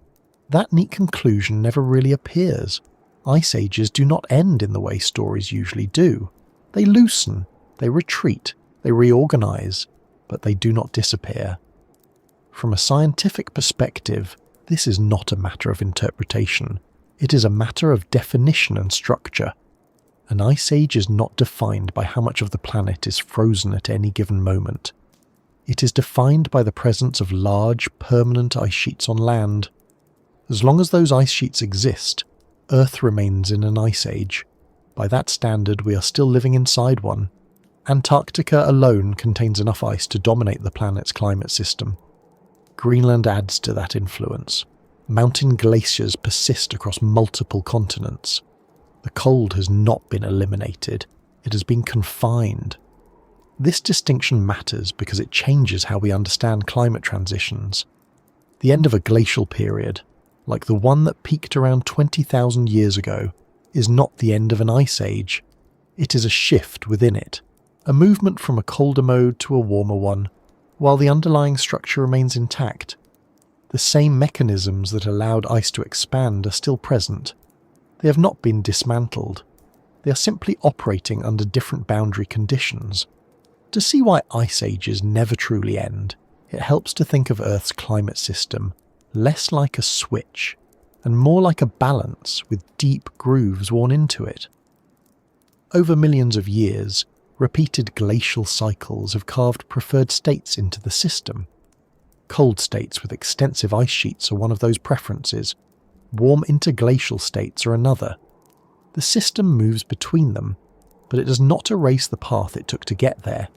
that neat conclusion never really appears. Ice ages do not end in the way stories usually do. They loosen, they retreat, they reorganize, but they do not disappear. From a scientific perspective, this is not a matter of interpretation. It is a matter of definition and structure. An ice age is not defined by how much of the planet is frozen at any given moment. It is defined by the presence of large, permanent ice sheets on land. As long as those ice sheets exist, Earth remains in an ice age. By that standard, we are still living inside one. Antarctica alone contains enough ice to dominate the planet's climate system. Greenland adds to that influence. Mountain glaciers persist across multiple continents. The cold has not been eliminated, it has been confined. This distinction matters because it changes how we understand climate transitions. The end of a glacial period, like the one that peaked around 20,000 years ago, is not the end of an ice age. It is a shift within it, a movement from a colder mode to a warmer one, while the underlying structure remains intact. The same mechanisms that allowed ice to expand are still present. They have not been dismantled. They are simply operating under different boundary conditions. To see why ice ages never truly end, it helps to think of Earth's climate system less like a switch and more like a balance with deep grooves worn into it. Over millions of years, repeated glacial cycles have carved preferred states into the system. Cold states with extensive ice sheets are one of those preferences. Warm interglacial states are another. The system moves between them, but it does not erase the path it took to get there.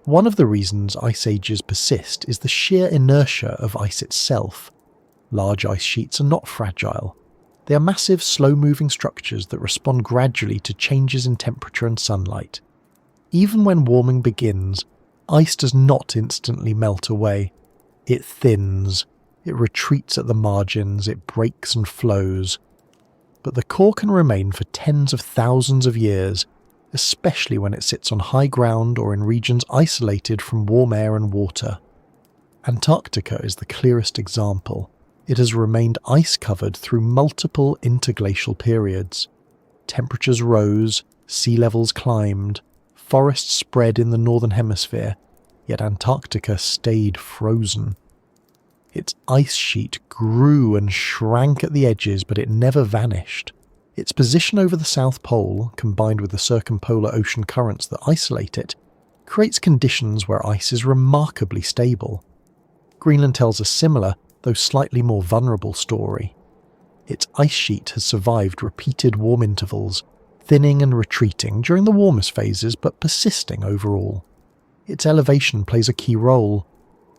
One of the reasons ice ages persist is the sheer inertia of ice itself. Large ice sheets are not fragile. They are massive, slow-moving structures that respond gradually to changes in temperature and sunlight. Even when warming begins, ice does not instantly melt away. It thins, it retreats at the margins, it breaks and flows. But the core can remain for tens of thousands of years, especially when it sits on high ground or in regions isolated from warm air and water. Antarctica is the clearest example. It has remained ice-covered through multiple interglacial periods. Temperatures rose, sea levels climbed, forests spread in the northern hemisphere, yet Antarctica stayed frozen. Its ice sheet grew and shrank at the edges, but it never vanished. Its position over the South Pole, combined with the circumpolar ocean currents that isolate it, creates conditions where ice is remarkably stable. Greenland tells a similar, though slightly more vulnerable story. Its ice sheet has survived repeated warm intervals, thinning and retreating during the warmest phases but persisting overall. Its elevation plays a key role.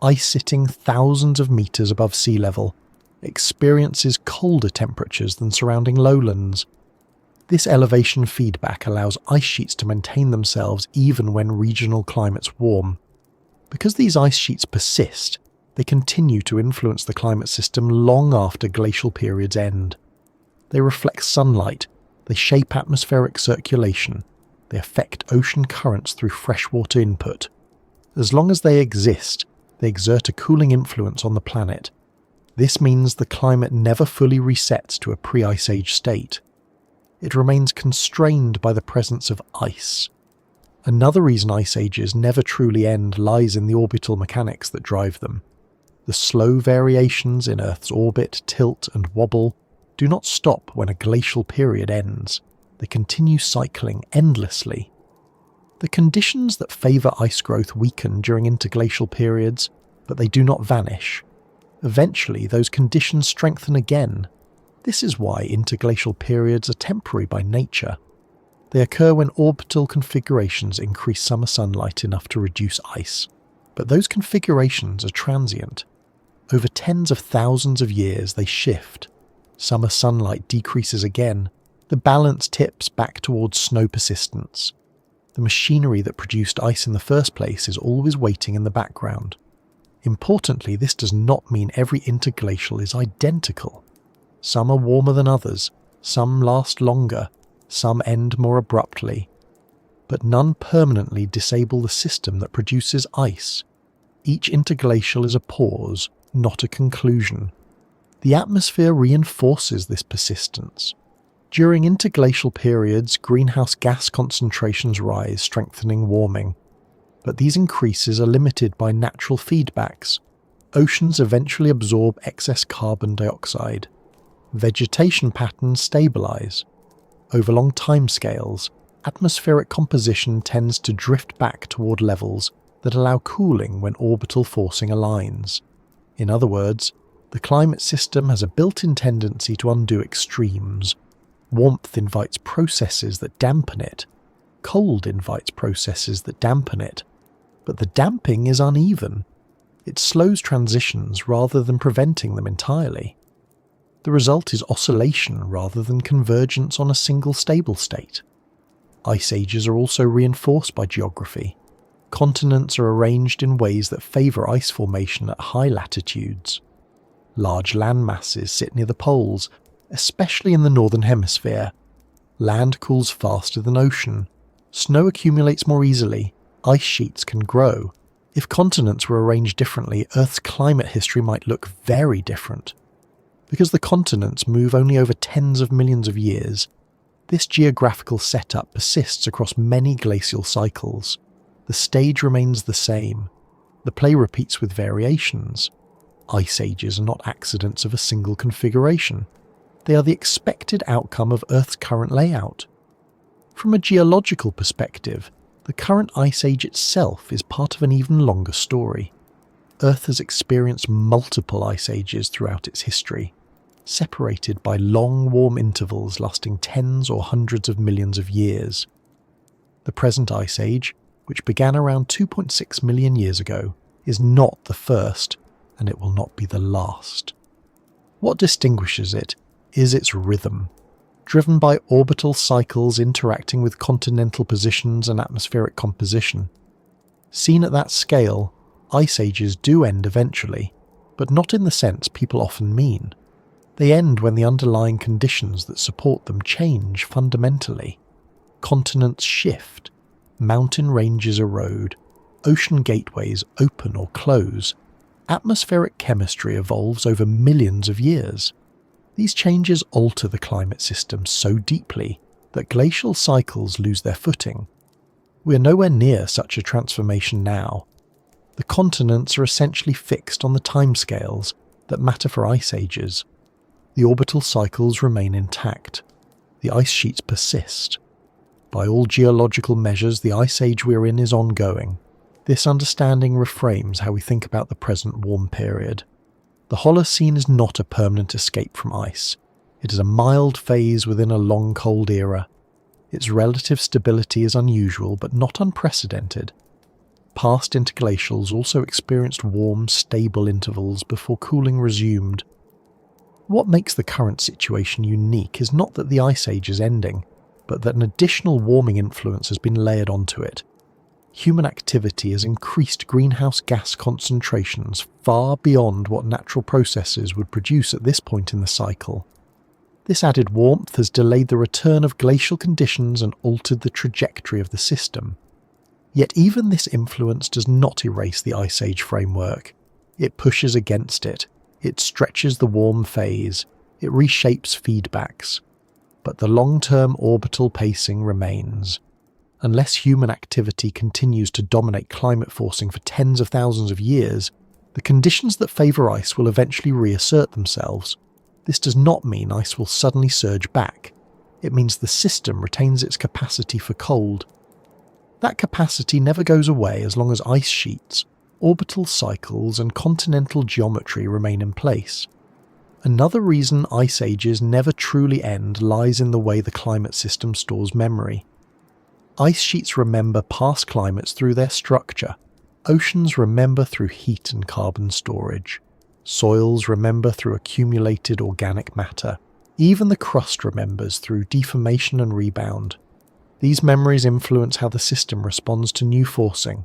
Ice sitting thousands of meters above sea level experiences colder temperatures than surrounding lowlands. This elevation feedback allows ice sheets to maintain themselves even when regional climates warm. Because these ice sheets persist, they continue to influence the climate system long after glacial periods end. They reflect sunlight, they shape atmospheric circulation, they affect ocean currents through freshwater input. As long as they exist, they exert a cooling influence on the planet. This means the climate never fully resets to a pre-ice age state. It remains constrained by the presence of ice. Another reason ice ages never truly end lies in the orbital mechanics that drive them. The slow variations in Earth's orbit, tilt and wobble do not stop when a glacial period ends. They continue cycling endlessly. The conditions that favour ice growth weaken during interglacial periods, but they do not vanish. Eventually, those conditions strengthen again. This is why interglacial periods are temporary by nature. They occur when orbital configurations increase summer sunlight enough to reduce ice. But those configurations are transient. Over tens of thousands of years they shift. Summer sunlight decreases again. The balance tips back towards snow persistence. The machinery that produced ice in the first place is always waiting in the background. Importantly, this does not mean every interglacial is identical. Some are warmer than others, some last longer, some end more abruptly. But none permanently disable the system that produces ice. Each interglacial is a pause, not a conclusion. The atmosphere reinforces this persistence. During interglacial periods, greenhouse gas concentrations rise, strengthening warming. But these increases are limited by natural feedbacks. Oceans eventually absorb excess carbon dioxide. Vegetation patterns stabilize. Over long timescales, atmospheric composition tends to drift back toward levels that allow cooling when orbital forcing aligns. In other words, the climate system has a built-in tendency to undo extremes. Warmth invites processes that dampen it. Cold invites processes that dampen it. But the damping is uneven. It slows transitions rather than preventing them entirely. The result is oscillation rather than convergence on a single stable state. Ice ages are also reinforced by geography. Continents are arranged in ways that favour ice formation at high latitudes. Large land masses sit near the poles, especially in the northern hemisphere. Land cools faster than ocean. Snow accumulates more easily. Ice sheets can grow. If continents were arranged differently, Earth's climate history might look very different. Because the continents move only over tens of millions of years, this geographical setup persists across many glacial cycles. The stage remains the same. The play repeats with variations. Ice ages are not accidents of a single configuration. They are the expected outcome of Earth's current layout. From a geological perspective, the current ice age itself is part of an even longer story. Earth has experienced multiple ice ages throughout its history, separated by long warm intervals lasting tens or hundreds of millions of years. The present ice age, which began around 2.6 million years ago, is not the first, and it will not be the last. What distinguishes it is its rhythm, driven by orbital cycles interacting with continental positions and atmospheric composition. Seen at that scale, ice ages do end eventually, but not in the sense people often mean. They end when the underlying conditions that support them change fundamentally. Continents shift, mountain ranges erode, ocean gateways open or close. Atmospheric chemistry evolves over millions of years. These changes alter the climate system so deeply that glacial cycles lose their footing. We are nowhere near such a transformation now. The continents are essentially fixed on the timescales that matter for ice ages. The orbital cycles remain intact. The ice sheets persist. By all geological measures, the ice age we're in is ongoing. This understanding reframes how we think about the present warm period. The Holocene is not a permanent escape from ice. It is a mild phase within a long cold era. Its relative stability is unusual but not unprecedented. Past interglacials also experienced warm, stable intervals before cooling resumed. What makes the current situation unique is not that the ice age is ending, but that an additional warming influence has been layered onto it. Human activity has increased greenhouse gas concentrations far beyond what natural processes would produce at this point in the cycle. This added warmth has delayed the return of glacial conditions and altered the trajectory of the system. Yet even this influence does not erase the ice age framework. It pushes against it. It stretches the warm phase. It reshapes feedbacks. But the long-term orbital pacing remains. Unless human activity continues to dominate climate forcing for tens of thousands of years, the conditions that favour ice will eventually reassert themselves. This does not mean ice will suddenly surge back. It means the system retains its capacity for cold. That capacity never goes away as long as ice sheets, orbital cycles and continental geometry remain in place. Another reason ice ages never truly end lies in the way the climate system stores memory. Ice sheets remember past climates through their structure. Oceans remember through heat and carbon storage. Soils remember through accumulated organic matter. Even the crust remembers through deformation and rebound. These memories influence how the system responds to new forcing.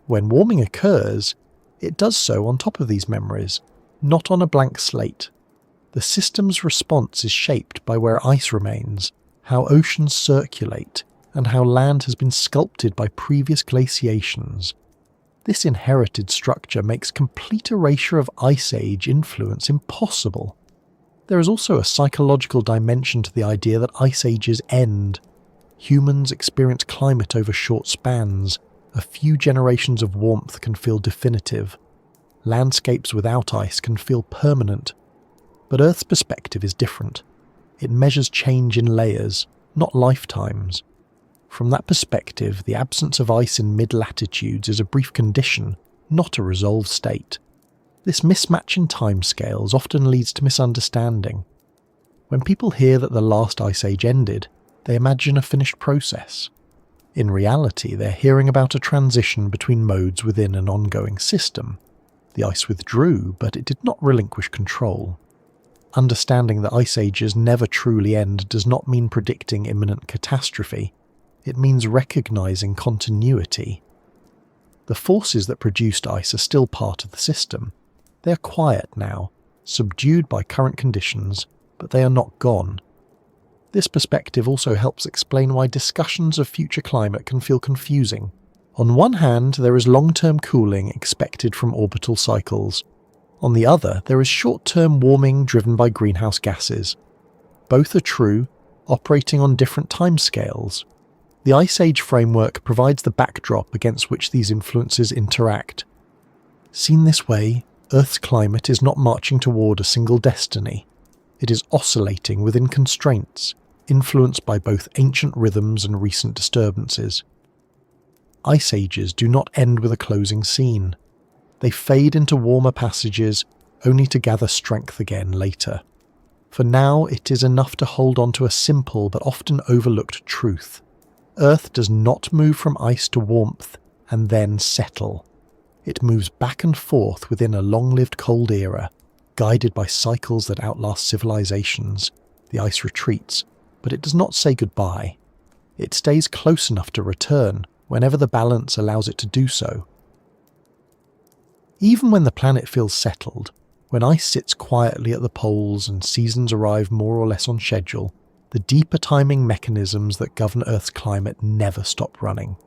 When warming occurs, it does so on top of these memories, not on a blank slate. The system's response is shaped by where ice remains, how oceans circulate, and how land has been sculpted by previous glaciations. This inherited structure makes complete erasure of ice age influence impossible. There is also a psychological dimension to the idea that ice ages end. Humans experience climate over short spans. A few generations of warmth can feel definitive. Landscapes without ice can feel permanent. But Earth's perspective is different. It measures change in layers, not lifetimes. From that perspective, the absence of ice in mid-latitudes is a brief condition, not a resolved state. This mismatch in timescales often leads to misunderstanding. When people hear that the last ice age ended, they imagine a finished process. In reality, they're hearing about a transition between modes within an ongoing system. The ice withdrew, but it did not relinquish control. Understanding that ice ages never truly end does not mean predicting imminent catastrophe. It means recognizing continuity. The forces that produced ice are still part of the system. They are quiet now, subdued by current conditions, but they are not gone. This perspective also helps explain why discussions of future climate can feel confusing. On one hand, there is long-term cooling expected from orbital cycles. On the other, there is short-term warming driven by greenhouse gases. Both are true, operating on different timescales. The Ice Age framework provides the backdrop against which these influences interact. Seen this way, Earth's climate is not marching toward a single destiny. It is oscillating within constraints, influenced by both ancient rhythms and recent disturbances. ice ages do not end with a closing scene. They fade into warmer passages, only to gather strength again later. For now, it is enough to hold on to a simple but often overlooked truth. Earth does not move from ice to warmth and then settle. It moves back and forth within a long-lived cold era, guided by cycles that outlast civilizations. The ice retreats, but it does not say goodbye. It stays close enough to return whenever the balance allows it to do so. Even when the planet feels settled, when ice sits quietly at the poles and seasons arrive more or less on schedule, the deeper timing mechanisms that govern Earth's climate never stop running.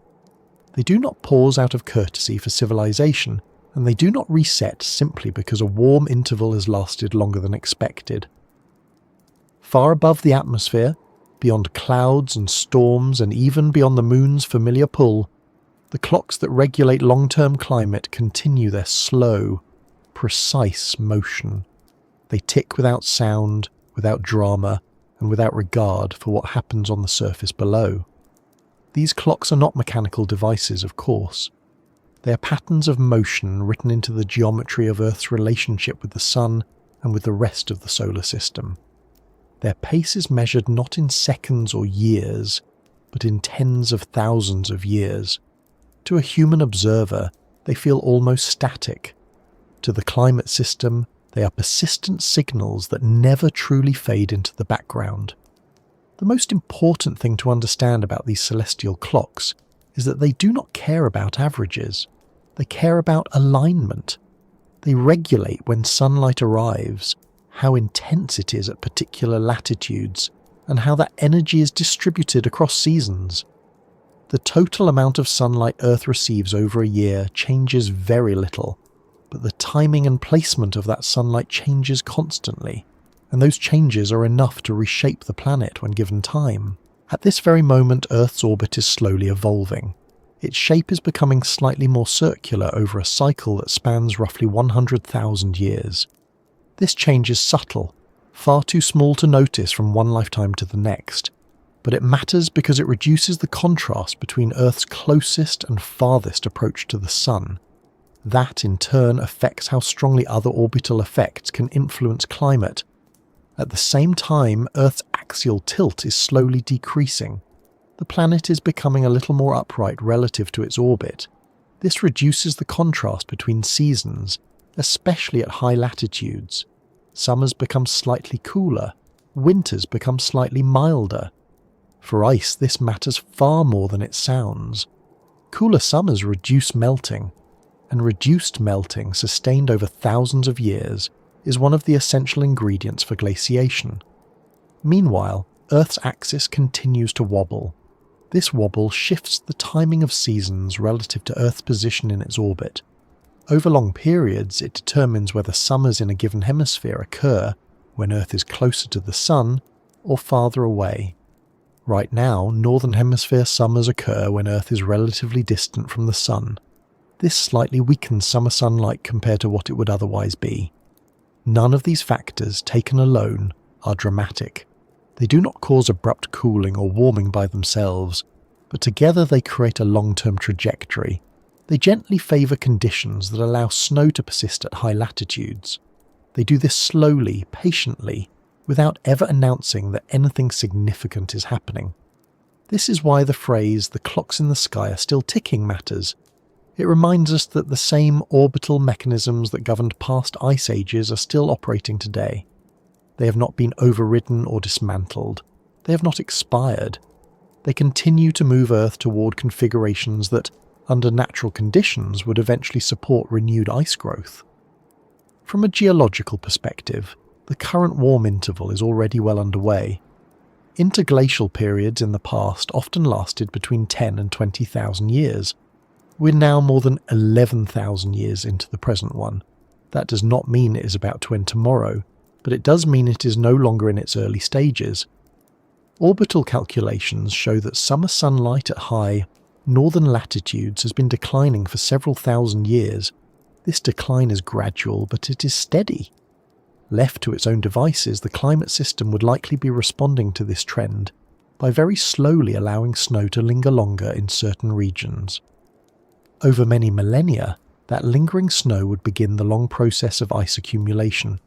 They do not pause out of courtesy for civilization, and they do not reset simply because a warm interval has lasted longer than expected. Far above the atmosphere, beyond clouds and storms and even beyond the moon's familiar pull, the clocks that regulate long-term climate continue their slow, precise motion. They tick without sound, without drama, and without regard for what happens on the surface below. These clocks are not mechanical devices, of course. They are patterns of motion written into the geometry of Earth's relationship with the Sun and with the rest of the solar system. Their pace is measured not in seconds or years, but in tens of thousands of years. To a human observer, they feel almost static. To the climate system, they are persistent signals that never truly fade into the background. The most important thing to understand about these celestial clocks is that they do not care about averages. They care about alignment. They regulate when sunlight arrives, how intense it is at particular latitudes, and how that energy is distributed across seasons. The total amount of sunlight Earth receives over a year changes very little, but the timing and placement of that sunlight changes constantly, and those changes are enough to reshape the planet when given time. At this very moment, Earth's orbit is slowly evolving. Its shape is becoming slightly more circular over a cycle that spans roughly 100,000 years. This change is subtle, far too small to notice from one lifetime to the next, but it matters because it reduces the contrast between Earth's closest and farthest approach to the Sun. That, in turn, affects how strongly other orbital effects can influence climate. At the same time, Earth's axial tilt is slowly decreasing. The planet is becoming a little more upright relative to its orbit. This reduces the contrast between seasons, especially at high latitudes. Summers become slightly cooler, winters become slightly milder. For ice, this matters far more than it sounds. Cooler summers reduce melting, and reduced melting sustained over thousands of years is one of the essential ingredients for glaciation. Meanwhile, Earth's axis continues to wobble. This wobble shifts the timing of seasons relative to Earth's position in its orbit. Over long periods, it determines whether summers in a given hemisphere occur when Earth is closer to the Sun or farther away. Right now, Northern Hemisphere summers occur when Earth is relatively distant from the Sun. This slightly weakens summer sunlight compared to what it would otherwise be. None of these factors, taken alone, are dramatic. They do not cause abrupt cooling or warming by themselves, but together they create a long-term trajectory. They gently favour conditions that allow snow to persist at high latitudes. They do this slowly, patiently, without ever announcing that anything significant is happening. This is why the phrase, "the clocks in the sky are still ticking," matters. It reminds us that the same orbital mechanisms that governed past ice ages are still operating today. They have not been overridden or dismantled. They have not expired. They continue to move Earth toward configurations that, under natural conditions, would eventually support renewed ice growth. From a geological perspective, the current warm interval is already well underway. Interglacial periods in the past often lasted between 10 and 20,000 years. We're now more than 11,000 years into the present one. That does not mean it is about to end tomorrow, but it does mean it is no longer in its early stages. Orbital calculations show that summer sunlight at high, northern latitudes has been declining for several thousand years. This decline is gradual, but it is steady. Left to its own devices, the climate system would likely be responding to this trend by very slowly allowing snow to linger longer in certain regions. Over many millennia, that lingering snow would begin the long process of ice accumulation.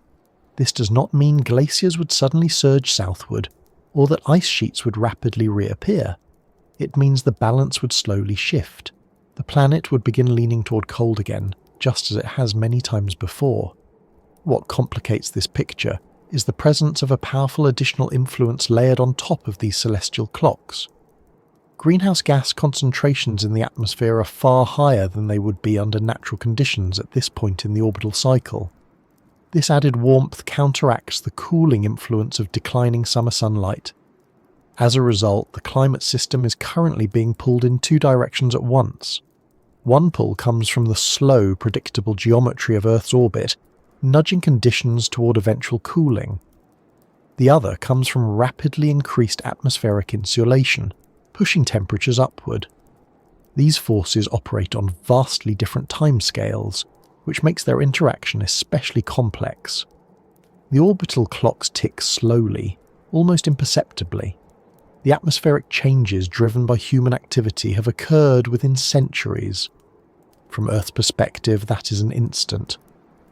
This does not mean glaciers would suddenly surge southward, or that ice sheets would rapidly reappear. It means the balance would slowly shift. The planet would begin leaning toward cold again, just as it has many times before. What complicates this picture is the presence of a powerful additional influence layered on top of these celestial clocks. Greenhouse gas concentrations in the atmosphere are far higher than they would be under natural conditions at this point in the orbital cycle. This added warmth counteracts the cooling influence of declining summer sunlight. As a result, the climate system is currently being pulled in two directions at once. One pull comes from the slow, predictable geometry of Earth's orbit, nudging conditions toward eventual cooling. The other comes from rapidly increased atmospheric insulation, pushing temperatures upward. These forces operate on vastly different timescales, which makes their interaction especially complex. The orbital clocks tick slowly, almost imperceptibly. The atmospheric changes driven by human activity have occurred within centuries. From Earth's perspective, that is an instant.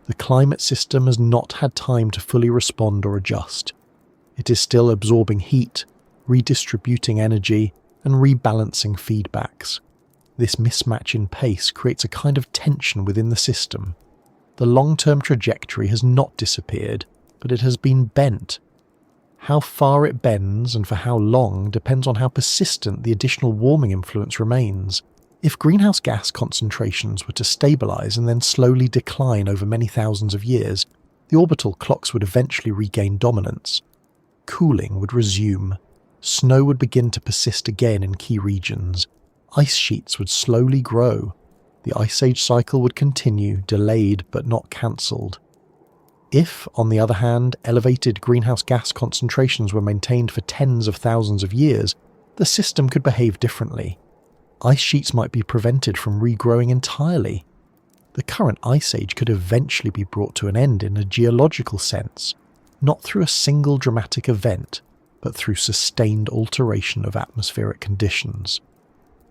The climate system has not had time to fully respond or adjust. It is still absorbing heat, redistributing energy, and rebalancing feedbacks. This mismatch in pace creates a kind of tension within the system. The long-term trajectory has not disappeared, but it has been bent. How far it bends and for how long depends on how persistent the additional warming influence remains. If greenhouse gas concentrations were to stabilize and then slowly decline over many thousands of years, the orbital clocks would eventually regain dominance. Cooling would resume. Snow would begin to persist again in key regions. Ice sheets would slowly grow. The Ice Age cycle would continue, delayed but not cancelled. If, on the other hand, elevated greenhouse gas concentrations were maintained for tens of thousands of years, the system could behave differently. Ice sheets might be prevented from regrowing entirely. The current Ice Age could eventually be brought to an end in a geological sense, not through a single dramatic event, but through sustained alteration of atmospheric conditions.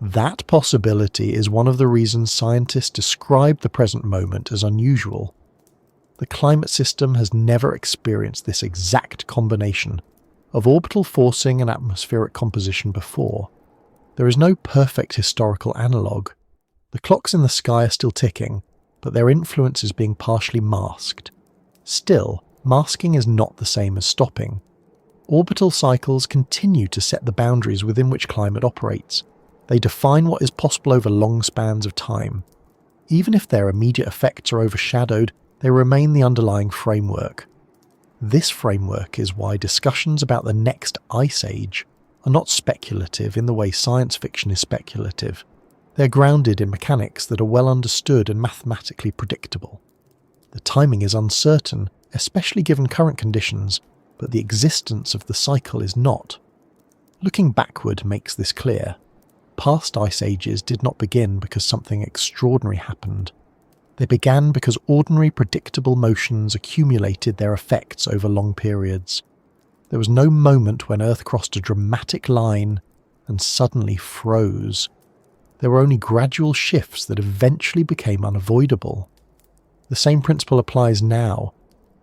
That possibility is one of the reasons scientists describe the present moment as unusual. The climate system has never experienced this exact combination of orbital forcing and atmospheric composition before. There is no perfect historical analogue. The clocks in the sky are still ticking, but their influence is being partially masked. Still, masking is not the same as stopping. Orbital cycles continue to set the boundaries within which climate operates. They define what is possible over long spans of time. Even if their immediate effects are overshadowed, they remain the underlying framework. This framework is why discussions about the next Ice Age are not speculative in the way science fiction is speculative. They're grounded in mechanics that are well understood and mathematically predictable. The timing is uncertain, especially given current conditions, but the existence of the cycle is not. Looking backward makes this clear. Past ice ages did not begin because something extraordinary happened. They began because ordinary predictable motions accumulated their effects over long periods. There was no moment when Earth crossed a dramatic line and suddenly froze. There were only gradual shifts that eventually became unavoidable. The same principle applies now.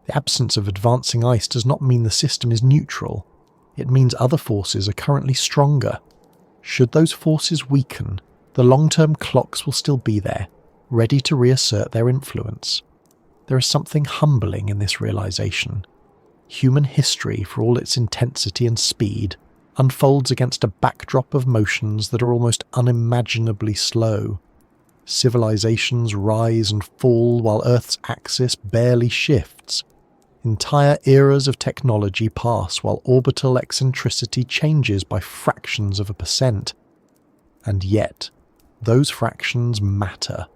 The absence of advancing ice does not mean the system is neutral. It means other forces are currently stronger. Should those forces weaken, the long-term clocks will still be there, ready to reassert their influence. There is something humbling in this realization. Human history, for all its intensity and speed, unfolds against a backdrop of motions that are almost unimaginably slow. Civilizations rise and fall while Earth's axis barely shifts. Entire eras of technology pass while orbital eccentricity changes by fractions of a percent. And yet, those fractions matter.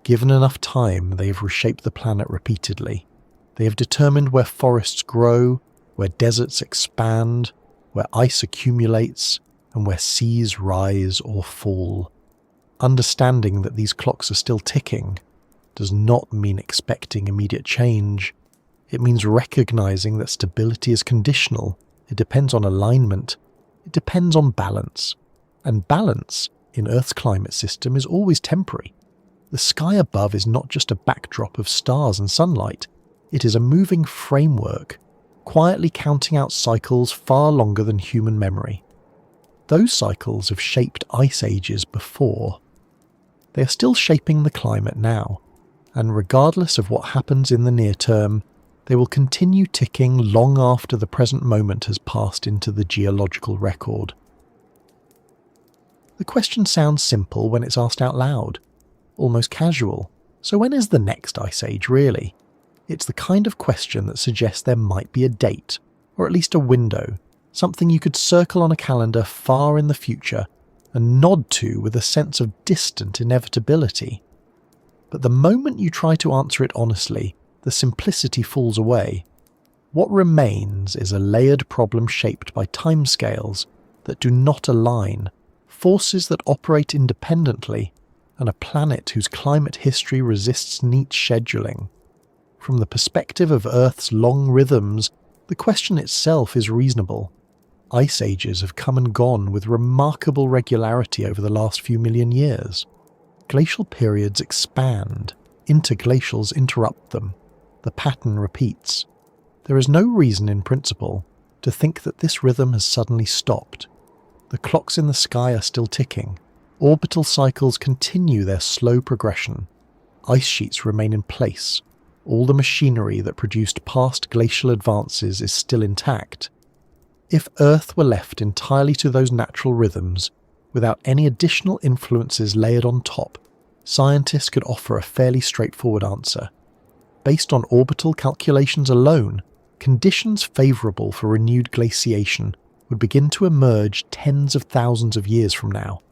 Given enough time, they have reshaped the planet repeatedly. They have determined where forests grow, where deserts expand, where ice accumulates, and where seas rise or fall. Understanding that these clocks are still ticking does not mean expecting immediate change. It means recognizing that stability is conditional. It depends on alignment. It depends on balance. And balance, in Earth's climate system, is always temporary. The sky above is not just a backdrop of stars and sunlight, it is a moving framework, quietly counting out cycles far longer than human memory. Those cycles have shaped ice ages before. They are still shaping the climate now, and regardless of what happens in the near term, they will continue ticking long after the present moment has passed into the geological record. The question sounds simple when it's asked out loud, almost casual. So when is the next ice age really? It's the kind of question that suggests there might be a date, or at least a window, something you could circle on a calendar far in the future and nod to with a sense of distant inevitability. But the moment you try to answer it honestly, the simplicity falls away. What remains is a layered problem shaped by timescales that do not align, forces that operate independently, and a planet whose climate history resists neat scheduling. From the perspective of Earth's long rhythms, the question itself is reasonable. Ice ages have come and gone with remarkable regularity over the last few million years. Glacial periods expand, interglacials interrupt them. The pattern repeats. There is no reason in principle to think that this rhythm has suddenly stopped. The clocks in the sky are still ticking. Orbital cycles continue their slow progression. Ice sheets remain in place. All the machinery that produced past glacial advances is still intact. If Earth were left entirely to those natural rhythms, without any additional influences layered on top, scientists could offer a fairly straightforward answer. Based on orbital calculations alone, conditions favourable for renewed glaciation would begin to emerge tens of thousands of years from now.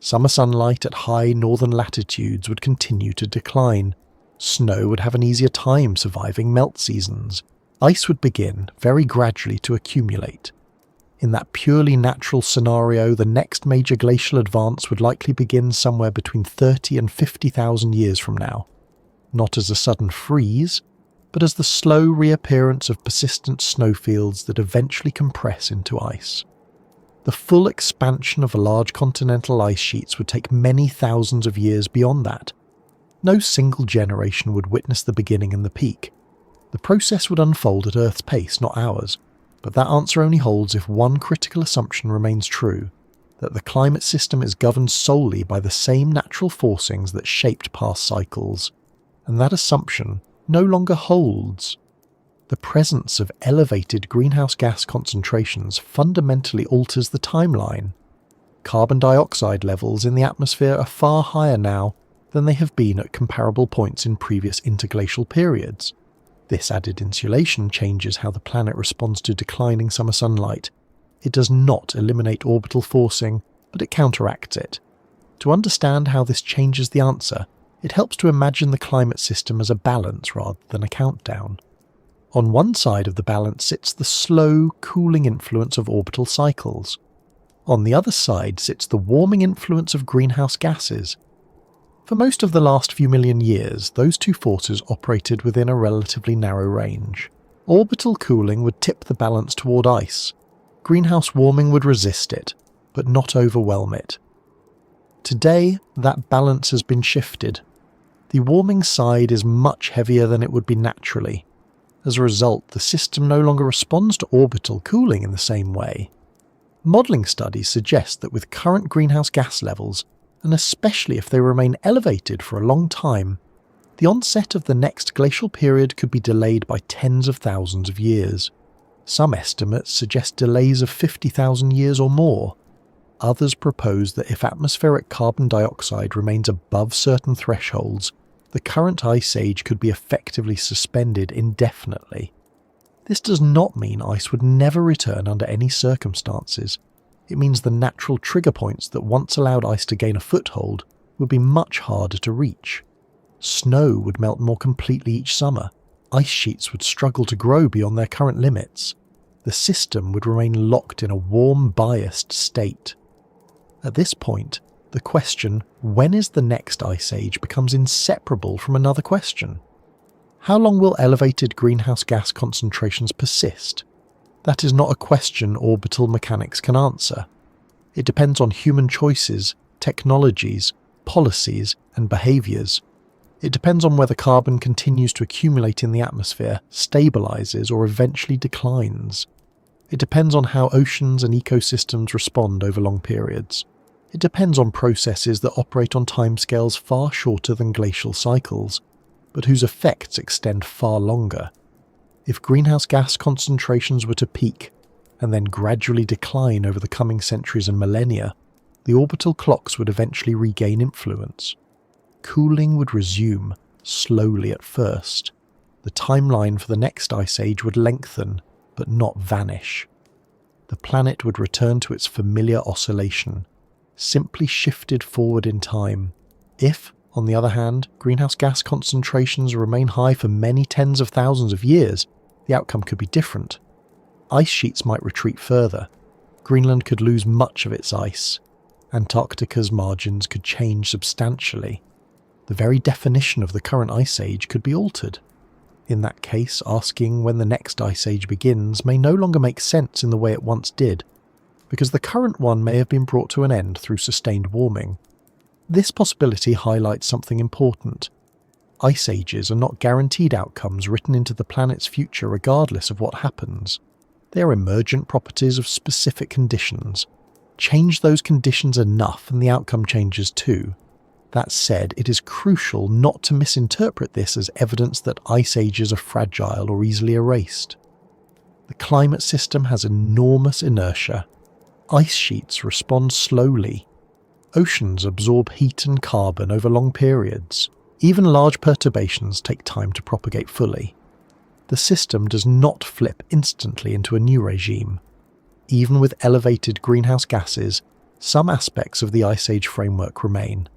Summer sunlight at high northern latitudes would continue to decline. Snow would have an easier time surviving melt seasons. Ice would begin, very gradually, to accumulate. In that purely natural scenario, the next major glacial advance would likely begin somewhere between 30 and 50,000 years from now. Not as a sudden freeze, but as the slow reappearance of persistent snowfields that eventually compress into ice. The full expansion of large continental ice sheets would take many thousands of years beyond that. No single generation would witness the beginning and the peak. The process would unfold at Earth's pace, not ours, but that answer only holds if one critical assumption remains true, that the climate system is governed solely by the same natural forcings that shaped past cycles, and that assumption no longer holds. The presence of elevated greenhouse gas concentrations fundamentally alters the timeline. Carbon dioxide levels in the atmosphere are far higher now than they have been at comparable points in previous interglacial periods. This added insulation changes how the planet responds to declining summer sunlight. It does not eliminate orbital forcing, but it counteracts it. To understand how this changes the answer, it helps to imagine the climate system as a balance rather than a countdown. On one side of the balance sits the slow, cooling influence of orbital cycles. On the other side sits the warming influence of greenhouse gases. For most of the last few million years, those two forces operated within a relatively narrow range. Orbital cooling would tip the balance toward ice. Greenhouse warming would resist it, but not overwhelm it. Today, that balance has been shifted. The warming side is much heavier than it would be naturally. As a result, the system no longer responds to orbital cooling in the same way. Modelling studies suggest that with current greenhouse gas levels, and especially if they remain elevated for a long time, the onset of the next glacial period could be delayed by tens of thousands of years. Some estimates suggest delays of 50,000 years or more. Others propose that if atmospheric carbon dioxide remains above certain thresholds, the current ice age could be effectively suspended indefinitely. This does not mean ice would never return under any circumstances. It means the natural trigger points that once allowed ice to gain a foothold would be much harder to reach. Snow would melt more completely each summer. Ice sheets would struggle to grow beyond their current limits. The system would remain locked in a warm, biased state. At this point, the question, when is the next ice age, becomes inseparable from another question. How long will elevated greenhouse gas concentrations persist? That is not a question orbital mechanics can answer. It depends on human choices, technologies, policies and behaviours. It depends on whether carbon continues to accumulate in the atmosphere, stabilises, or eventually declines. It depends on how oceans and ecosystems respond over long periods. It depends on processes that operate on timescales far shorter than glacial cycles, but whose effects extend far longer. If greenhouse gas concentrations were to peak and then gradually decline over the coming centuries and millennia, the orbital clocks would eventually regain influence. Cooling would resume, slowly at first. The timeline for the next ice age would lengthen, but not vanish. The planet would return to its familiar oscillation, simply shifted forward in time. If, on the other hand, greenhouse gas concentrations remain high for many tens of thousands of years, the outcome could be different. Ice sheets might retreat further. Greenland could lose much of its ice. Antarctica's margins could change substantially. The very definition of the current ice age could be altered. In that case, asking when the next ice age begins may no longer make sense in the way it once did, because the current one may have been brought to an end through sustained warming. This possibility highlights something important. Ice ages are not guaranteed outcomes written into the planet's future regardless of what happens. They are emergent properties of specific conditions. Change those conditions enough and the outcome changes too. That said, it is crucial not to misinterpret this as evidence that ice ages are fragile or easily erased. The climate system has enormous inertia. Ice sheets respond slowly. Oceans absorb heat and carbon over long periods. Even large perturbations take time to propagate fully. The system does not flip instantly into a new regime. Even with elevated greenhouse gases, some aspects of the Ice Age framework remain.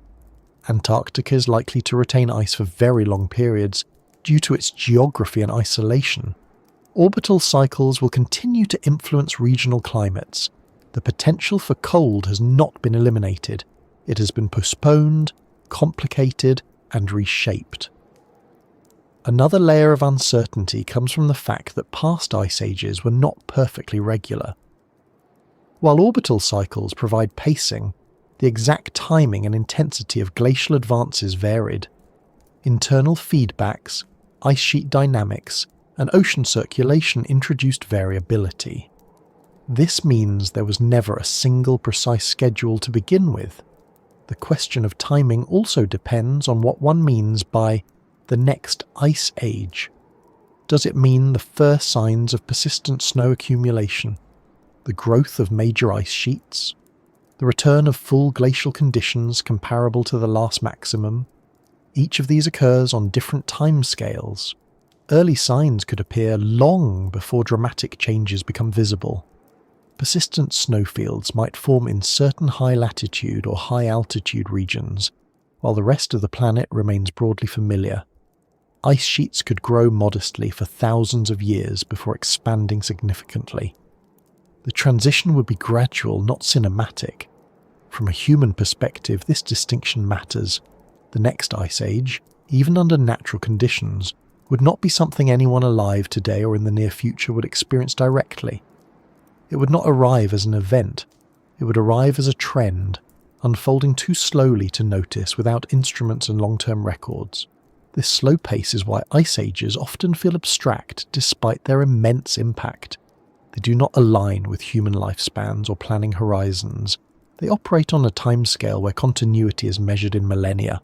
Antarctica is likely to retain ice for very long periods due to its geography and isolation. Orbital cycles will continue to influence regional climates. The potential for cold has not been eliminated. It has been postponed, complicated, and reshaped. Another layer of uncertainty comes from the fact that past ice ages were not perfectly regular. While orbital cycles provide pacing, the exact timing and intensity of glacial advances varied. Internal feedbacks, ice sheet dynamics, and ocean circulation introduced variability. This means there was never a single precise schedule to begin with. The question of timing also depends on what one means by the next ice age. Does it mean the first signs of persistent snow accumulation, the growth of major ice sheets, the return of full glacial conditions comparable to the last maximum? Each of these occurs on different timescales. Early signs could appear long before dramatic changes become visible. Persistent snowfields might form in certain high-latitude or high-altitude regions, while the rest of the planet remains broadly familiar. Ice sheets could grow modestly for thousands of years before expanding significantly. The transition would be gradual, not cinematic. From a human perspective, this distinction matters. The next ice age, even under natural conditions, would not be something anyone alive today or in the near future would experience directly. It would not arrive as an event. It would arrive as a trend, unfolding too slowly to notice without instruments and long-term records. This slow pace is why ice ages often feel abstract despite their immense impact. They do not align with human lifespans or planning horizons. They operate on a timescale where continuity is measured in millennia.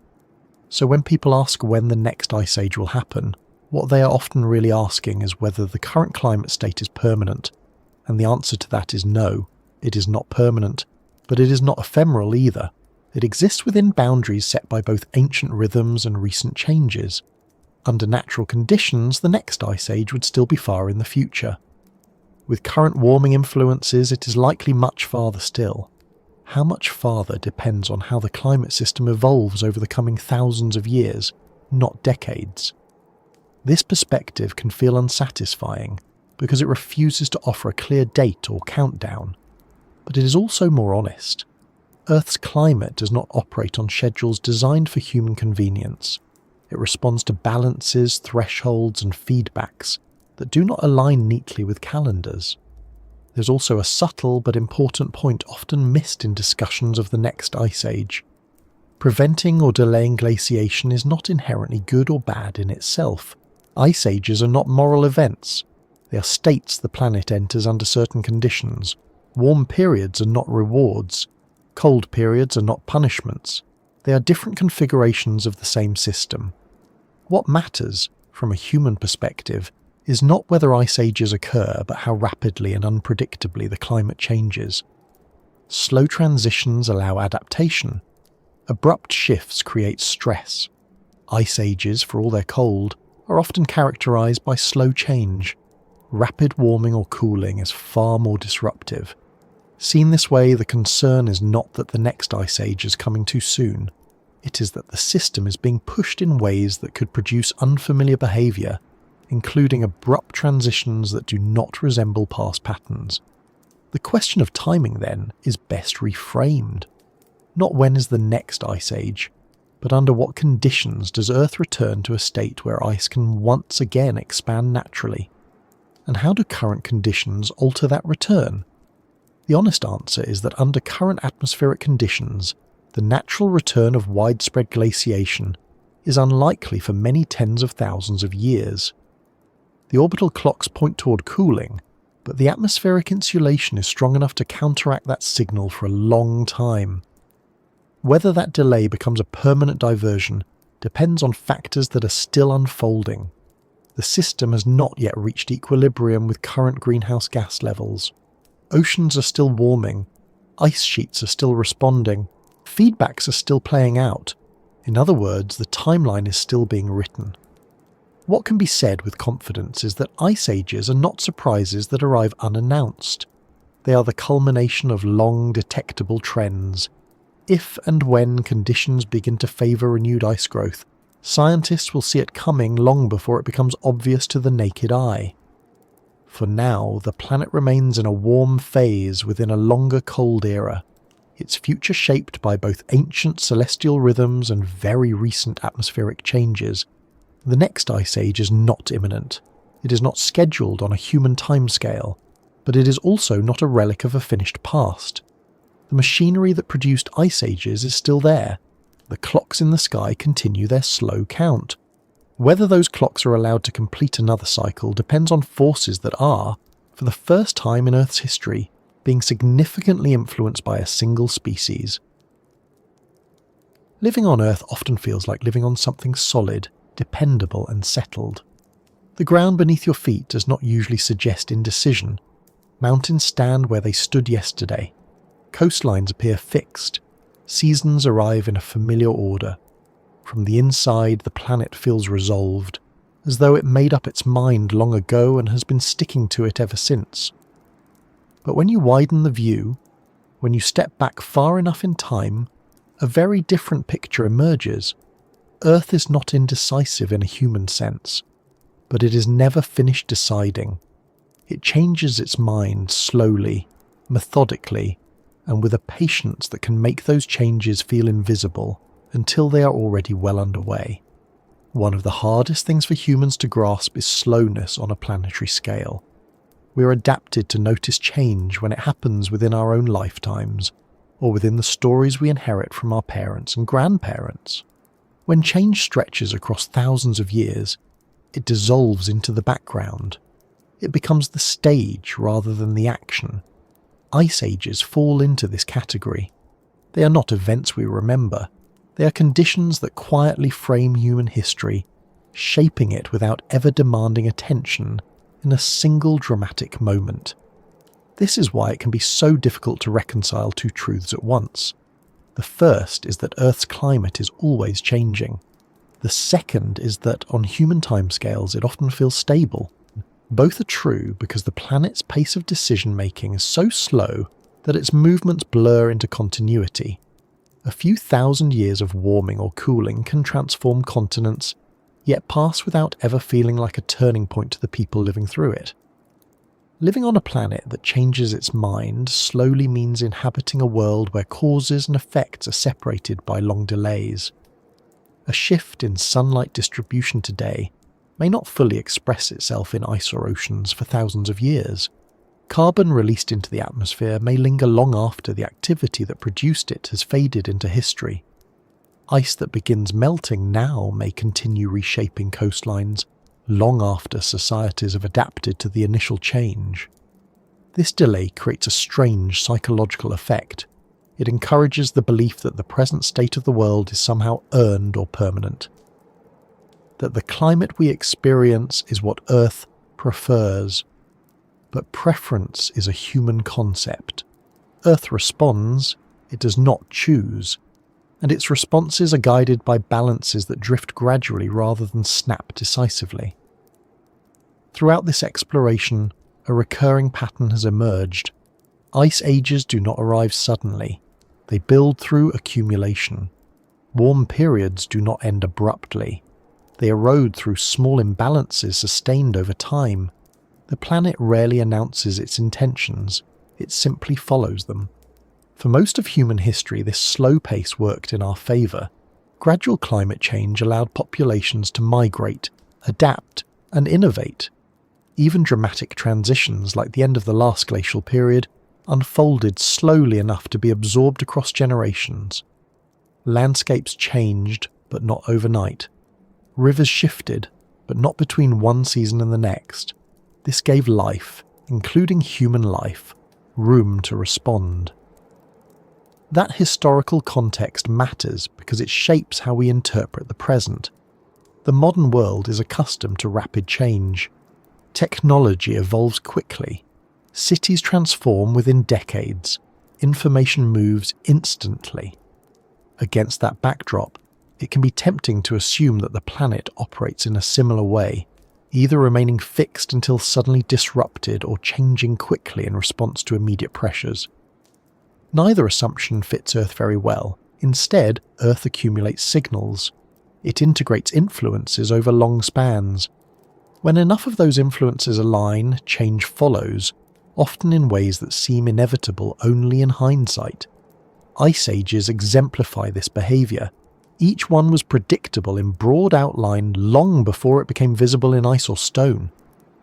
So when people ask when the next ice age will happen, what they are often really asking is whether the current climate state is permanent. And the answer to that is no, it is not permanent, but it is not ephemeral either. It exists within boundaries set by both ancient rhythms and recent changes. Under natural conditions, the next ice age would still be far in the future. With current warming influences, it is likely much farther still. How much farther depends on how the climate system evolves over the coming thousands of years, not decades. This perspective can feel unsatisfying, because it refuses to offer a clear date or countdown. But it is also more honest. Earth's climate does not operate on schedules designed for human convenience. It responds to balances, thresholds, and feedbacks that do not align neatly with calendars. There's also a subtle but important point often missed in discussions of the next ice age. Preventing or delaying glaciation is not inherently good or bad in itself. Ice ages are not moral events. They are states the planet enters under certain conditions. Warm periods are not rewards. Cold periods are not punishments. They are different configurations of the same system. What matters, from a human perspective, is not whether ice ages occur, but how rapidly and unpredictably the climate changes. Slow transitions allow adaptation. Abrupt shifts create stress. Ice ages, for all they're cold, are often characterized by slow change. Rapid warming or cooling is far more disruptive. Seen this way, the concern is not that the next ice age is coming too soon. It is that the system is being pushed in ways that could produce unfamiliar behaviour, including abrupt transitions that do not resemble past patterns. The question of timing, then, is best reframed. Not when is the next ice age, but under what conditions does Earth return to a state where ice can once again expand naturally? And how do current conditions alter that return? The honest answer is that under current atmospheric conditions, the natural return of widespread glaciation is unlikely for many tens of thousands of years. The orbital clocks point toward cooling, but the atmospheric insulation is strong enough to counteract that signal for a long time. Whether that delay becomes a permanent diversion depends on factors that are still unfolding. The system has not yet reached equilibrium with current greenhouse gas levels. Oceans are still warming, ice sheets are still responding, feedbacks are still playing out. In other words, the timeline is still being written. What can be said with confidence is that ice ages are not surprises that arrive unannounced. They are the culmination of long detectable trends. If and when conditions begin to favour renewed ice growth, scientists will see it coming long before it becomes obvious to the naked eye. For now, the planet remains in a warm phase within a longer cold era, its future shaped by both ancient celestial rhythms and very recent atmospheric changes. The next ice age is not imminent. It is not scheduled on a human timescale, but it is also not a relic of a finished past. The machinery that produced ice ages is still there. The clocks in the sky continue their slow count. Whether those clocks are allowed to complete another cycle depends on forces that are, for the first time in Earth's history, being significantly influenced by a single species. Living on Earth often feels like living on something solid, dependable and settled. The ground beneath your feet does not usually suggest indecision. Mountains stand where they stood yesterday. Coastlines appear fixed. Seasons arrive in a familiar order. From the inside, the planet feels resolved, as though it made up its mind long ago and has been sticking to it ever since. But when you widen the view, when you step back far enough in time, a very different picture emerges. Earth is not indecisive in a human sense, but it is never finished deciding. It changes its mind slowly, methodically, and with a patience that can make those changes feel invisible until they are already well underway. One of the hardest things for humans to grasp is slowness on a planetary scale. We are adapted to notice change when it happens within our own lifetimes, or within the stories we inherit from our parents and grandparents. When change stretches across thousands of years, it dissolves into the background. It becomes the stage rather than the action. Ice ages fall into this category. They are not events we remember. They are conditions that quietly frame human history, shaping it without ever demanding attention in a single dramatic moment. This is why it can be so difficult to reconcile two truths at once. The first is that Earth's climate is always changing. The second is that on human timescales it often feels stable. Both are true because the planet's pace of decision-making is so slow that its movements blur into continuity. A few thousand years of warming or cooling can transform continents, yet pass without ever feeling like a turning point to the people living through it. Living on a planet that changes its mind slowly means inhabiting a world where causes and effects are separated by long delays. A shift in sunlight distribution today may not fully express itself in ice or oceans for thousands of years. Carbon released into the atmosphere may linger long after the activity that produced it has faded into history. Ice that begins melting now may continue reshaping coastlines long after societies have adapted to the initial change. This delay creates a strange psychological effect. It encourages the belief that the present state of the world is somehow earned or permanent. That the climate we experience is what Earth prefers. But preference is a human concept. Earth responds, it does not choose, and its responses are guided by balances that drift gradually rather than snap decisively. Throughout this exploration, a recurring pattern has emerged. Ice ages do not arrive suddenly. They build through accumulation. Warm periods do not end abruptly. They erode through small imbalances sustained over time. The planet rarely announces its intentions, it simply follows them. For most of human history, this slow pace worked in our favour. Gradual climate change allowed populations to migrate, adapt, and innovate. Even dramatic transitions like the end of the last glacial period unfolded slowly enough to be absorbed across generations. Landscapes changed, but not overnight. Rivers shifted, but not between one season and the next. This gave life, including human life, room to respond. That historical context matters because it shapes how we interpret the present. The modern world is accustomed to rapid change. Technology evolves quickly. Cities transform within decades. Information moves instantly. Against that backdrop, it can be tempting to assume that the planet operates in a similar way, either remaining fixed until suddenly disrupted or changing quickly in response to immediate pressures. Neither assumption fits Earth very well. Instead, Earth accumulates signals. It integrates influences over long spans. When enough of those influences align, change follows, often in ways that seem inevitable only in hindsight. Ice ages exemplify this behaviour. Each one was predictable in broad outline long before it became visible in ice or stone,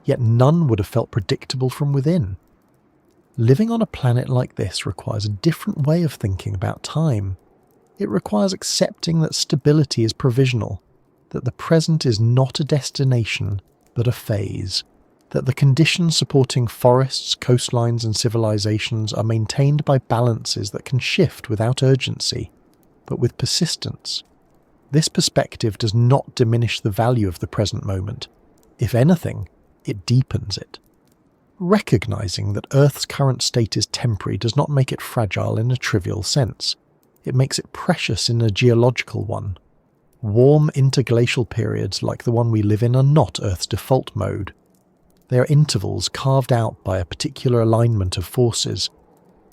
yet none would have felt predictable from within. Living on a planet like this requires a different way of thinking about time. It requires accepting that stability is provisional, that the present is not a destination, but a phase, that the conditions supporting forests, coastlines and civilizations are maintained by balances that can shift without urgency, but with persistence. This perspective does not diminish the value of the present moment. If anything, it deepens it. Recognizing that Earth's current state is temporary does not make it fragile in a trivial sense. It makes it precious in a geological one. Warm interglacial periods like the one we live in are not Earth's default mode. They are intervals carved out by a particular alignment of forces.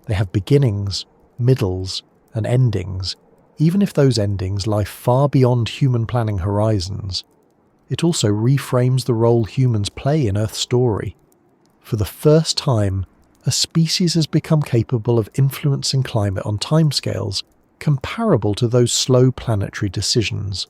They have beginnings, middles, and endings, even if those endings lie far beyond human planning horizons. It also reframes the role humans play in Earth's story. For the first time, a species has become capable of influencing climate on timescales comparable to those slow planetary decisions.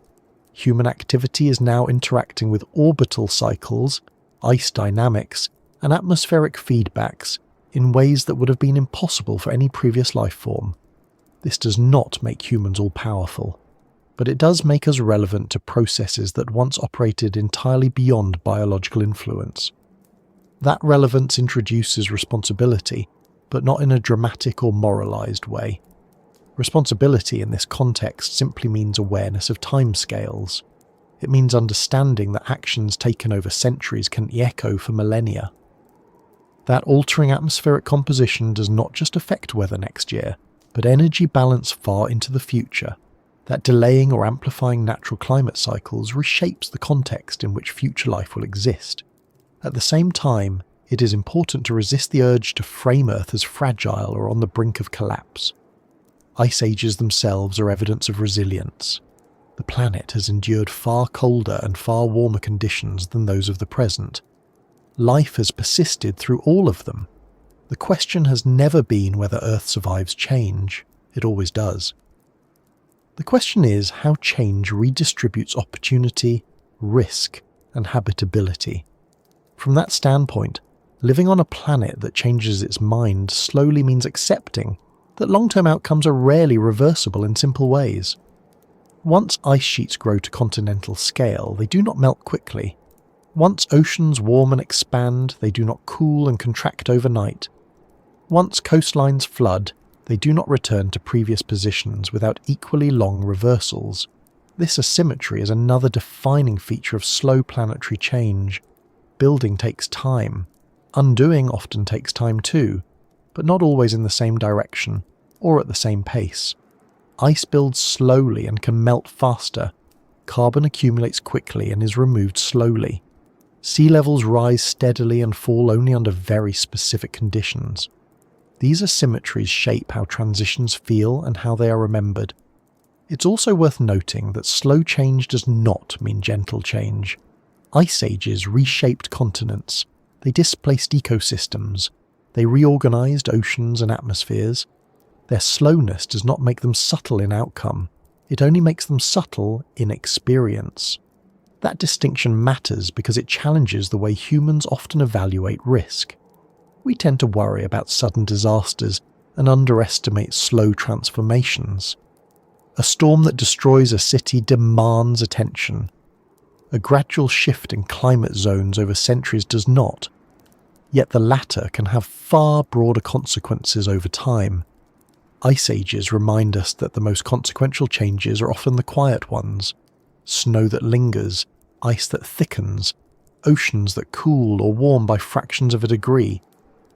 Human activity is now interacting with orbital cycles, ice dynamics, and atmospheric feedbacks in ways that would have been impossible for any previous life form. This does not make humans all-powerful, but it does make us relevant to processes that once operated entirely beyond biological influence. That relevance introduces responsibility, but not in a dramatic or moralized way. Responsibility in this context simply means awareness of timescales. It means understanding that actions taken over centuries can echo for millennia. That altering atmospheric composition does not just affect weather next year, but energy balance far into the future. That delaying or amplifying natural climate cycles reshapes the context in which future life will exist. At the same time, it is important to resist the urge to frame Earth as fragile or on the brink of collapse. Ice ages themselves are evidence of resilience. The planet has endured far colder and far warmer conditions than those of the present. Life has persisted through all of them. The question has never been whether Earth survives change. It always does. The question is how change redistributes opportunity, risk, and habitability. From that standpoint, living on a planet that changes its mind slowly means accepting that long-term outcomes are rarely reversible in simple ways. Once ice sheets grow to continental scale, they do not melt quickly. Once oceans warm and expand, they do not cool and contract overnight. Once coastlines flood, they do not return to previous positions without equally long reversals. This asymmetry is another defining feature of slow planetary change. Building takes time. Undoing often takes time too, but not always in the same direction or at the same pace. Ice builds slowly and can melt faster. Carbon accumulates quickly and is removed slowly. Sea levels rise steadily and fall only under very specific conditions. These asymmetries shape how transitions feel and how they are remembered. It's also worth noting that slow change does not mean gentle change. Ice ages reshaped continents. They displaced ecosystems. They reorganized oceans and atmospheres. Their slowness does not make them subtle in outcome. It only makes them subtle in experience. That distinction matters because it challenges the way humans often evaluate risk. We tend to worry about sudden disasters and underestimate slow transformations. A storm that destroys a city demands attention. A gradual shift in climate zones over centuries does not. Yet the latter can have far broader consequences over time. Ice ages remind us that the most consequential changes are often the quiet ones. Snow that lingers, ice that thickens, oceans that cool or warm by fractions of a degree,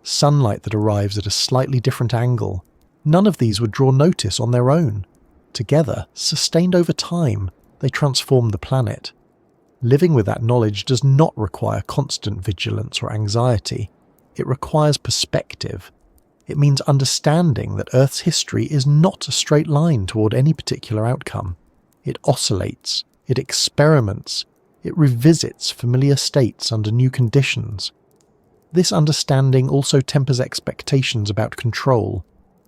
sunlight that arrives at a slightly different angle. None of these would draw notice on their own. Together, sustained over time, they transform the planet. Living with that knowledge does not require constant vigilance or anxiety. It requires perspective. It means understanding that Earth's history is not a straight line toward any particular outcome. It oscillates, it experiments, it revisits familiar states under new conditions. This understanding also tempers expectations about control.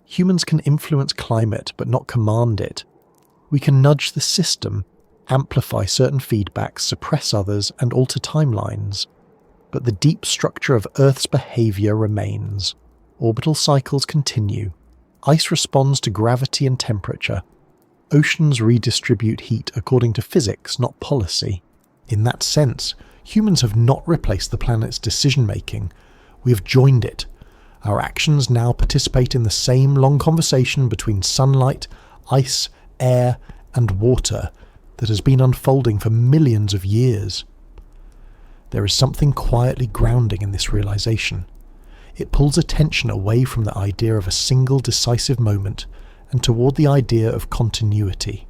Humans can influence climate but not command it. We can nudge the system, amplify certain feedbacks, suppress others, and alter timelines. But the deep structure of Earth's behaviour remains. Orbital cycles continue. Ice responds to gravity and temperature. Oceans redistribute heat according to physics, not policy. In that sense, humans have not replaced the planet's decision-making. We have joined it. Our actions now participate in the same long conversation between sunlight, ice, air, and water that has been unfolding for millions of years. There is something quietly grounding in this realization. It pulls attention away from the idea of a single decisive moment and toward the idea of continuity.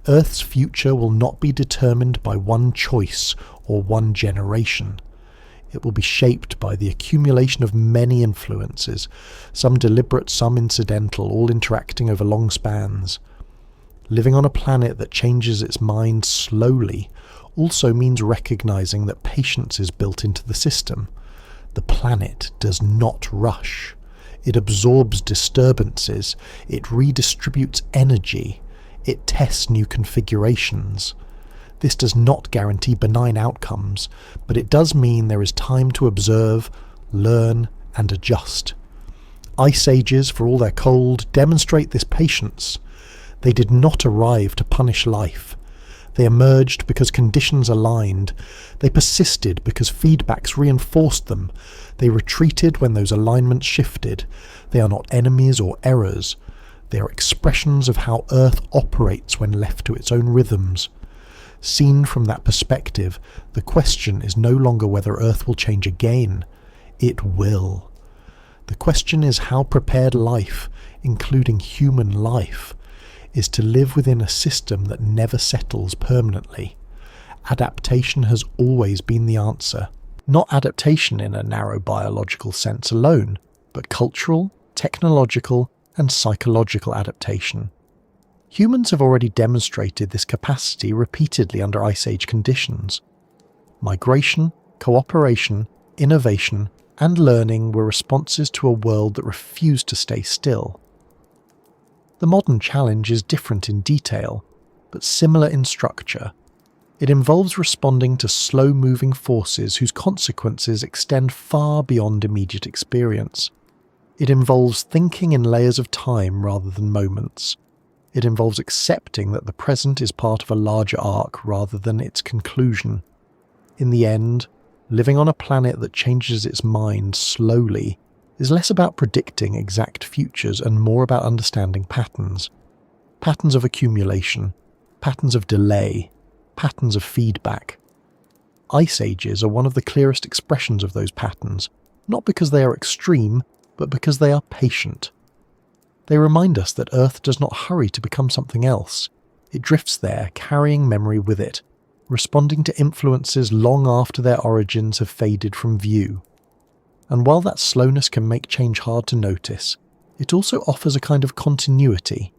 Earth's future will not be determined by one choice or one generation. It will be shaped by the accumulation of many influences, some deliberate, some incidental, all interacting over long spans. Living on a planet that changes its mind slowly also means recognizing that patience is built into the system. The planet does not rush. It absorbs disturbances. It redistributes energy. It tests new configurations. This does not guarantee benign outcomes, but it does mean there is time to observe, learn, and adjust. Ice ages, for all their cold, demonstrate this patience. They did not arrive to punish life. They emerged because conditions aligned. They persisted because feedbacks reinforced them. They retreated when those alignments shifted. They are not enemies or errors. They are expressions of how Earth operates when left to its own rhythms. Seen from that perspective, the question is no longer whether Earth will change again. It will. The question is how prepared life, including human life, is to live within a system that never settles permanently. Adaptation has always been the answer. Not adaptation in a narrow biological sense alone, but cultural, technological, and psychological adaptation. Humans have already demonstrated this capacity repeatedly under Ice Age conditions. Migration, cooperation, innovation, and learning were responses to a world that refused to stay still. The modern challenge is different in detail, but similar in structure. It involves responding to slow-moving forces whose consequences extend far beyond immediate experience. It involves thinking in layers of time rather than moments. It involves accepting that the present is part of a larger arc rather than its conclusion. In the end, living on a planet that changes its mind slowly is less about predicting exact futures and more about understanding patterns. Patterns of accumulation, patterns of delay, patterns of feedback. Ice ages are one of the clearest expressions of those patterns, not because they are extreme, but because they are patient. They remind us that Earth does not hurry to become something else. It drifts there, carrying memory with it, responding to influences long after their origins have faded from view. And while that slowness can make change hard to notice, it also offers a kind of continuity,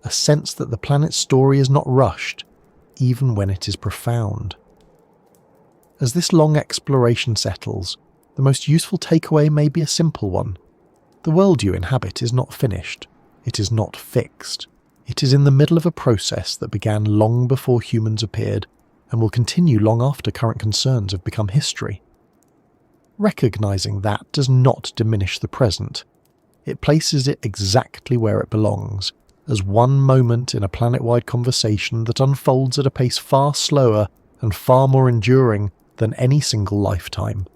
a sense that the planet's story is not rushed, even when it is profound. As this long exploration settles, the most useful takeaway may be a simple one. The world you inhabit is not finished. It is not fixed. It is in the middle of a process that began long before humans appeared and will continue long after current concerns have become history. Recognizing that does not diminish the present. It places it exactly where it belongs, as one moment in a planet-wide conversation that unfolds at a pace far slower and far more enduring than any single lifetime.